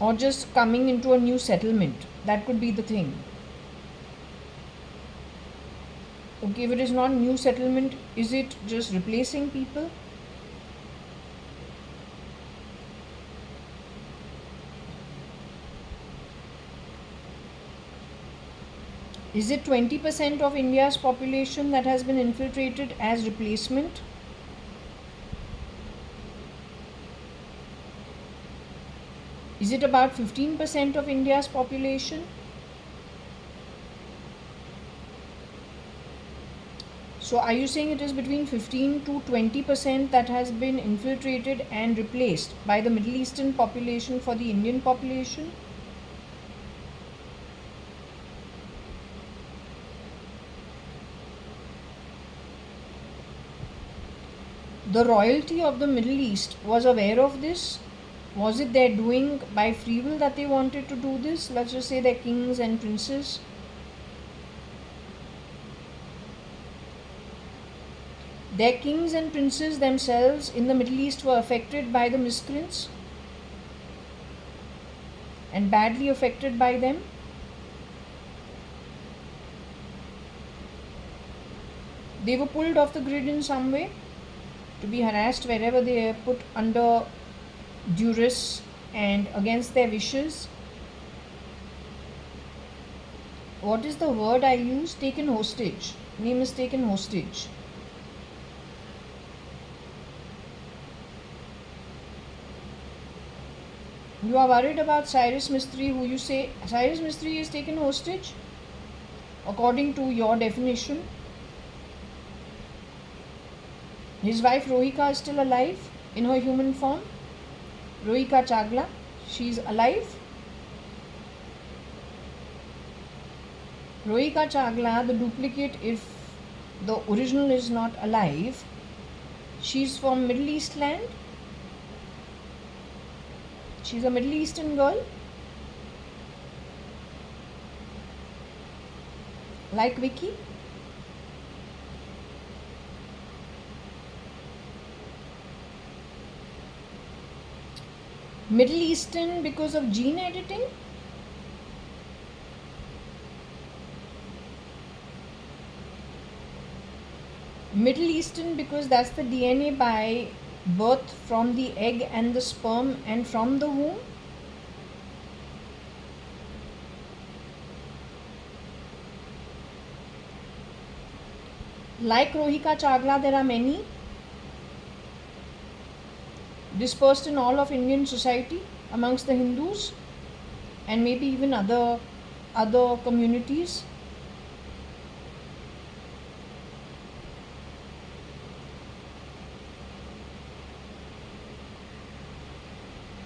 [SPEAKER 1] Or just coming into a new settlement. That could be the thing. Okay, if it is not new settlement, is it just replacing people? Is it 20% of India's population that has been infiltrated as replacement? Is it about 15% of India's population? So are you saying it is between 15 to 20% that has been infiltrated and replaced by the Middle Eastern population for the Indian population? The royalty of the Middle East was aware of this? Was it their doing by free will that they wanted to do this? Let's just say they're kings and princes. Their kings and princes themselves in the Middle East were affected by the miscreants and badly affected by them. They were pulled off the grid in some way to be harassed wherever they are put under duress and against their wishes. What is the word I use? Taken hostage. Name is taken hostage. You are worried about Cyrus Mistry, who you say Cyrus Mistry is taken hostage according to your definition. His wife Rohika is still alive in her human form. Rohika Chagla, she is alive. Rohika Chagla, the duplicate, if the original is not alive, she is from Middle East land. She is a Middle Eastern girl. Like Vicky. Middle Eastern because of gene editing. Middle Eastern because that's the DNA by birth from the egg and the sperm and from the womb. Like Rohika Chagla, there are many dispersed in all of Indian society amongst the Hindus and maybe even other communities.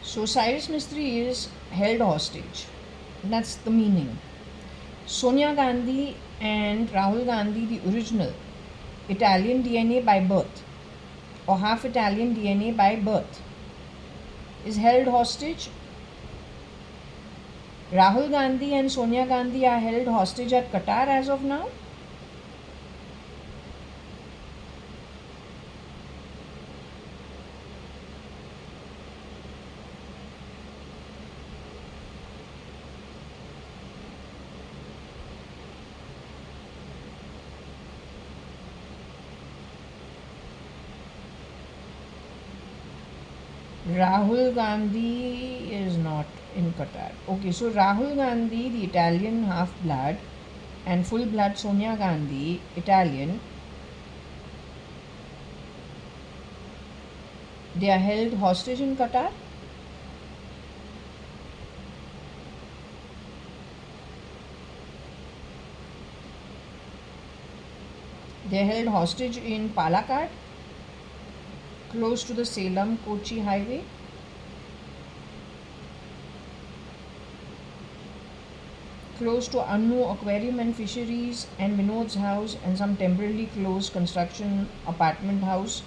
[SPEAKER 1] So Cyrus Mistry is held hostage. That's the meaning. Sonia Gandhi and Rahul Gandhi, the original Italian DNA by birth or half Italian DNA by birth, is held hostage. Rahul Gandhi and Sonia Gandhi are held hostage at Qatar as of now. Rahul Gandhi is not in Qatar. Okay, so Rahul Gandhi, the Italian half blood, and full blood Sonia Gandhi, Italian, they are held hostage in Qatar. They are held hostage in Palakkad, close to the Salem-Kochi highway. Close to Annu Aquarium and Fisheries and Vinod's house and some temporarily closed construction apartment house.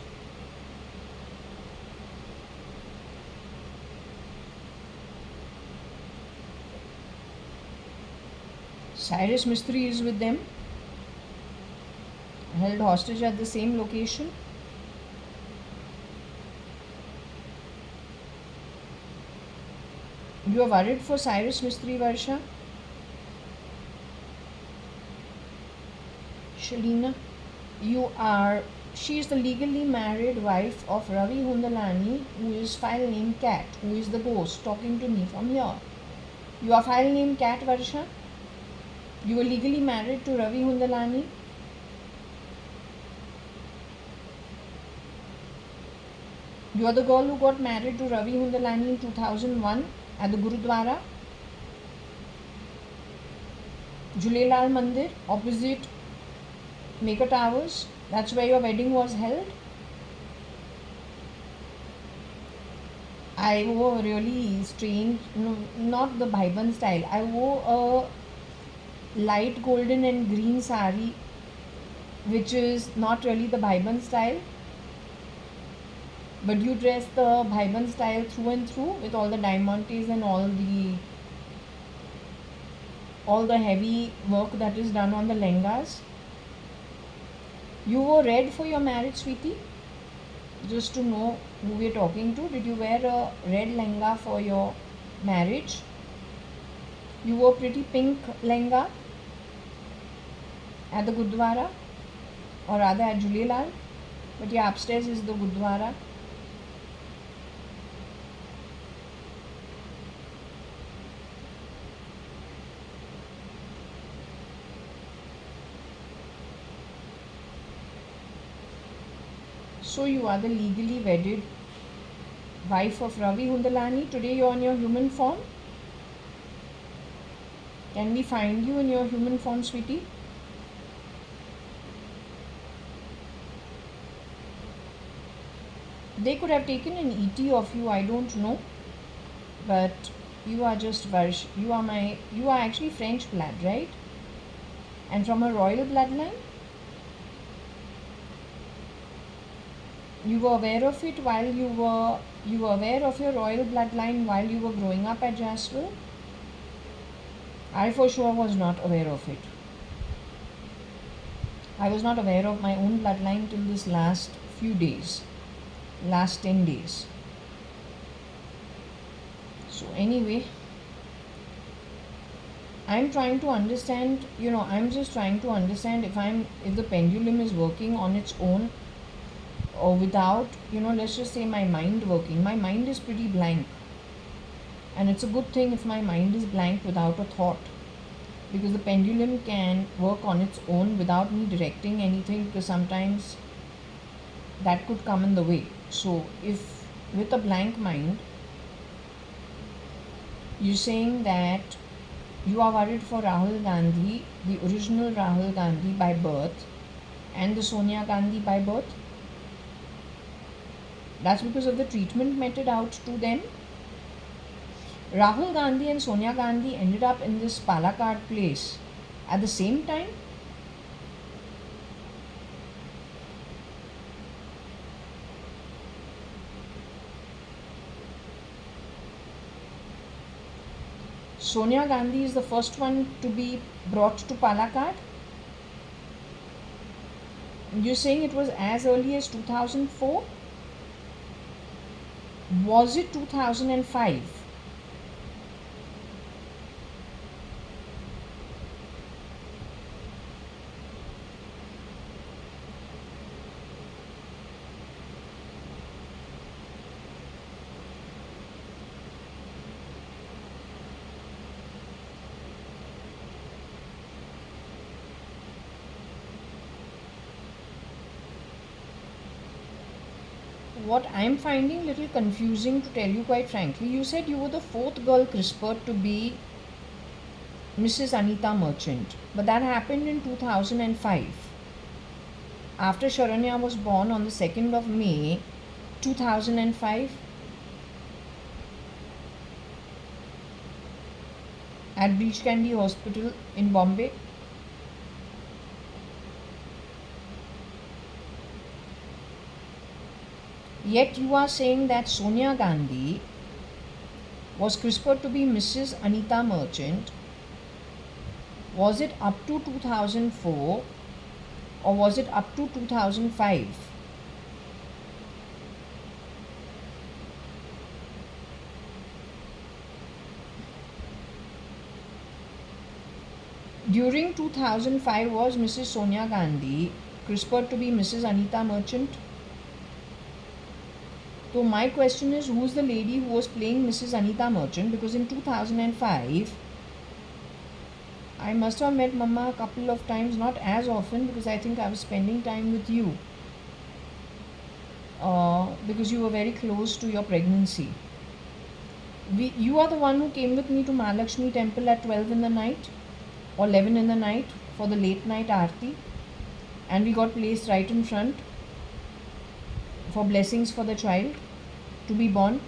[SPEAKER 1] Cyrus Mistry is with them, held hostage at the same location. You are worried for Cyrus Mistry, Varsha? Shalina, she is the legally married wife of Ravi Hundalani, who is file name Cat, who is the ghost talking to me from here. You are file name Cat, Varsha? You were legally married to Ravi Hundalani? You are the girl who got married to Ravi Hundalani in 2001 at the Gurudwara, Julelal Mandir, opposite Mecca Towers. That's where your wedding was held. I wore a really strange, no, not the Bhaiban style. I wore a light golden and green sari, which is not really the Bhaiban style. But you dress the Bhaiban style through and through with all the diamantes and all the heavy work that is done on the lehengas. You wore red for your marriage, sweetie? Just to know who we're talking to, did you wear a red lehenga for your marriage? You wore pretty pink lehenga at the Gurdwara, or rather at Julilal, but yeah, upstairs is the Gurdwara. So you are the legally wedded wife of Ravi Hundalani. Today you are in your human form. Can we find you in your human form, sweetie? They could have taken an ET of you, I don't know. But you are just Varsh. You are actually French blood, right? And from a royal bloodline? You were aware of it while you were aware of your royal bloodline while you were growing up at Jaswell? I for sure was not aware of it. I was not aware of my own bloodline till this last few days, last 10 days. So anyway, I'm trying to understand, I'm just trying to understand if the pendulum is working on its own or without, let's just say my mind working. My mind is pretty blank. And it's a good thing if my mind is blank without a thought, because the pendulum can work on its own without me directing anything, because sometimes that could come in the way. So if with a blank mind, you're saying that you are worried for Rahul Gandhi, the original Rahul Gandhi by birth, and the Sonia Gandhi by birth. That's because of the treatment meted out to them. Rahul Gandhi and Sonia Gandhi ended up in this Palakkad place at the same time. Sonia Gandhi is the first one to be brought to Palakkad. You're saying it was as early as 2004? Was it 2005? What I'm finding little confusing, to tell you quite frankly, you said you were the fourth girl CRISPR to be Mrs. Anita Merchant, but that happened in 2005. After Sharanya was born on the 2nd of May 2005 at Beach Candy Hospital in Bombay. Yet you are saying that Sonia Gandhi was CRISPR to be Mrs. Anita Merchant. Was it up to 2004 or was it up to 2005? During 2005 was Mrs. Sonia Gandhi CRISPR to be Mrs. Anita Merchant? So my question is, who's the lady who was playing Mrs. Anita Merchant? Because in 2005, I must have met Mama a couple of times, not as often, because I think I was spending time with you. Because you were very close to your pregnancy. You are the one who came with me to Mahalakshmi temple at 12 in the night or 11 in the night for the late night aarti, and we got placed right in front for blessings for the child to be born.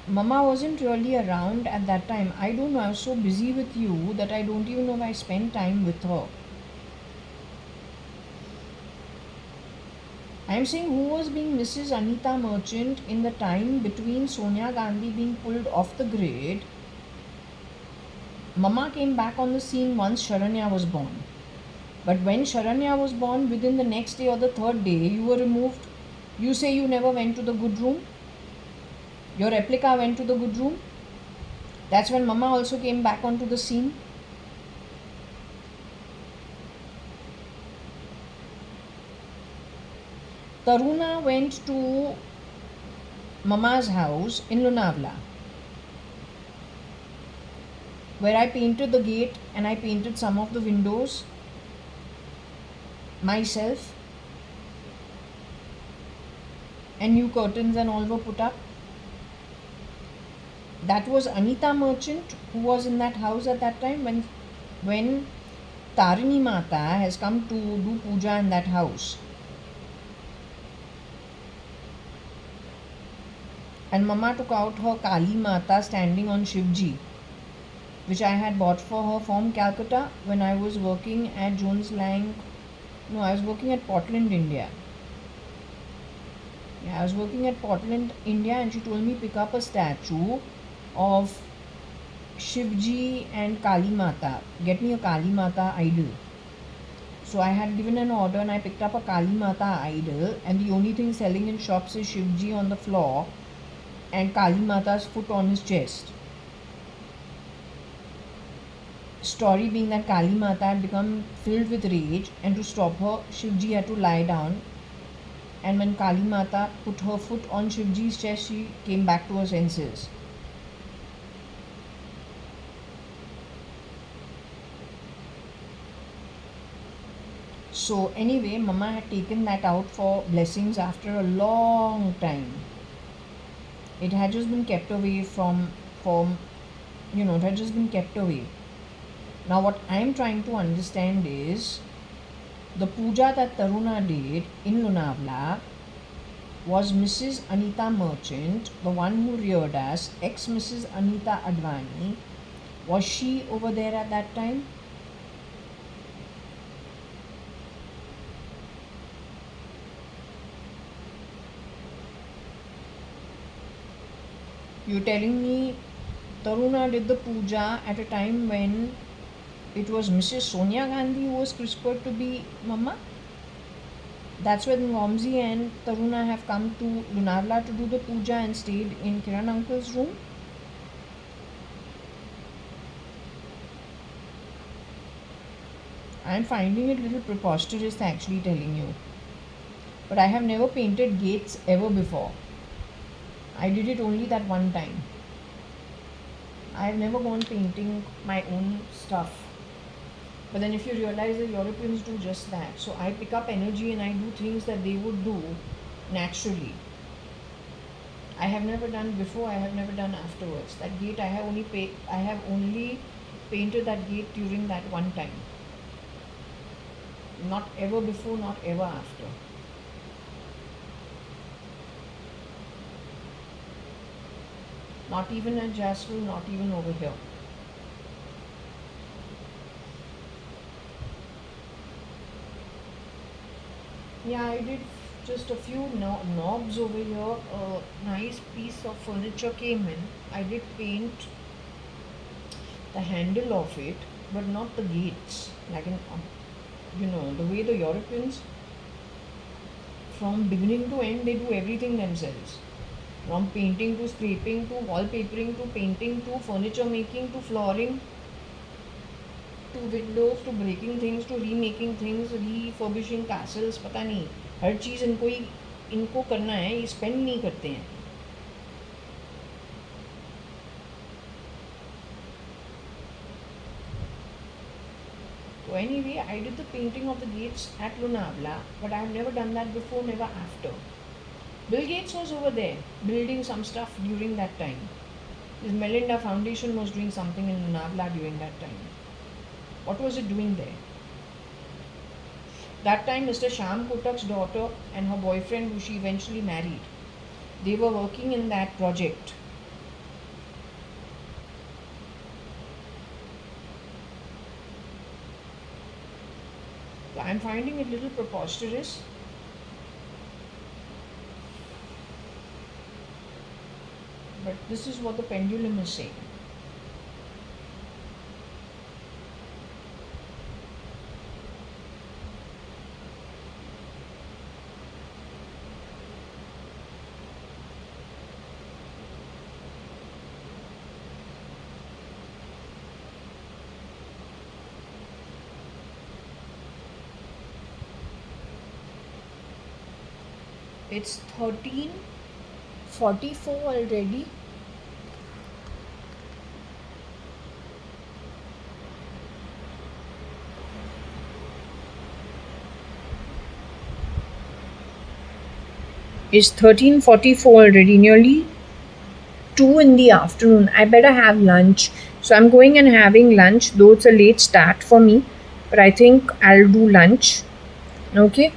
[SPEAKER 1] Mama wasn't really around at that time. I don't know, I was so busy with you that I don't even know if I spent time with her. I'm saying who was being Mrs. Anita Merchant in the time between Sonia Gandhi being pulled off the grid. Mama came back on the scene once Sharanya was born. But when Sharanya was born, within the next day or the third day, you were removed. You say you never went to the good room. Your replica went to the good room. That's when Mama also came back onto the scene. Taruna went to Mama's house in Lonavala, where I painted the gate and I painted some of the windows myself, and new curtains and all were put up. That was Anita Merchant who was in that house at that time when Tarini Mata has come to do puja in that house. And Mama took out her Kali Mata standing on Shivji, which I had bought for her from Calcutta when I was working at Jones Lang. No, I was working at Portland, India. Yeah, I was working at Portland, India, and she told me pick up a statue of Shivji and Kali Mata. Get me a Kali Mata idol. So I had given an order and I picked up a Kali Mata idol, and the only thing selling in shops is Shivji on the floor and Kali Mata's foot on his chest. Story being that Kali Mata had become filled with rage, and to stop her, Shivji had to lie down. And when Kali Mata put her foot on Shivji's chest, she came back to her senses. So anyway, Mama had taken that out for blessings after a long time. It had just been kept away it had just been kept away. Now what I am trying to understand is the puja that Taruna did in Lonavala was Mrs. Anita Merchant, the one who reared us, ex-Mrs. Anita Advani. Was she over there at that time? You're telling me Taruna did the puja at a time when it was Mrs. Sonia Gandhi who was CRISPR'd to be Mama? That's when Vamsi and Taruna have come to Lonavala to do the puja and stayed in Kiran uncle's room. I'm finding it a little preposterous actually telling you. But I have never painted gates ever before. I did it only that one time. I have never gone painting my own stuff. But then if you realize the Europeans do just that. So I pick up energy and I do things that they would do naturally. I have never done before, I have never done afterwards. That gate I have only painted that gate during that one time. Not ever before, not ever after. Not even at Jasmine, not even over here. Yeah, I did just a few knobs over here. A nice piece of furniture came in. I did paint the handle of it, but not the gates. Like the way the Europeans, from beginning to end, they do everything themselves. From painting to scraping to wallpapering to painting to furniture making to flooring to windows to breaking things to remaking things, refurbishing castles. पता नहीं, हर चीज़ इनको करना है, ये spend नहीं करते हैं. So anyway, I did the painting of the gates at Lonavala, but I have never done that before, never after. Bill Gates was over there building some stuff during that time. His Melinda Foundation was doing something in Lonavala during that time. What was it doing there? That time, Mr. Shyam Kotak's daughter and her boyfriend, who she eventually married, they were working in that project. So I'm finding it a little preposterous but this is what the pendulum is saying. It's 13:44 already. It's 13:44 already, nearly 2 in the afternoon. I better have lunch. So I'm going and having lunch, though it's a late start for me, but I think I'll do lunch. Okay.